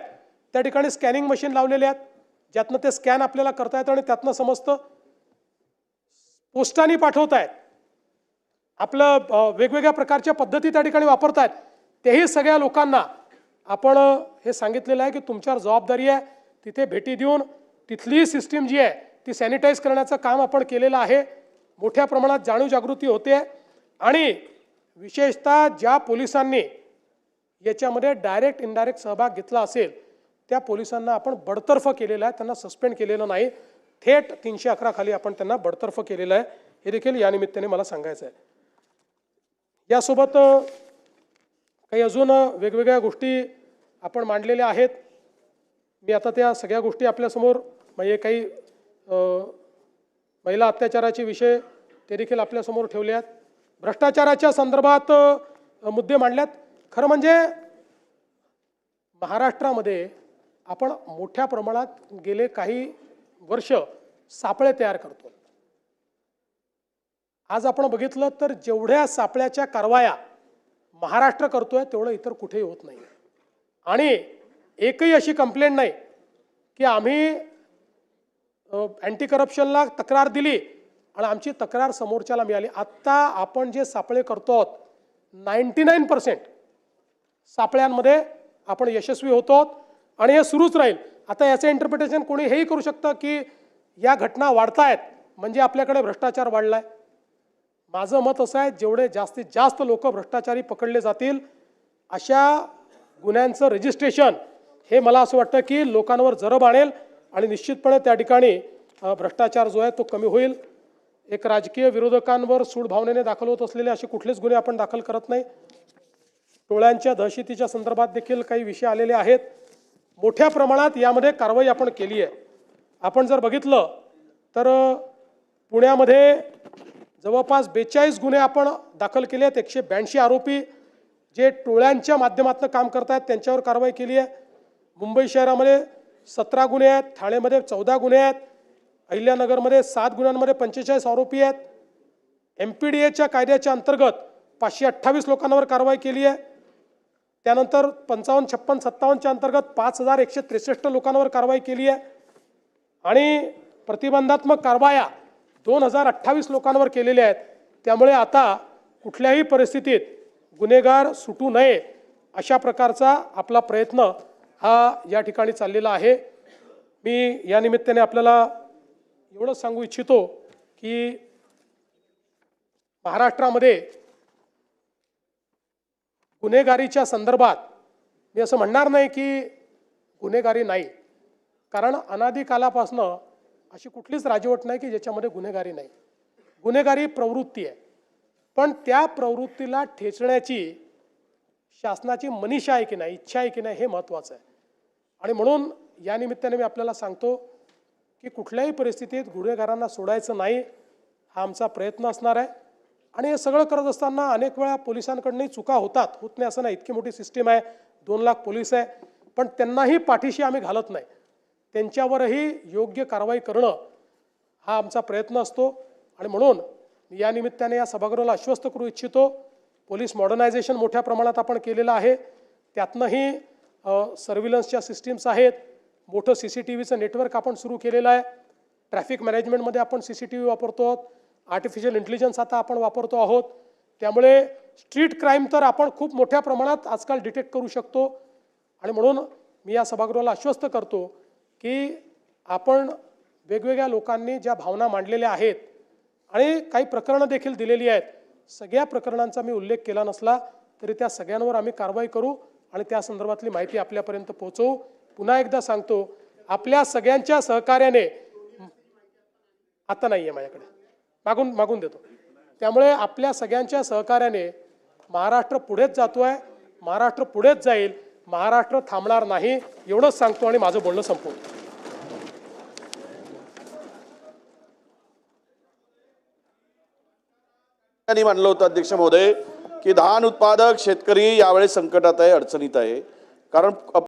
त्या ठिकाणी स्कॅनिंग मशीन लावलेले आहेत, ज्यातनं ते स्कॅन आपल्याला करता येतं आणि त्यातनं समजतं. पोस्टाने पाठवत आहेत, आपलं वेगवेगळ्या प्रकारच्या पद्धती त्या ठिकाणी वापरतायत. तेही सगळ्या लोकांना आपण हे सांगितलेलं आहे की तुमच्यावर जबाबदारी आहे. तिथे भेटी देऊन तिथली सिस्टीम जी आहे ती सॅनिटाईज करण्याचं काम आपण केलेलं आहे. मोठ्या प्रमाणात जाणीव जागृती होते. आणि विशेषतः ज्या पोलिसांनी याच्यामध्ये डायरेक्ट इनडायरेक्ट सहभाग घेतला असेल त्या पोलिसांना आपण बडतर्फ केलेलं आहे. त्यांना सस्पेंड केलेलं नाही, थेट 311 खाली आपण त्यांना बडतर्फ केलेलं आहे. हे देखील या निमित्ताने मला सांगायचं आहे. यासोबत काही अजून वेगवेगळ्या गोष्टी आपण मांडलेल्या आहेत. मी आता त्या सगळ्या गोष्टी आपल्यासमोर, म्हणजे काही महिला अत्याचाराचे विषय ते देखील आपल्यासमोर ठेवले आहेत. भ्रष्टाचाराच्या संदर्भात मुद्दे मांडल्यात. खरं म्हणजे महाराष्ट्रामध्ये आपण मोठ्या प्रमाणात गेले काही वर्ष सापळे तयार करतो. आज आपण बघितलं तर जेवढ्या सापळ्याच्या कारवाया महाराष्ट्र करतोय तेवढं इतर कुठेही होत नाही. आणि एकही अशी कंप्लेंट नाही की आम्ही अँटी करप्शनला तक्रार दिली आणि आमची तक्रार समोरच्याला मिळाली. आत्ता आपण जे सापळे करतो 99% सापळ्यांमध्ये आपण यशस्वी होतो आणि हे सुरूच राहील. आता याचं इंटरप्रिटेशन कोणी हेही करू शकतं की या घटना वाढतायत म्हणजे आपल्याकडे भ्रष्टाचार वाढलाय. माझं मत असं आहे, जेवढे जास्तीत जास्त लोक भ्रष्टाचारी पकडले जातील अशा गुन्ह्यांचं रजिस्ट्रेशन हे मला असं वाटतं की लोकांवर जरब आणेल आणि निश्चितपणे त्या ठिकाणी भ्रष्टाचार जो आहे तो कमी होईल. एक राजकीय विरोधकांवर सूड भावनेने दाखल होत असलेले असे कुठलेच गुन्हे आपण दाखल करत नाही. टोळ्यांच्या दहशतीच्या संदर्भात देखील काही विषय आलेले आहेत. मोठ्या प्रमाणात यामध्ये कारवाई आपण केली आहे. आपण जर बघितलं तर पुण्यामध्ये जवळपास 42 गुन्हे आपण दाखल केले आहेत. 182 आरोपी जे टोळ्यांच्या माध्यमातून काम करत आहेत त्यांच्यावर कारवाई केली आहे. मुंबई शहरामध्ये 17 गुन्हे आहेत, ठाणेमध्ये 14 गुन्हे आहेत, अहिल्यानगरमध्ये 7 गुन्ह्यांमध्ये 45 आरोपी आहेत. MPDAच्या कायद्याच्या अंतर्गत 528 लोकांवर कारवाई केली आहे. त्यानंतर 55, 56, 57च्या अंतर्गत 5163 लोकांवर कारवाई केली आहे. आणि प्रतिबंधात्मक कारवाया 2028 लोकांवर केलेल्या आहेत. त्यामुळे आता कुठल्याही परिस्थितीत गुन्हेगार सुटू नये अशा प्रकारचा आपला प्रयत्न हा या ठिकाणी चाललेला आहे. मी या निमित्ताने आपल्याला एवढंच सांगू इच्छितो की महाराष्ट्रामध्ये गुन्हेगारीच्या संदर्भात मी असं म्हणणार नाही की गुन्हेगारी नाही, कारण अनादी कालापासनं अशी कुठलीच राजवट नाही की ज्याच्यामध्ये गुन्हेगारी नाही. गुन्हेगारी प्रवृत्ती आहे, पण त्या प्रवृत्तीला ठेचण्याची शासनाची मनीषा आहे की नाही, इच्छा आहे की नाही, हे महत्त्वाचं आहे. आणि म्हणून या निमित्ताने मी आपल्याला सांगतो की कुठल्याही परिस्थितीत गुन्हेगारांना सोडायचं नाही, हा आमचा प्रयत्न असणार आहे. आणि हे सगळं करत असताना अनेक वेळा पोलिसांकडनंही चुका होतात, होत नाही असं नाही. इतकी मोठी सिस्टीम आहे, 2 लाख पोलीस आहे, पण त्यांनाही पाठीशी आम्ही घालत नाही. त्यांच्यावरही योग्य कारवाई करणं हा आमचा प्रयत्न असतो. आणि म्हणून मी या निमित्ताने या सभागृहाला आश्वस्त करू इच्छितो, पोलीस मॉडर्नायझेशन मोठ्या प्रमाणात आपण केलेलं आहे. त्यातनंही सर्व्हिलन्सच्या सिस्टीम्स आहेत, मोठं CCTVचं नेटवर्क आपण सुरू केलेलं आहे. ट्रॅफिक मॅनेजमेंटमध्ये आपण CCTV वापरतो आहोत, आर्टिफिशियल इंटेलिजन्स आता आपण वापरतो आहोत. त्यामुळे स्ट्रीट क्राईम तर आपण खूप मोठ्या प्रमाणात आजकाल डिटेक्ट करू शकतो. आणि म्हणून मी या सभागृहाला आश्वस्त करतो की आपण वेगवेगळ्या लोकांनी ज्या भावना मांडलेल्या आहेत आणि काही प्रकरणं देखील दिलेली आहेत, सगळ्या प्रकरणांचा मी उल्लेख केला नसला तरी त्या सगळ्यांवर आम्ही कारवाई करू आणि त्या संदर्भातली माहिती आपल्यापर्यंत पोहोचवू. पुन्हा एकदा सांगतो, आपल्या सगळ्यांच्या सहकार्याने, आता नाही आहे माझ्याकडे, मागून देतो. त्यामुळे आपल्या सगळ्यांच्या सहकार्याने महाराष्ट्र पुढेच जातो आहे, महाराष्ट्र पुढेच जाईल, महाराष्ट्र थांबणार नाही, एवढंच सांगतो आणि माझं बोलणं संपवतो. त्यांनी मानलं होतं अध्यक्ष महोदय की धान उत्पादक शेतकरी यावेळेस संकटात आहे, अडचणीत आहे. कारण